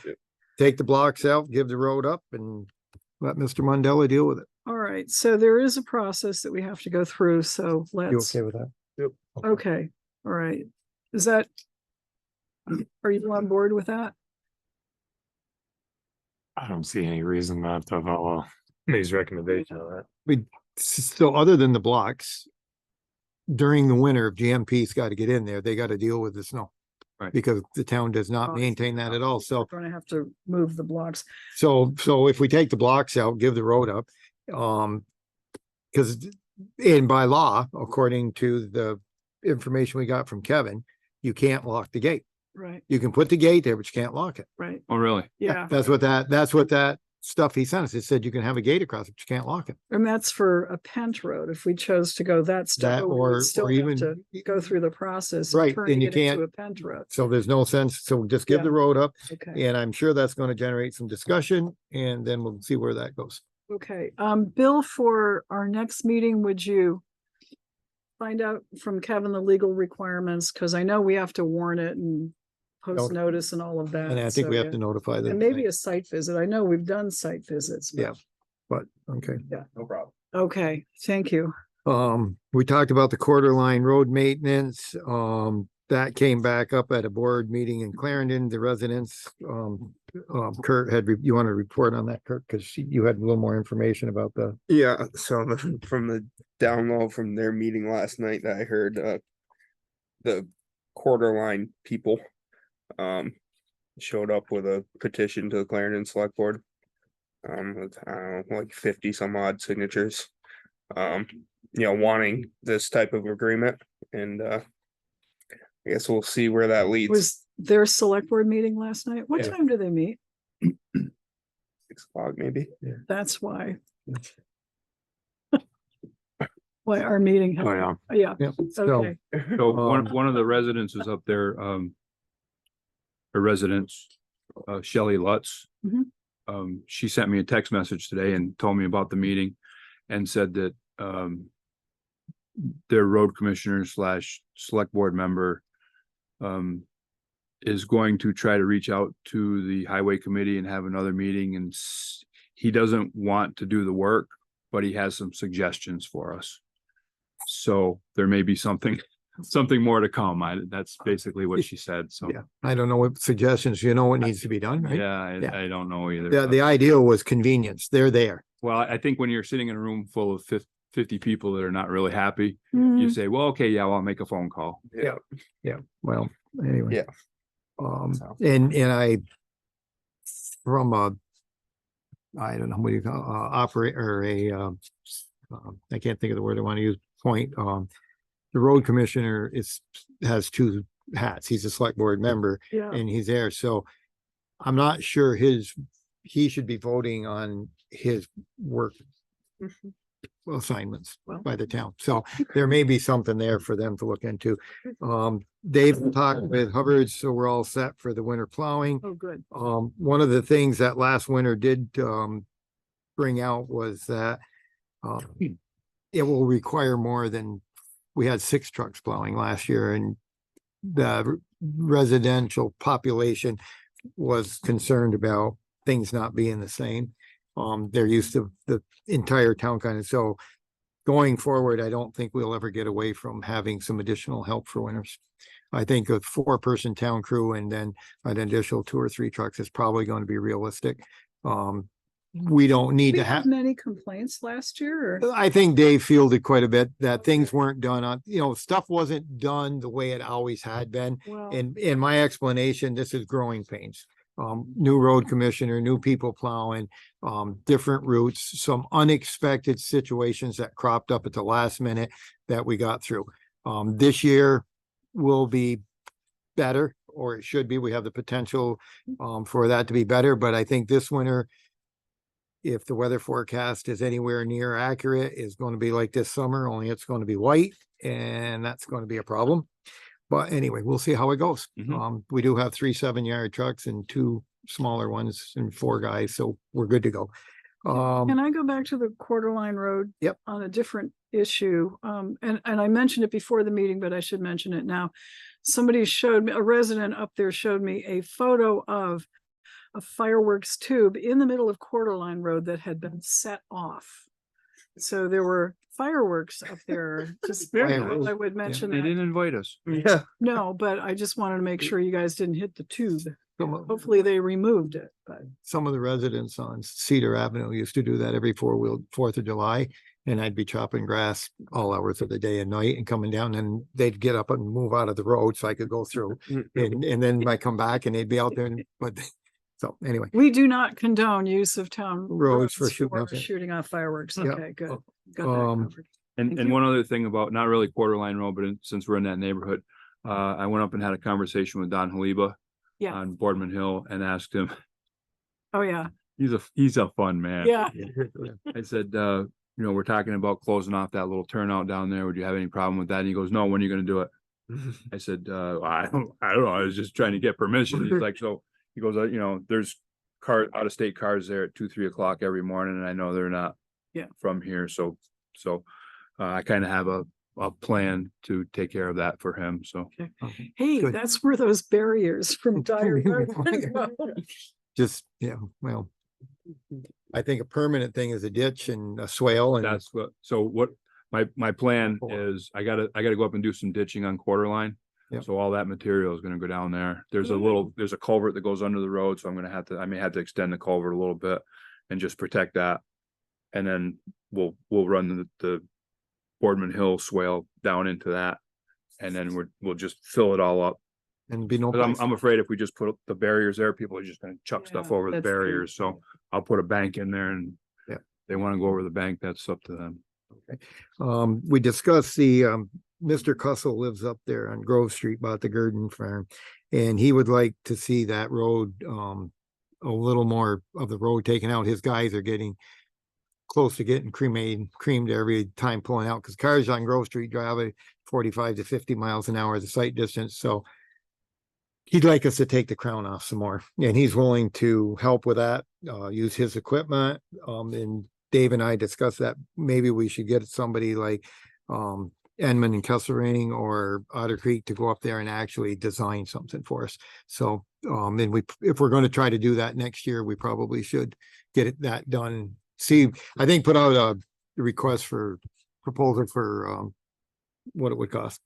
Speaker 2: take the blocks out, give the road up, and let Mr. Mandela deal with it.
Speaker 1: All right, so there is a process that we have to go through, so
Speaker 2: You
Speaker 1: let's,
Speaker 2: okay with that?
Speaker 1: okay, all right. Is that, are you on board with that?
Speaker 7: I don't see any reason not to follow
Speaker 5: His recommendation on that.
Speaker 2: So other than the blocks, during the winter, if GMP's got to get in there, they got to deal with the snow.
Speaker 14: Right.
Speaker 2: Because the town does not
Speaker 1: Oh,
Speaker 2: maintain that at all, so.
Speaker 1: We're gonna have to move the blocks.
Speaker 2: So if we take the blocks out, give the road up, because in by law, according to the information we got from Kevin, you can't lock the gate.
Speaker 1: Right,
Speaker 2: You can put the gate there, but you can't lock it.
Speaker 1: right,
Speaker 14: Oh, really?
Speaker 1: yeah.
Speaker 2: That's what that stuff he sent us. It said you can have a gate across it, but you can't lock it.
Speaker 1: And that's for a pent road. If we chose to go that step,
Speaker 2: That
Speaker 1: we would
Speaker 2: or
Speaker 1: still have
Speaker 2: even-
Speaker 1: to go through the process. of
Speaker 2: Right,
Speaker 1: turning
Speaker 2: and you
Speaker 1: it into
Speaker 2: can't-
Speaker 1: A pent road.
Speaker 2: So there's no sense. So just give
Speaker 1: Yeah.
Speaker 2: the road up,
Speaker 1: Okay,
Speaker 2: and I'm sure that's going to generate some discussion, and then we'll see where that goes.
Speaker 1: okay. Bill, for our next meeting, would you find out from Kevin the legal requirements? Because I know we have to warn it and post notice and all of that.
Speaker 2: And I think
Speaker 1: so,
Speaker 2: we have
Speaker 1: yeah.
Speaker 2: to notify them.
Speaker 1: And maybe a site visit. I know we've done site visits. but-
Speaker 2: Yeah. But, okay.
Speaker 14: No problem.
Speaker 1: Okay, thank you.
Speaker 2: We talked about the quarter line road maintenance. That came back up at a board meeting in Clarendon, the residents. Kurt you want to report on that, Kurt? Because you had a little more information about the.
Speaker 5: Yeah, so from the download from their meeting last night that I heard, the quarter line people showed up with a petition to the Clarendon Select Board. With, I don't know, like 50 some odd signatures. Wanting this type of agreement, and I guess we'll see where that leads.
Speaker 1: Was their select board meeting last night? What
Speaker 2: Yeah.
Speaker 1: time do they meet?
Speaker 5: 6 o'clock maybe.
Speaker 1: That's why. Why our meeting.
Speaker 7: Oh, yeah.
Speaker 1: Yeah,
Speaker 2: Yeah. So,
Speaker 1: okay,
Speaker 14: So one,
Speaker 2: Um,
Speaker 14: one of the residents is up there, her residence, Shelley Lutz.
Speaker 1: Mhm.
Speaker 14: She sent me a text message today and told me about the meeting and said that, their road commissioner / select board member, is going to try to reach out to the highway committee and have another meeting, and he doesn't want to do the work, but he has some suggestions for us. So there may be something more to come. That's basically what she said, so.
Speaker 2: yeah, I don't know what suggestions, what needs to be done, right?
Speaker 14: Yeah,
Speaker 2: Yeah.
Speaker 14: I don't know either.
Speaker 2: The ideal was convenience. They're there.
Speaker 14: Well, I think when you're sitting in a room full of 50 people that are not really happy,
Speaker 1: Mhm.
Speaker 14: you say, well, okay, yeah, well, I'll make a phone call.
Speaker 2: Yeah. Yeah, well, anyway.
Speaker 5: Yeah.
Speaker 2: And I, from I don't know, what do you call, operate, or I can't think of the word I want to use, point, the road commissioner has 2 hats. He's a select board member
Speaker 1: yeah,
Speaker 2: and he's there, so I'm not sure he should be voting on his work assignments
Speaker 1: Well.
Speaker 2: by the town. So there may be something there for them to look into. Dave talked with Hubbard, so we're all set for the winter plowing.
Speaker 1: oh, good.
Speaker 2: One of the things that last winter did bring out was that it will require more than, we had 6 trucks plowing last year, and the residential population was concerned about things not being the same. They're used to the entire town kind of, so going forward, I don't think we'll ever get away from having some additional help for winters. I think a 4-person town crew and then an additional 2 or 3 trucks is probably going to be realistic. We don't need
Speaker 1: We
Speaker 2: to
Speaker 1: had
Speaker 2: have.
Speaker 1: many complaints last year or?
Speaker 2: I think Dave fielded quite a bit that things weren't done on, stuff wasn't done the way it always had been.
Speaker 1: Well,
Speaker 2: And in my explanation, this is growing pains. New road commissioner, new people plowing, different routes, some unexpected situations that cropped up at the last minute that we got through. This year will be better, or it should be. We have the potential for that to be better, but I think this winter, if the weather forecast is anywhere near accurate, is going to be like this summer, only it's going to be white, and that's going to be a problem. But anyway, we'll see how it goes. We do have 3 7-yard trucks and 2 smaller ones and 4 guys, so we're good to go.
Speaker 1: Can I go back to the Quarterline Road?
Speaker 2: Yep.
Speaker 1: On a different issue. And I mentioned it before the meeting, but I should mention it now. Somebody showed me, a resident up there showed me a photo of a fireworks tube in the middle of Quarterline Road that had been set off. So there were fireworks up there. Just I would mention
Speaker 14: They
Speaker 1: that.
Speaker 14: didn't invite us.
Speaker 5: Yeah.
Speaker 1: No, but I just wanted to make sure you guys didn't hit the tube. Hopefully they removed it, but
Speaker 2: Some of the residents on Cedar Avenue used to do that every 4th of July. And I'd be chopping grass all hours of the day and night and coming down, and they'd get up and move out of the road so I could go through. And then I come back and they'd be out there, but so anyway.
Speaker 1: we do not condone use of town
Speaker 2: Roads for shooting
Speaker 1: shooting off fireworks.
Speaker 2: Yeah.
Speaker 1: Okay, good. Got that
Speaker 2: Um,
Speaker 1: covered.
Speaker 14: And
Speaker 1: Thank
Speaker 14: and
Speaker 1: you.
Speaker 14: one other thing about, not really Quarterline Road, but since we're in that neighborhood, I went up and had a conversation with Don Haliba
Speaker 1: Yeah.
Speaker 14: on Boardman Hill and asked him,
Speaker 1: Oh, yeah.
Speaker 14: he's a fun man.
Speaker 1: Yeah.
Speaker 14: I said, we're talking about closing off that little turnout down there. Would you have any problem with that? And he goes, no, when are you gonna do it? I said, I don't know. I was just trying to get permission. He's like, so he goes, there's out of state cars there at 2-3 o'clock every morning, and I know they're not
Speaker 1: Yeah.
Speaker 14: from here. So I kind of have a plan to take care of that for him. So
Speaker 1: Hey,
Speaker 2: Good.
Speaker 1: that's where those barriers from Dyer Road go.
Speaker 2: Just, well, I think a permanent thing is a ditch and a swale and
Speaker 14: that's what my plan is. I gotta go up and do some ditching on Quarterline.
Speaker 2: Yep.
Speaker 14: So all that material is gonna go down there. There's a culvert that goes under the road, so I may have to extend the culvert a little bit and just protect that. And then we'll run the Boardman Hill swale down into that. And then we'll just fill it all up.
Speaker 2: and be no.
Speaker 14: 'Cause I'm afraid if we just put the barriers there, people are just gonna chuck stuff
Speaker 1: Yeah,
Speaker 14: over the
Speaker 1: that's true.
Speaker 14: barriers. So I'll put a bank in there, and
Speaker 2: Yeah.
Speaker 14: they wanna go over the bank, that's up to them.
Speaker 2: We discussed Mr. Cussell lives up there on Grove Street, bought the Gurdon farm. And he would like to see that road, a little more of the road taken out. His guys are getting close to getting creamed every time pulling out, because cars on Grove Street drive at 45 to 50 miles an hour, the sight distance. So he'd like us to take the crown off some more, and he's willing to help with that, use his equipment. And Dave and I discussed that maybe we should get somebody like Enman and Kessering or Otter Creek to go up there and actually design something for us. So and if we're going to try to do that next year, we probably should get that done. See, I think put out a request for proposal for what it would cost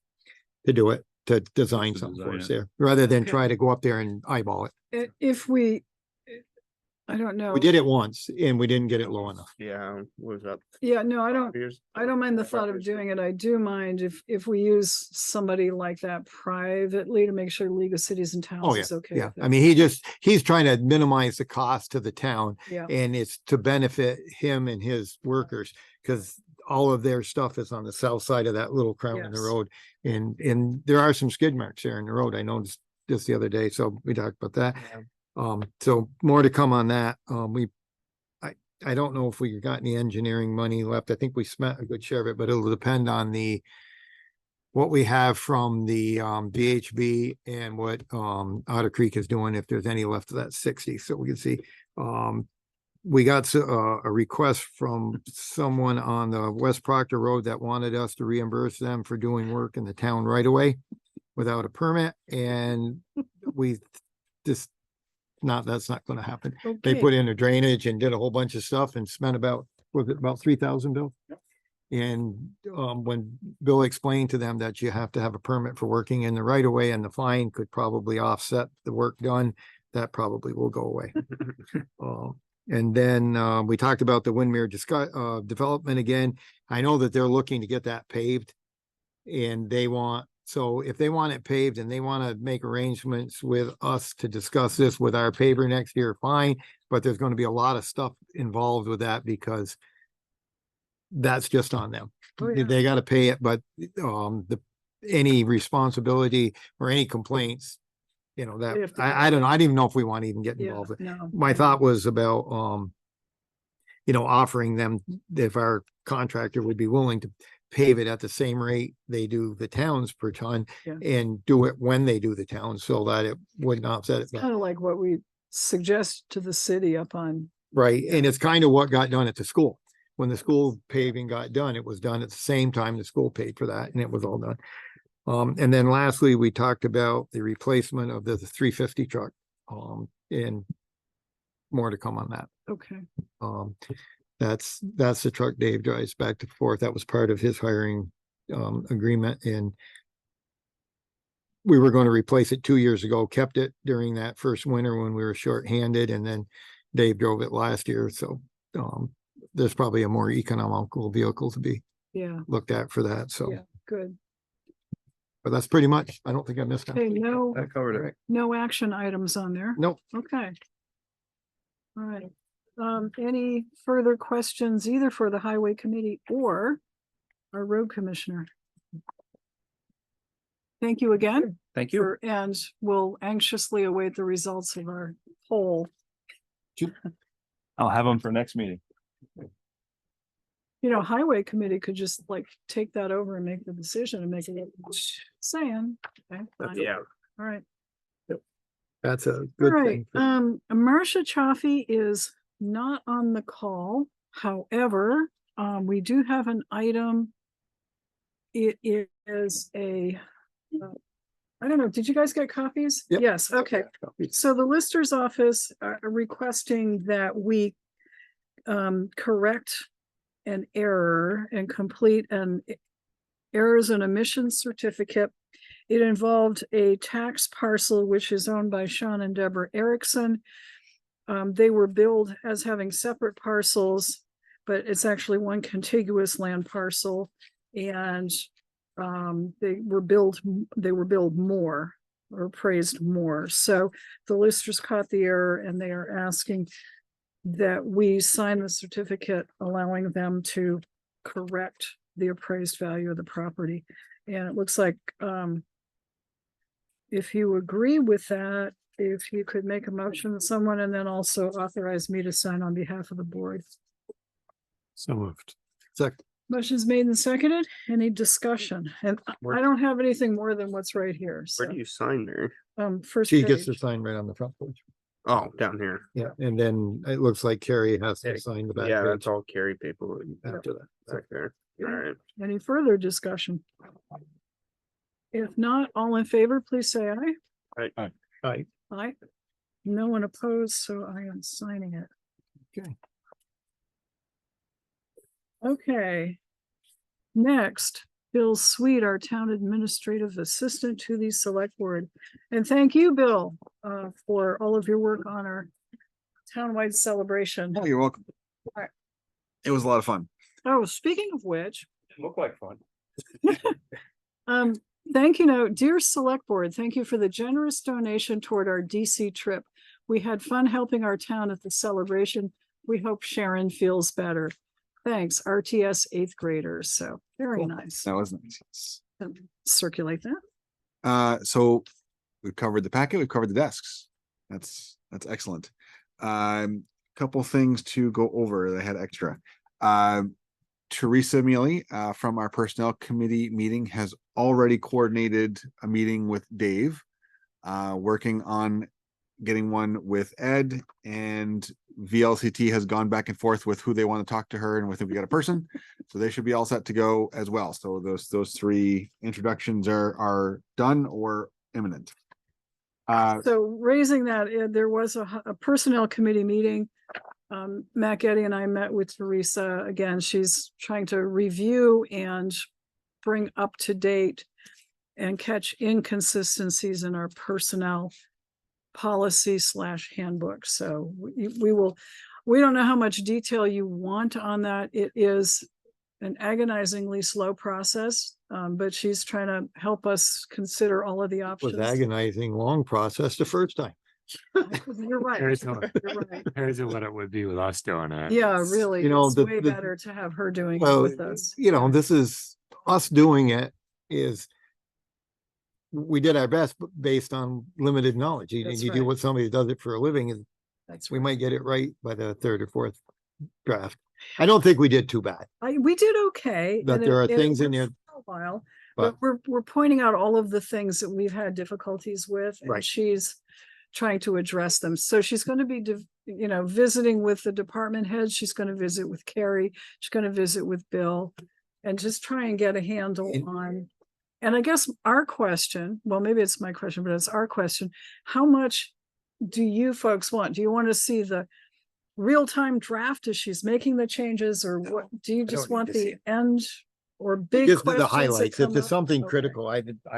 Speaker 2: to do it, to design
Speaker 14: To
Speaker 2: something for
Speaker 14: design
Speaker 2: us
Speaker 14: it.
Speaker 2: there, rather than
Speaker 1: Okay.
Speaker 2: try to go up there and eyeball it.
Speaker 1: If we, I don't know.
Speaker 2: We did it once and we didn't get it low enough.
Speaker 5: Yeah, what was that?
Speaker 1: Yeah, no, I don't,
Speaker 5: 5 years?
Speaker 1: I don't mind the
Speaker 5: 5
Speaker 1: thought of
Speaker 5: years?
Speaker 1: doing it. I do mind if we use somebody like that privately to make sure League of Cities and Towns
Speaker 2: Oh, yeah,
Speaker 1: is okay
Speaker 2: yeah.
Speaker 1: with
Speaker 2: I
Speaker 1: it.
Speaker 2: mean, he's trying to minimize the cost to the town,
Speaker 1: Yeah,
Speaker 2: and it's to benefit him and his workers, because all of their stuff is on the south side of that little crown in the
Speaker 1: Yes.
Speaker 2: road. And there are some skid marks there in the road. I noticed just the other day, so we talked about that. So more to come on that. I don't know if we got any engineering money left. I think we spent a good share of it, but it'll depend on what we have from the VHB and what Otter Creek is doing, if there's any left of that 60. So we can see. We got a request from someone on the West Proctor Road that wanted us to reimburse them for doing work in the town right away. without a permit, and we just, that's not gonna happen. They
Speaker 1: Okay.
Speaker 2: put in a drainage and did a whole bunch of stuff and spent about, was it about 3,000, Bill? And when Bill explained to them that you have to have a permit for working in the right of way and the fine could probably offset the work done, that probably will go away. And then we talked about the Windmere development again. I know that they're looking to get that paved. And they want, so if they want it paved and they want to make arrangements with us to discuss this with our paver next year, fine. But there's going to be a lot of stuff involved with that because that's just on them.
Speaker 1: Oh, yeah.
Speaker 2: They got to pay it, but any responsibility or any complaints,
Speaker 1: They have
Speaker 2: that
Speaker 1: to-
Speaker 2: I don't know. I don't even know if we want to even get
Speaker 1: Yeah,
Speaker 2: involved.
Speaker 1: no.
Speaker 2: My thought was about offering them, if our contractor would be willing to pave it at the same rate they do the towns per ton
Speaker 1: Yeah.
Speaker 2: and do it when they do the towns so that it wouldn't offset it.
Speaker 1: Kind of like what we suggest to the city up on,
Speaker 2: Right, and it's kind of what got done at the school. When the school paving got done, it was done at the same time the school paid for that, and it was all done. And then lastly, we talked about the replacement of the 350 truck, and more to come on that.
Speaker 1: okay,
Speaker 2: That's the truck Dave drives back and forth. That was part of his hiring, agreement, and we were going to replace it 2 years ago, kept it during that first winter when we were short-handed, and then Dave drove it last year, so, there's probably a more economical vehicle to be
Speaker 1: yeah,
Speaker 2: looked at for that, so,
Speaker 1: yeah, good.
Speaker 2: but that's pretty much, I don't think I missed
Speaker 1: Okay,
Speaker 2: anything.
Speaker 1: no,
Speaker 2: That covered it.
Speaker 1: no action items on there.
Speaker 2: Nope.
Speaker 1: Okay. All right. Any further questions either for the highway committee or our road commissioner? Thank you again.
Speaker 14: Thank
Speaker 1: And we'll anxiously await the results of our poll.
Speaker 14: I'll have them for next meeting.
Speaker 1: Highway committee could just like take that over and make the decision and make it saying. Okay, fine.
Speaker 6: Yeah.
Speaker 1: All right.
Speaker 2: That's a
Speaker 1: All
Speaker 2: good
Speaker 1: right,
Speaker 2: thing.
Speaker 1: Marcia Chaffee is not on the call. However, we do have an item. It is I don't know, did you guys get copies?
Speaker 2: Yep.
Speaker 1: Yes, okay.
Speaker 2: Copies.
Speaker 1: So the Lister's office are requesting that we correct an error and complete an errors and omissions certificate. It involved a tax parcel which is owned by Sean and Deborah Erickson. They were billed as having separate parcels, but it's actually one contiguous land parcel. And they were billed more or appraised more. So the listers caught the error and they are asking that we sign the certificate allowing them to correct the appraised value of the property. And it looks like if you agree with that, if you could make a motion to someone and then also authorize me to sign on behalf of the board.
Speaker 3: So moved.
Speaker 2: Second.
Speaker 1: Motion's made and seconded. Any discussion? And I don't have anything more than what's right here. So,
Speaker 5: Where do you sign there?
Speaker 1: first
Speaker 2: She gets to
Speaker 1: page.
Speaker 2: sign right on the front page.
Speaker 5: Oh, down here.
Speaker 2: Yeah, and then it looks like Carrie has to sign the back
Speaker 5: Yeah,
Speaker 2: page
Speaker 5: that's all carry paperwork
Speaker 2: after that.
Speaker 5: back there. All right.
Speaker 1: Any further discussion? If not, all in favor, please say aye.
Speaker 2: Aye.
Speaker 1: Aye. No one opposed, so I am signing it.
Speaker 2: Okay.
Speaker 1: Okay. Next, Bill Sweet, our town administrative assistant to the select board. And thank you, Bill, for all of your work on our townwide celebration.
Speaker 16: Oh, you're welcome.
Speaker 1: All right.
Speaker 16: It was a lot of fun.
Speaker 1: Oh, speaking of which,
Speaker 14: Look like fun.
Speaker 1: thank you note, dear select board, thank you for the generous donation toward our DC trip. We had fun helping our town at the celebration. We hope Sharon feels better. Thanks, RTS 8th graders. So very nice.
Speaker 16: That was nice.
Speaker 1: Circulate that.
Speaker 16: So we've covered the packet, we've covered the desks. That's excellent. Couple things to go over that I had extra. Teresa Mealy from our personnel committee meeting has already coordinated a meeting with Dave, working on getting one with Ed and VLCT has gone back and forth with who they want to talk to her, and we think we got a person, so they should be all set to go as well. So those three introductions are done or imminent.
Speaker 1: So raising that, there was a personnel committee meeting. Matt Getty and I met with Teresa. Again, she's trying to review and bring up to date and catch inconsistencies in our personnel policy / handbook. So we don't know how much detail you want on that. It is an agonizingly slow process, but she's trying to help us consider all of the
Speaker 2: It
Speaker 1: options.
Speaker 2: was agonizing, long process the first time.
Speaker 1: You're right.
Speaker 7: Compared
Speaker 1: You're
Speaker 7: to,
Speaker 1: right.
Speaker 7: compared to what it would be with us doing it.
Speaker 1: Yeah,
Speaker 7: it's-
Speaker 1: really.
Speaker 2: You know,
Speaker 1: It's
Speaker 2: the-
Speaker 1: way
Speaker 2: the-
Speaker 1: better to have her doing it
Speaker 2: Well,
Speaker 1: with us.
Speaker 2: you know, this is us doing it is we did our best based on limited knowledge. You
Speaker 1: That's
Speaker 2: you do
Speaker 1: right.
Speaker 2: what somebody who does it for a living, and
Speaker 1: That's
Speaker 2: we
Speaker 1: right.
Speaker 2: might get it right by the third or fourth draft. I don't think we did too bad.
Speaker 1: We did okay.
Speaker 2: But
Speaker 1: and
Speaker 2: there are
Speaker 1: it
Speaker 2: things in
Speaker 1: worked
Speaker 2: there-
Speaker 1: for a while,
Speaker 2: but-
Speaker 1: but we're pointing out all of the things that we've had difficulties with, and
Speaker 2: Right.
Speaker 1: she's trying to address them. So she's going to be, visiting with the department heads. She's going to visit with Carrie. She's going to visit with Bill, and just try and get a handle on. And I guess our question, well, maybe it's my question, but it's our question. How much do you folks want? Do you want to see the real-time draft as she's making the changes, or what? Do you just
Speaker 2: don't need
Speaker 1: want
Speaker 2: to see
Speaker 1: the
Speaker 2: it.
Speaker 1: end or big
Speaker 2: Just
Speaker 1: questions
Speaker 2: the
Speaker 1: that
Speaker 2: highlights. If
Speaker 1: come
Speaker 2: there's
Speaker 1: up?
Speaker 2: something
Speaker 1: Okay.
Speaker 2: critical,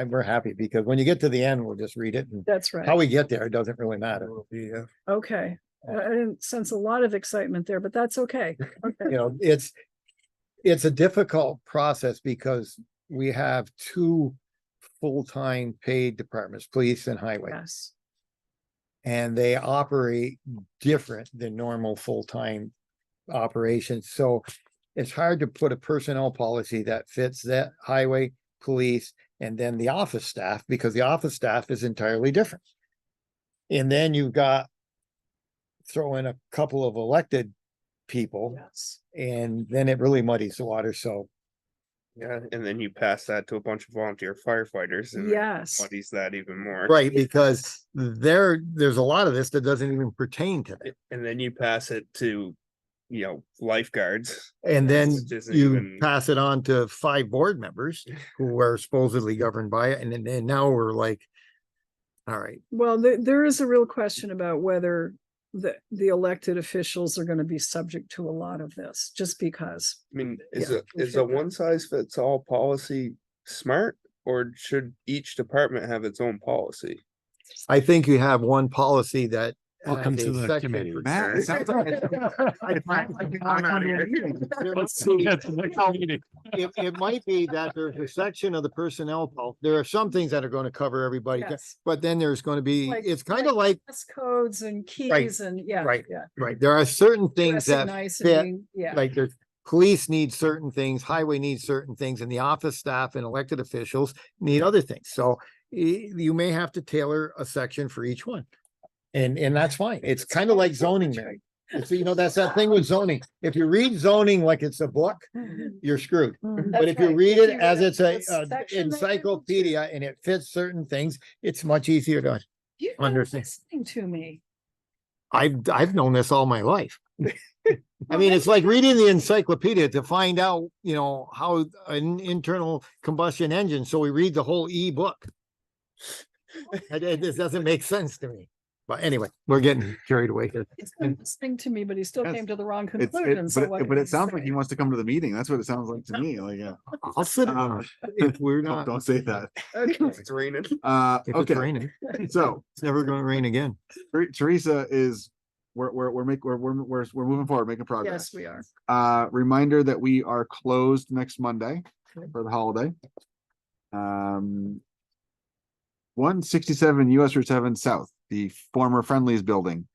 Speaker 2: we're happy, because when you get to the end, we'll just read it, and
Speaker 1: That's right.
Speaker 2: how we get there doesn't really matter.
Speaker 13: Yeah.
Speaker 1: Okay. I didn't sense a lot of excitement there, but that's okay. Okay.
Speaker 2: You know, it's a difficult process because we have two full-time paid departments, police and highway,
Speaker 1: Yes.
Speaker 2: and they operate different than normal full-time operations. So it's hard to put a personnel policy that fits that highway, police, and then the office staff, because the office staff is entirely different. And then you've got throw in a couple of elected people,
Speaker 1: Yes.
Speaker 2: and then it really muddies the water. So
Speaker 5: Yeah, and then you pass that to a bunch of volunteer firefighters and it
Speaker 1: Yes.
Speaker 5: muddies that even more.
Speaker 2: right, because there's a lot of this that doesn't even pertain to them.
Speaker 5: And then you pass it to, lifeguards.
Speaker 2: And then
Speaker 5: Which isn't
Speaker 2: you
Speaker 5: even-
Speaker 2: pass it on to 5 board members who are supposedly governed by it, and then now we're like, all right,
Speaker 1: Well, there is a real question about whether the elected officials are going to be subject to a lot of this, just because.
Speaker 5: I mean,
Speaker 1: Yeah, we
Speaker 5: is
Speaker 1: should
Speaker 5: a one size fits all policy smart, or should each department have its own policy?
Speaker 2: I think you have one policy that.
Speaker 7: Welcome
Speaker 2: has
Speaker 7: to
Speaker 2: a
Speaker 7: the
Speaker 2: section
Speaker 7: committee.
Speaker 2: for-
Speaker 16: Matt, it sounds
Speaker 7: Let's see, that's the next meeting.
Speaker 2: It might be that there's a section of the personnel policy. There are some things that are going to cover everybody,
Speaker 1: Yes.
Speaker 2: but then there's going to be,
Speaker 1: Like-
Speaker 2: it's kind of like,
Speaker 1: Dress codes and keys and yeah.
Speaker 2: right,
Speaker 1: Yeah.
Speaker 2: right, there are certain things
Speaker 1: Dressing
Speaker 2: that
Speaker 1: nice and
Speaker 2: fit,
Speaker 1: being- Yeah.
Speaker 2: like there's police need certain things, highway needs certain things, and the office staff and elected officials need other things. So you may have to tailor a section for each one. And that's fine. It's kind of like zoning, Mary. It's, that's that thing with zoning. If you read zoning like it's a book, you're screwed. But if you read it as it's a
Speaker 1: section that you're
Speaker 2: encyclopedia and it fits certain things, it's much easier to
Speaker 1: You're
Speaker 2: understand.
Speaker 1: listening to me.
Speaker 2: I've known this all my life. I mean, it's like reading the encyclopedia to find out, how an internal combustion engine. So we read the whole e-book. This doesn't make sense to me. But anyway, we're getting carried away here.
Speaker 1: He's been listening to me, but he still
Speaker 16: Yes.
Speaker 1: came to the wrong
Speaker 16: It's,
Speaker 1: conclusion. So what
Speaker 16: but
Speaker 1: can
Speaker 16: it
Speaker 1: you
Speaker 16: sounds like
Speaker 1: say?
Speaker 16: he wants to come to the meeting. That's what it sounds like to me. Like, yeah.
Speaker 2: I'll sit down if we're
Speaker 16: Don't,
Speaker 2: not,
Speaker 16: don't say that.
Speaker 1: Okay.
Speaker 5: It's raining.
Speaker 2: if it's
Speaker 16: Okay.
Speaker 2: raining.
Speaker 16: So
Speaker 2: It's never gonna rain again.
Speaker 16: Teresa is, we're moving forward, making progress.
Speaker 1: Yes, we are.
Speaker 16: Reminder that we are closed next Monday for the holiday. 167 US Route 7 South, the former Friendlies building.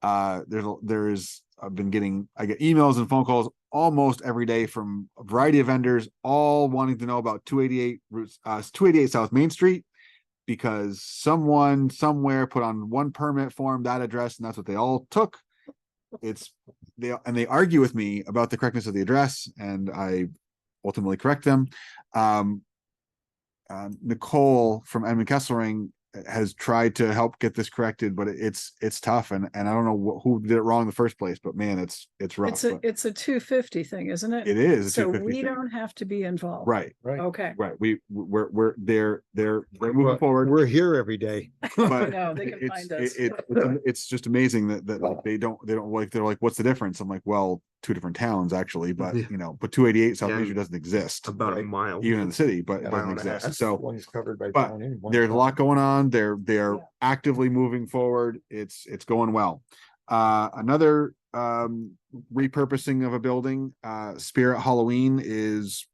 Speaker 16: I've been getting, I get emails and phone calls almost every day from a variety of vendors, all wanting to know about 288 South Main Street, because someone somewhere put on one permit form that address, and that's what they all took. They argue with me about the correctness of the address, and I ultimately correct them. Nicole from Edmund Kesselring has tried to help get this corrected, but it's tough, and I don't know who did it wrong in the first place, but man, it's rough. but
Speaker 1: It's a 250 thing, isn't it?
Speaker 16: It is a
Speaker 1: So
Speaker 16: 250
Speaker 1: we
Speaker 16: thing.
Speaker 1: don't have to be involved.
Speaker 16: Right,
Speaker 1: Okay.
Speaker 16: right. They're moving forward.
Speaker 2: We're here every day.
Speaker 16: But
Speaker 1: No, they can
Speaker 16: it's,
Speaker 1: find us.
Speaker 16: it's just amazing that like they don't like, they're like, what's the difference? I'm like, well, two different towns actually, but
Speaker 5: Yeah.
Speaker 16: but 288 South
Speaker 5: Yeah.
Speaker 16: Main Street doesn't exist.
Speaker 5: About a
Speaker 16: right?
Speaker 5: mile.
Speaker 16: Even in the city, but it
Speaker 5: Mile
Speaker 16: doesn't
Speaker 5: and a half.
Speaker 16: exist. So
Speaker 2: One's covered by
Speaker 16: but
Speaker 2: town and one's
Speaker 16: there's a lot
Speaker 2: covered-
Speaker 16: going on. They're actively moving forward. It's going well. Another repurposing of a building, Spirit Halloween is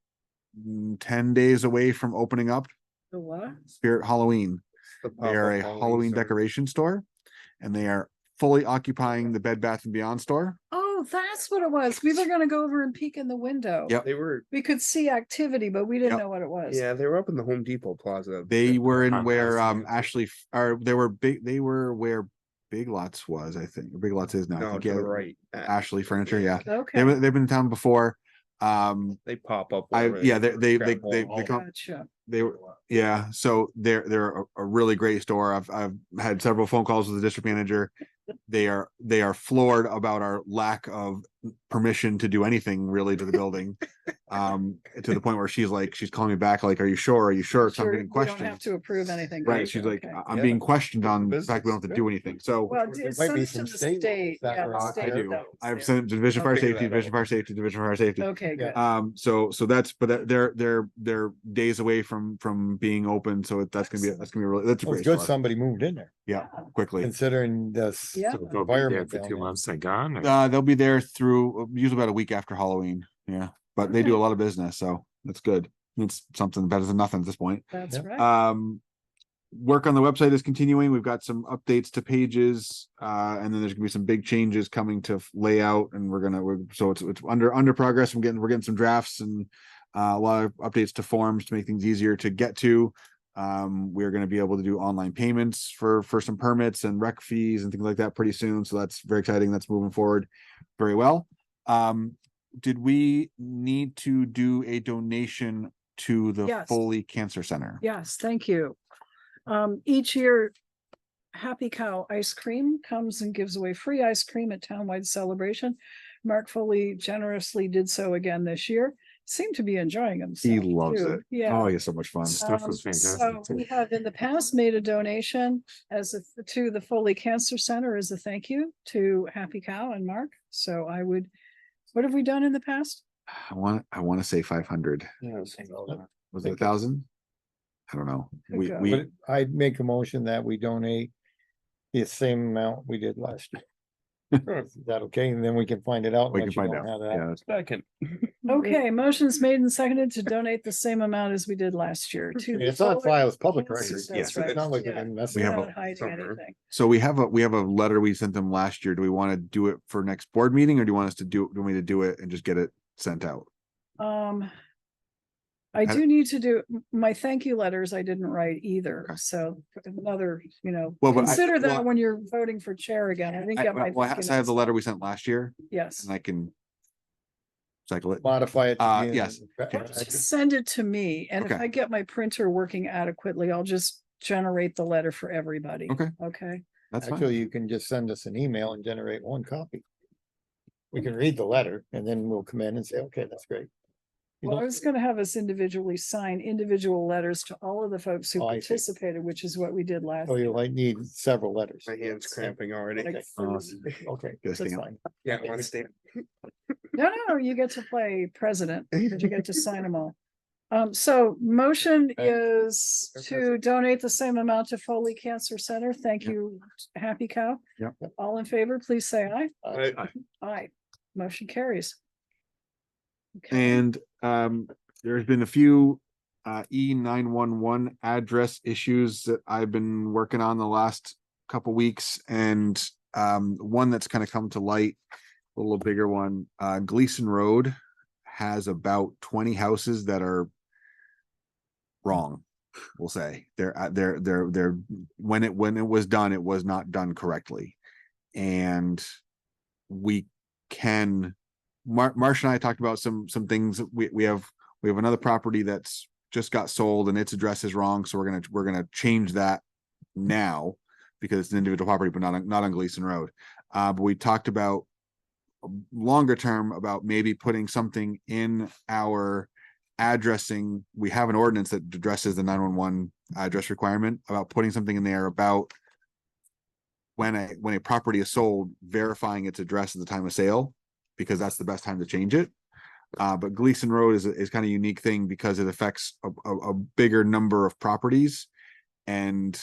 Speaker 16: 10 days away from opening up.
Speaker 1: The what?
Speaker 16: Spirit Halloween.
Speaker 13: The
Speaker 16: They are a
Speaker 13: pop-up
Speaker 16: Halloween
Speaker 13: store.
Speaker 16: decoration store, and they are fully occupying the Bed Bath and Beyond store.
Speaker 1: Oh, that's what it was. We were gonna go over and peek in the window.
Speaker 16: Yep.
Speaker 5: They were,
Speaker 1: We could see activity, but we didn't
Speaker 16: Yep.
Speaker 1: know what it was.
Speaker 5: yeah, they were up in the Home Depot Plaza.
Speaker 16: They were in where
Speaker 7: Fantastic.
Speaker 16: Ashley they were where Big Lots was, I think. Or Big Lots is now. I
Speaker 5: No,
Speaker 16: think,
Speaker 5: to
Speaker 16: yeah,
Speaker 5: the right.
Speaker 16: Ashley Furniture, yeah.
Speaker 1: Okay.
Speaker 16: They've been in town before.
Speaker 5: They pop up. wherever
Speaker 16: Yeah, they
Speaker 5: grab
Speaker 16: they
Speaker 5: hold.
Speaker 16: come,
Speaker 1: Gotcha.
Speaker 16: they were, yeah, so they're a really great store. I've had several phone calls with the district manager. They are floored about our lack of permission to do anything really to the building. To the point where she's calling me back, like, are you sure? Are you sure? 'Cause I'm
Speaker 1: Sure,
Speaker 16: getting
Speaker 1: we don't
Speaker 16: questioned.
Speaker 1: have to approve anything.
Speaker 16: Right,
Speaker 1: right?
Speaker 16: she's like,
Speaker 1: Okay.
Speaker 16: I'm
Speaker 13: Yeah.
Speaker 16: being questioned on the fact we don't have to
Speaker 13: Business,
Speaker 16: do anything, so.
Speaker 1: Well,
Speaker 2: There
Speaker 1: it's
Speaker 2: might be
Speaker 1: sent to
Speaker 2: some
Speaker 1: the
Speaker 2: state
Speaker 1: state.
Speaker 2: that
Speaker 1: Yeah,
Speaker 2: are-
Speaker 1: the
Speaker 2: I
Speaker 1: state
Speaker 16: do.
Speaker 1: knows
Speaker 16: I've
Speaker 1: there.
Speaker 16: sent it to Division of Fire
Speaker 1: Okay.
Speaker 16: Safety, Division of Fire Safety, Division of Fire Safety.
Speaker 1: Okay, good.
Speaker 16: So that's, but they're days away from being open, so that's gonna be really, that's a
Speaker 2: Well, it's
Speaker 16: great
Speaker 2: good
Speaker 16: store.
Speaker 2: somebody moved in there,
Speaker 16: Yeah, quickly.
Speaker 2: considering this
Speaker 1: Yeah.
Speaker 7: So they'll be there
Speaker 2: environment
Speaker 7: for
Speaker 2: down
Speaker 7: 2
Speaker 2: there.
Speaker 7: months, they're gone. or-
Speaker 16: They'll be there through usually about a week after Halloween. Yeah, but they do a lot of business, so that's good. It's something better than nothing at this point.
Speaker 1: That's
Speaker 2: Yep.
Speaker 1: right.
Speaker 16: Work on the website is continuing. We've got some updates to pages, and then there's gonna be some big changes coming to layout, and so it's under progress. We're getting some drafts and a lot of updates to forms to make things easier to get to. We're gonna be able to do online payments for some permits and rec fees and things like that pretty soon. So that's very exciting. That's moving forward very well. Did we need to do a donation to the
Speaker 1: Yes.
Speaker 16: Foley Cancer Center?
Speaker 1: Yes, thank you. Each year, Happy Cow Ice Cream comes and gives away free ice cream at townwide celebration. Mark Foley generously did so again this year. Seemed to be enjoying himself.
Speaker 16: He loves
Speaker 1: too.
Speaker 16: it.
Speaker 1: Yeah.
Speaker 16: Oh, he has so much fun.
Speaker 7: Stuff was
Speaker 1: So
Speaker 7: fantastic.
Speaker 1: we have in the past made a donation to the Foley Cancer Center as a thank you to Happy Cow and Mark. So what have we done in the past?
Speaker 16: I want to say 500.
Speaker 5: Yeah,
Speaker 16: Was it 1,000? I don't know.
Speaker 1: Good go.
Speaker 2: But I'd make a motion that we donate the same amount we did last year. Is that okay? And then we can find it out.
Speaker 16: We can
Speaker 2: unless you
Speaker 16: find
Speaker 2: don't
Speaker 16: out.
Speaker 2: have that.
Speaker 16: Yeah,
Speaker 5: Second.
Speaker 1: Okay, motion's made and seconded to donate the same amount as we did last year to. the
Speaker 2: It's on
Speaker 1: Foley
Speaker 2: file as public
Speaker 1: Cancer-
Speaker 2: record.
Speaker 1: That's
Speaker 2: It's
Speaker 1: right.
Speaker 2: not like we
Speaker 1: Yeah.
Speaker 2: can mess
Speaker 16: We
Speaker 2: it
Speaker 16: have
Speaker 2: up.
Speaker 1: Not hiding
Speaker 5: somewhere.
Speaker 1: anything.
Speaker 16: So we have a letter we sent them last year. Do we want to do it for next board meeting, or do you want us to do you want me to do it and just get it sent out?
Speaker 1: I do need to do my thank you letters. I didn't write either. So another,
Speaker 16: Well, but
Speaker 1: consider that
Speaker 16: well,
Speaker 1: when you're voting for chair again. I didn't get my.
Speaker 16: Well,
Speaker 1: thank you
Speaker 16: so I have the
Speaker 1: notes.
Speaker 16: letter we sent last year,
Speaker 1: Yes.
Speaker 16: and I can cycle it.
Speaker 2: Modify it. to be in
Speaker 16: Yes.
Speaker 2: the-
Speaker 1: Just send it to me, and if
Speaker 16: Okay.
Speaker 1: I get my printer working adequately, I'll just generate the letter for everybody.
Speaker 16: Okay.
Speaker 1: Okay.
Speaker 16: That's fine.
Speaker 2: Actually, you can just send us an email and generate one copy. We can read the letter and then we'll come in and say, okay, that's great. You
Speaker 1: Well, I
Speaker 2: don't-
Speaker 1: was gonna have us individually sign individual letters to all of the folks who
Speaker 2: Oh, I see.
Speaker 1: participated, which is what we did last.
Speaker 2: Oh, you might need several letters.
Speaker 5: My hand's cramping already.
Speaker 1: Like
Speaker 2: Okay.
Speaker 1: 30.
Speaker 2: Okay,
Speaker 16: Gotta
Speaker 2: that's
Speaker 16: stand up.
Speaker 2: fine.
Speaker 5: Yeah, I want to stay.
Speaker 1: No, you get to play president, but you get to sign them all. So motion is to donate the same amount to Foley Cancer Center. Thank
Speaker 16: Yep.
Speaker 1: you, Happy Cow.
Speaker 16: Yep.
Speaker 1: All in favor, please say aye.
Speaker 2: Uh,
Speaker 1: Aye. Motion carries. Okay.
Speaker 16: And there's been a few E911 address issues that I've been working on the last couple weeks, and one that's kind of come to light, a little bigger one. Gleason Road has about 20 houses that are wrong. We'll say they're when it was done, it was not done correctly, and we can. Marsh and I talked about some things. We have another property that's just got sold and its address is wrong, so we're gonna change that now because it's an individual property, but not on Gleason Road. But we talked about longer term about maybe putting something in our addressing. We have an ordinance that addresses the 911 address requirement, about putting something in there about when a property is sold, verifying its address at the time of sale, because that's the best time to change it. But Gleason Road is kind of a unique thing because it affects a bigger number of properties, and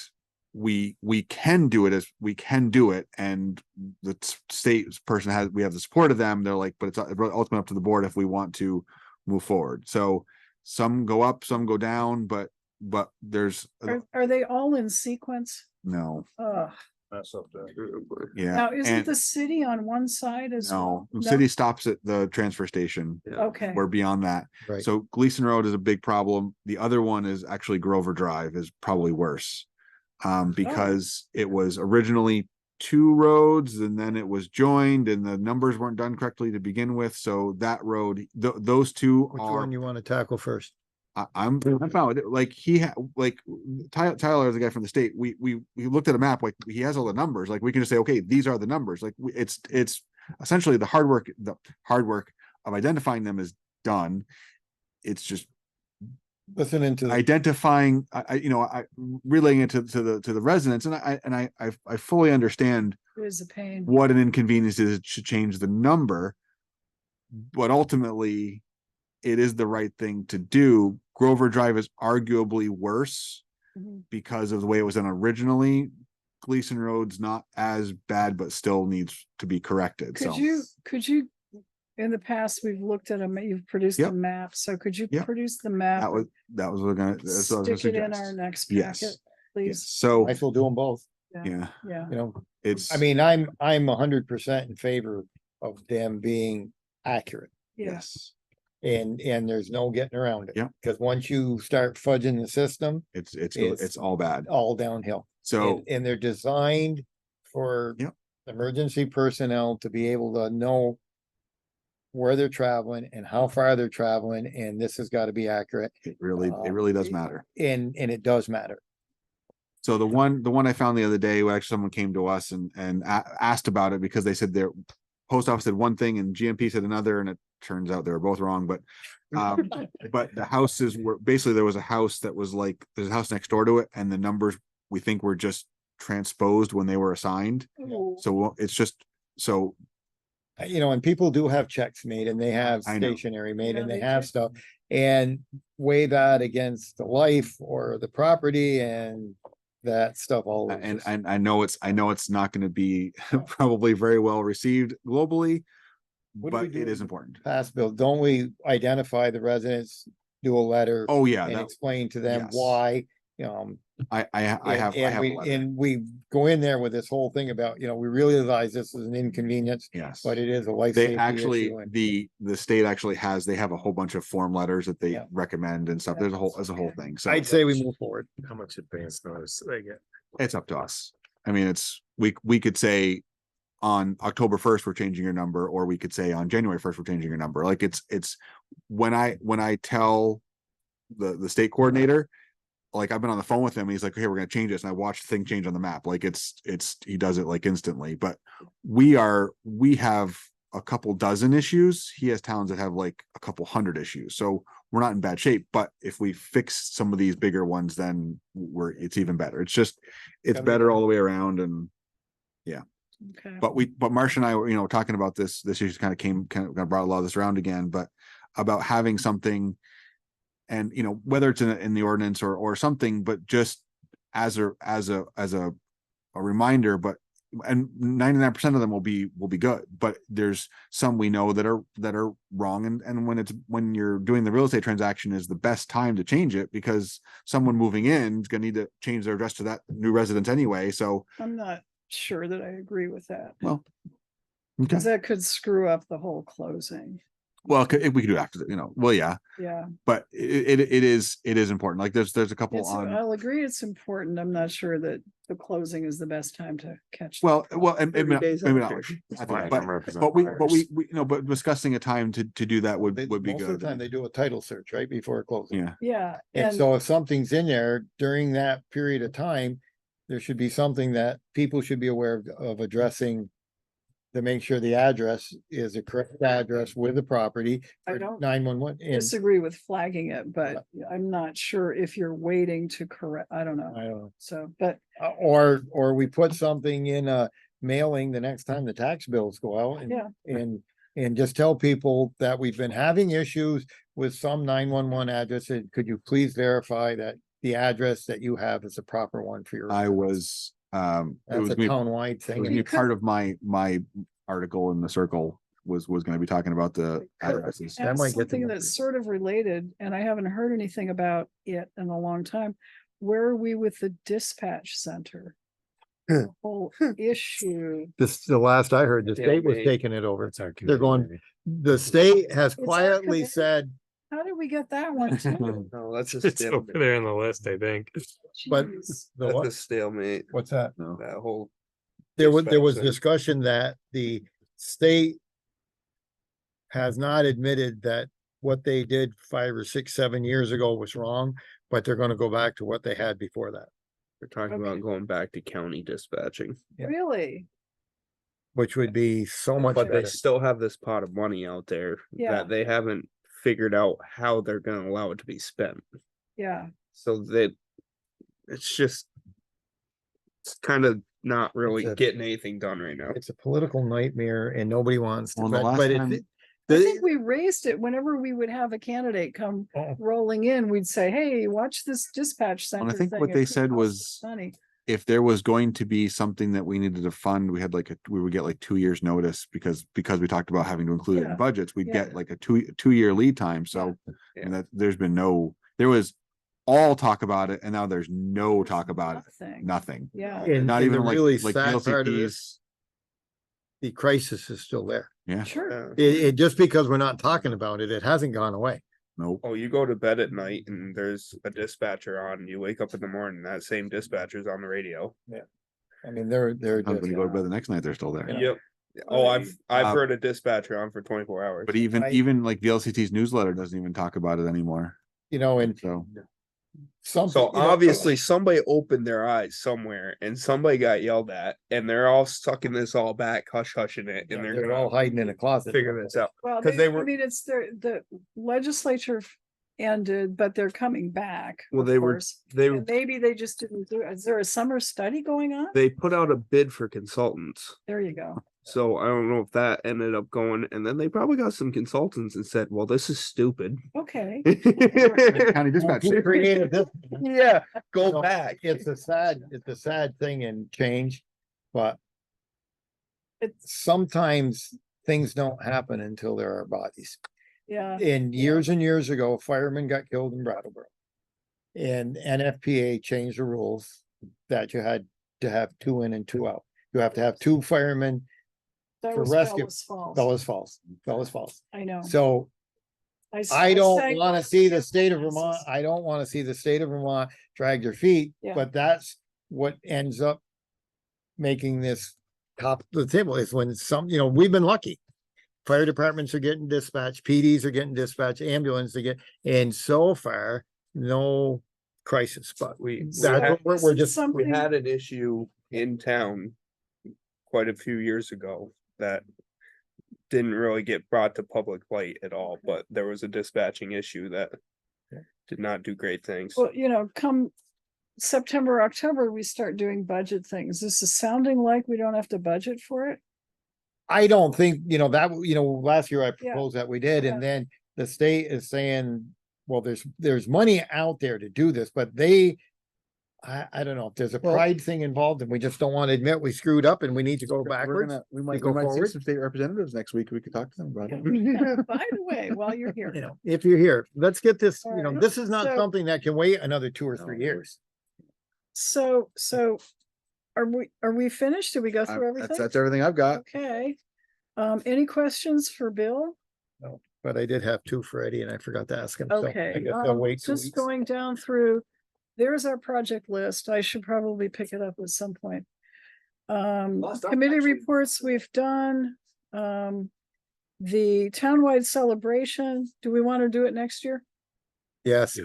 Speaker 16: we can do it, and the state person we have the support of them. They're like, but it's ultimately up to the board if we want to move forward. So some go up, some go down, but there's
Speaker 1: Are they all in sequence?
Speaker 16: no.
Speaker 14: That's up there.
Speaker 16: Yeah.
Speaker 1: Now, isn't
Speaker 16: and
Speaker 1: the city on one side as well?
Speaker 16: no, the city stops at the transfer station.
Speaker 1: Okay.
Speaker 16: We're beyond that.
Speaker 2: Right.
Speaker 16: So Gleason Road is a big problem. The other one is actually Grover Drive is probably worse. Because it was originally 2 roads and then it was joined and the numbers weren't done correctly to begin with. So that road, those two
Speaker 2: Which
Speaker 16: are.
Speaker 2: one you want to tackle first?
Speaker 16: I'm found it like Tyler is the guy from the state. We looked at a map, like he has all the numbers. Like we can just say, okay, these are the numbers. Like it's essentially the hard work of identifying them is done. It's just
Speaker 2: listening to
Speaker 16: identifying, relaying it to the residents, and I fully understand
Speaker 1: It is a pain.
Speaker 16: what an inconvenience is to change the number, but ultimately it is the right thing to do. Grover Drive is arguably worse because of the way it was done originally. Gleason Road's not as bad, but still needs to be corrected.
Speaker 1: Could you, in the past, we've looked at you've produced a map, so could you produce the map?
Speaker 16: That was what I was gonna
Speaker 1: Stick it in
Speaker 16: suggest.
Speaker 1: our next
Speaker 16: Yes.
Speaker 1: packet, please.
Speaker 16: So
Speaker 2: I still do them both.
Speaker 16: yeah,
Speaker 1: Yeah.
Speaker 2: You know,
Speaker 16: it's.
Speaker 2: I mean, I'm 100% in favor of them being accurate,
Speaker 16: Yes.
Speaker 2: and there's no getting around it.
Speaker 16: Yeah.
Speaker 2: Because once you start fudging the system,
Speaker 16: It's all bad.
Speaker 2: all downhill.
Speaker 16: So
Speaker 2: And they're designed for emergency personnel to be able to know where they're traveling and how far they're traveling, and this has got to be accurate.
Speaker 16: it really does matter.
Speaker 2: And it does matter.
Speaker 16: So the one I found the other day, actually someone came to us and asked about it because they said their post office said one thing and GMP said another, and it turns out they were both wrong. But the houses were basically, there was a house that was like, there's a house next door to it, and the numbers we think were just transposed when they were assigned. So it's just so.
Speaker 2: And people do have checks made, and they have
Speaker 16: I know.
Speaker 2: stationery made,
Speaker 1: Yeah,
Speaker 2: and they
Speaker 1: they
Speaker 2: have
Speaker 1: check.
Speaker 2: stuff, and weigh that against the life or the property, and that stuff all.
Speaker 16: And I know it's not going to be probably very well received globally,
Speaker 2: What do we
Speaker 16: but
Speaker 2: do
Speaker 16: it is
Speaker 2: in
Speaker 16: important.
Speaker 2: Past bill, don't we identify the residents, do a letter?
Speaker 16: Oh yeah,
Speaker 2: And
Speaker 16: that,
Speaker 2: explain to them
Speaker 16: yes.
Speaker 2: why,
Speaker 16: I have a letter.
Speaker 2: and we go in there with this whole thing about, we realize this is an inconvenience,
Speaker 16: Yes.
Speaker 2: but it is a life
Speaker 16: They
Speaker 2: safety
Speaker 16: actually,
Speaker 2: issue. And
Speaker 16: the state actually they have a whole bunch of form letters that they
Speaker 2: Yeah.
Speaker 16: recommend and stuff. There's a whole thing. So
Speaker 2: I'd say we move forward.
Speaker 7: How much advance notice do they get?
Speaker 16: it's up to us. I mean, we could say on October 1st, we're changing your number, or we could say on January 1st, we're changing your number. Like it's when I tell the state coordinator, like I've been on the phone with him, and he's like, okay, we're gonna change this. And I watch the thing change on the map. Like he does it like instantly, but we have a couple dozen issues. He has towns that have like a couple hundred issues. So we're not in bad shape, but if we fix some of these bigger ones, then it's even better. It's better all the way around. And yeah.
Speaker 1: Okay.
Speaker 16: But Marcia and I were, talking about this issue kind of brought a lot of this around again, but about having something, and whether it's in the ordinance or something, but just as a reminder. But and 99% of them will be good, but there's some we know that are wrong, and when you're doing the real estate transaction is the best time to change it, because someone moving in is going to need to change their address to that new residence anyway. So
Speaker 1: I'm not sure that I agree with that.
Speaker 16: well,
Speaker 1: Because that could screw up the whole closing.
Speaker 16: well, if we could do it after well, yeah,
Speaker 1: Yeah.
Speaker 16: but it is important. Like there's a couple
Speaker 1: I'll agree it's important. I'm not sure that the closing is the best time to catch.
Speaker 16: and maybe
Speaker 2: 30 days
Speaker 16: maybe
Speaker 2: after.
Speaker 16: not.
Speaker 7: Fine,
Speaker 16: But
Speaker 7: number of
Speaker 16: but discussing a time to do that would be
Speaker 2: Most of
Speaker 16: good.
Speaker 2: the time they do a title search right before closing.
Speaker 16: Yeah.
Speaker 1: Yeah.
Speaker 2: And so if something's in there during that period of time, there should be something that people should be aware of addressing to make sure the address is a correct address with the property.
Speaker 1: I don't
Speaker 2: 911 and
Speaker 1: disagree with flagging it, but I'm not sure if you're waiting to correct, I don't know.
Speaker 2: I don't know.
Speaker 1: So, but
Speaker 2: Or we put something in a mailing the next time the tax bills go out and,
Speaker 1: Yeah.
Speaker 2: and just tell people that we've been having issues with some 911 addresses. Could you please verify that the address that you have is the proper one for your?
Speaker 16: I was, it
Speaker 2: That's
Speaker 16: was
Speaker 2: a
Speaker 16: gonna
Speaker 2: townwide
Speaker 16: be, it
Speaker 2: thing.
Speaker 16: was gonna be part of my article in the Circle was gonna be talking about the addresses.
Speaker 2: That
Speaker 1: and
Speaker 2: might get
Speaker 1: something
Speaker 2: them
Speaker 1: that's sort of related, and I haven't heard anything about it in a long time. Where are we with the dispatch center? The whole issue.
Speaker 2: This, the last I heard, the state was
Speaker 5: Stalemate.
Speaker 2: taking it over.
Speaker 9: It's our
Speaker 2: They're
Speaker 9: committee,
Speaker 2: going,
Speaker 9: maybe.
Speaker 2: the state has
Speaker 1: It's our
Speaker 2: quietly
Speaker 1: committee.
Speaker 2: said,
Speaker 1: How did we get that one too?
Speaker 5: No, that's a
Speaker 7: It's over
Speaker 5: stalemate.
Speaker 7: there in the list, I think.
Speaker 2: but
Speaker 1: Jeez.
Speaker 2: the
Speaker 5: That's
Speaker 2: what?
Speaker 5: a stalemate.
Speaker 2: What's that?
Speaker 5: That whole.
Speaker 2: There was
Speaker 5: dispatch center.
Speaker 2: discussion that the state has not admitted that what they did 5 or 6, 7 years ago was wrong, but they're gonna go back to what they had before that,
Speaker 5: We're talking
Speaker 1: Okay.
Speaker 5: about going back to county dispatching,
Speaker 2: Yeah.
Speaker 1: Really?
Speaker 2: which would be so much
Speaker 5: but they
Speaker 2: better.
Speaker 5: still have this pot of money out there
Speaker 1: Yeah.
Speaker 5: that they haven't figured out how they're gonna allow it to be spent.
Speaker 1: Yeah.
Speaker 5: So that it's just it's kind of not really
Speaker 2: It's a-
Speaker 5: getting anything done right now.
Speaker 2: It's a political nightmare and nobody wants to,
Speaker 16: Well, the
Speaker 2: but
Speaker 16: last
Speaker 2: but
Speaker 16: time-
Speaker 2: it's.
Speaker 1: I think we raised it whenever we would have a candidate come
Speaker 2: Oh.
Speaker 1: rolling in, we'd say, hey, watch this dispatch center.
Speaker 16: I think
Speaker 1: thing.
Speaker 16: what
Speaker 1: It
Speaker 16: they
Speaker 1: could
Speaker 16: said
Speaker 1: cost
Speaker 16: was-
Speaker 1: us money."
Speaker 16: If there was going to be something that we needed to fund, we had we would get like 2 years notice because we talked about having to include it
Speaker 1: Yeah.
Speaker 16: in budgets, we'd
Speaker 1: Yeah.
Speaker 16: get like a two-year lead time. So,
Speaker 5: Yeah.
Speaker 16: and that there was all talk about it and now there's no talk about it.
Speaker 1: Nothing.
Speaker 16: Nothing.
Speaker 1: Yeah.
Speaker 2: And
Speaker 16: Not
Speaker 2: and
Speaker 16: even
Speaker 2: the
Speaker 16: like
Speaker 2: really
Speaker 16: like
Speaker 2: sad part of
Speaker 16: VLCTs.
Speaker 2: this, the crisis is still there.
Speaker 16: Yeah.
Speaker 1: Sure.
Speaker 2: It just because we're not talking about it, it hasn't gone away.
Speaker 16: Nope.
Speaker 5: Oh, you go to bed at night and there's a dispatcher on, you wake up in the morning, that same dispatcher's on the radio.
Speaker 2: I mean, they're
Speaker 16: Sometimes
Speaker 2: just,
Speaker 16: when you go to bed the next night, they're still there.
Speaker 5: Yep. Oh, I've
Speaker 16: Uh,
Speaker 5: heard a dispatcher on for 24 hours.
Speaker 16: But even
Speaker 2: Right.
Speaker 16: even like VLCT's newsletter doesn't even talk about it anymore.
Speaker 2: you know, and
Speaker 16: So
Speaker 2: something.
Speaker 5: So
Speaker 2: you know,
Speaker 5: obviously somebody opened their eyes somewhere and somebody got yelled at and they're all sucking this all back, hushing it, and
Speaker 2: They're all hiding in a closet.
Speaker 5: figure this out.
Speaker 1: Well,
Speaker 5: 'Cause they
Speaker 1: I
Speaker 5: were-
Speaker 1: mean, it's the legislature ended, but they're coming back.
Speaker 5: Well,
Speaker 1: of
Speaker 5: they were-
Speaker 1: course.
Speaker 5: they
Speaker 1: And maybe they just didn't do, is there a summer study going on?
Speaker 5: They put out a bid for consultants.
Speaker 1: There you go.
Speaker 5: So I don't know if that ended up going, and then they probably got some consultants and said, well, this is stupid.
Speaker 1: Okay.
Speaker 16: county dispatch.
Speaker 2: Who created this?
Speaker 5: Yeah, go
Speaker 2: No,
Speaker 5: back.
Speaker 2: It's a sad thing and change, but sometimes things don't happen until there are bodies.
Speaker 1: Yeah.
Speaker 2: And years ago, firemen got killed in Brattleboro. And NFPA changed the rules that you had to have 2 in and 2 out. You have to have 2 firemen
Speaker 1: That
Speaker 2: for
Speaker 1: was
Speaker 2: rescue.
Speaker 1: Bellas Falls.
Speaker 2: Bellas Falls.
Speaker 1: I know.
Speaker 2: So
Speaker 1: s-
Speaker 2: I don't
Speaker 1: sang
Speaker 2: want to
Speaker 1: those
Speaker 2: see the state of
Speaker 1: dances.
Speaker 2: Vermont, I don't want to see the state of Vermont drag their feet,
Speaker 1: Yeah.
Speaker 2: but that's what ends up making this top of the table is when we've been lucky. Fire departments are getting dispatched, PDs are getting dispatched, ambulance and so far, no crisis, but
Speaker 5: We
Speaker 2: we're just,
Speaker 5: we had an issue in town quite a few years ago that didn't really get brought to public light at all, but there was a dispatching issue that did not do great things.
Speaker 1: Well, come September, October, we start doing budget things. This is sounding like we don't have to budget for it.
Speaker 2: I don't think, last year I
Speaker 1: Yeah.
Speaker 2: proposed that we did,
Speaker 1: Yeah.
Speaker 2: and then the state is saying, well, there's money out there to do this, but I don't know if there's a
Speaker 16: Well-
Speaker 2: pride thing involved and we just don't want to admit we screwed up and we need to go backwards.
Speaker 16: We
Speaker 2: We
Speaker 16: might
Speaker 2: go
Speaker 16: see
Speaker 2: forward.
Speaker 16: some state representatives next week. We could talk to them about it.
Speaker 1: By the way, while you're here.
Speaker 2: If you're here, let's get this,
Speaker 1: All right.
Speaker 2: this is not
Speaker 1: So-
Speaker 2: something that can wait another 2 or 3 years.
Speaker 1: So are we finished? Did we go through everything?
Speaker 16: That's everything I've got.
Speaker 1: Okay. Any questions for Bill?
Speaker 2: No, but I did have 2 for Eddie and I forgot to ask him. so I
Speaker 1: Okay,
Speaker 2: guess I'll wait 2
Speaker 1: just
Speaker 2: weeks.
Speaker 1: going down through, there's our project list. I should probably pick it up at some point. Committee reports we've done. The townwide celebration, do we want to do it next year?
Speaker 2: Yes.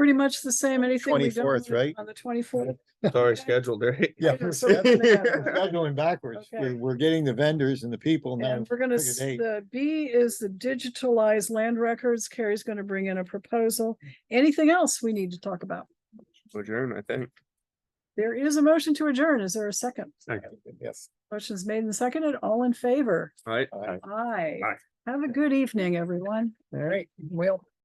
Speaker 1: pretty much the same. Anything we don't
Speaker 2: 24th, right?
Speaker 1: on the 24th?
Speaker 5: It's already scheduled, right?
Speaker 2: Yeah.
Speaker 1: Yeah, so we're gonna-
Speaker 2: Going backwards.
Speaker 1: Okay.
Speaker 2: We're getting the vendors and the people now.
Speaker 1: And we're gonna,
Speaker 2: pick a date.
Speaker 1: the B is the digitalized land records. Carrie's gonna bring in a proposal. Anything else we need to talk about?
Speaker 5: Adjourn, I think.
Speaker 1: There is a motion to adjourn. Is there a second?
Speaker 2: Yes.
Speaker 1: Motion's made and seconded. All in favor?
Speaker 5: All right.
Speaker 1: Aye.
Speaker 14: Aye.
Speaker 1: Have a good evening, everyone.
Speaker 2: All right, well.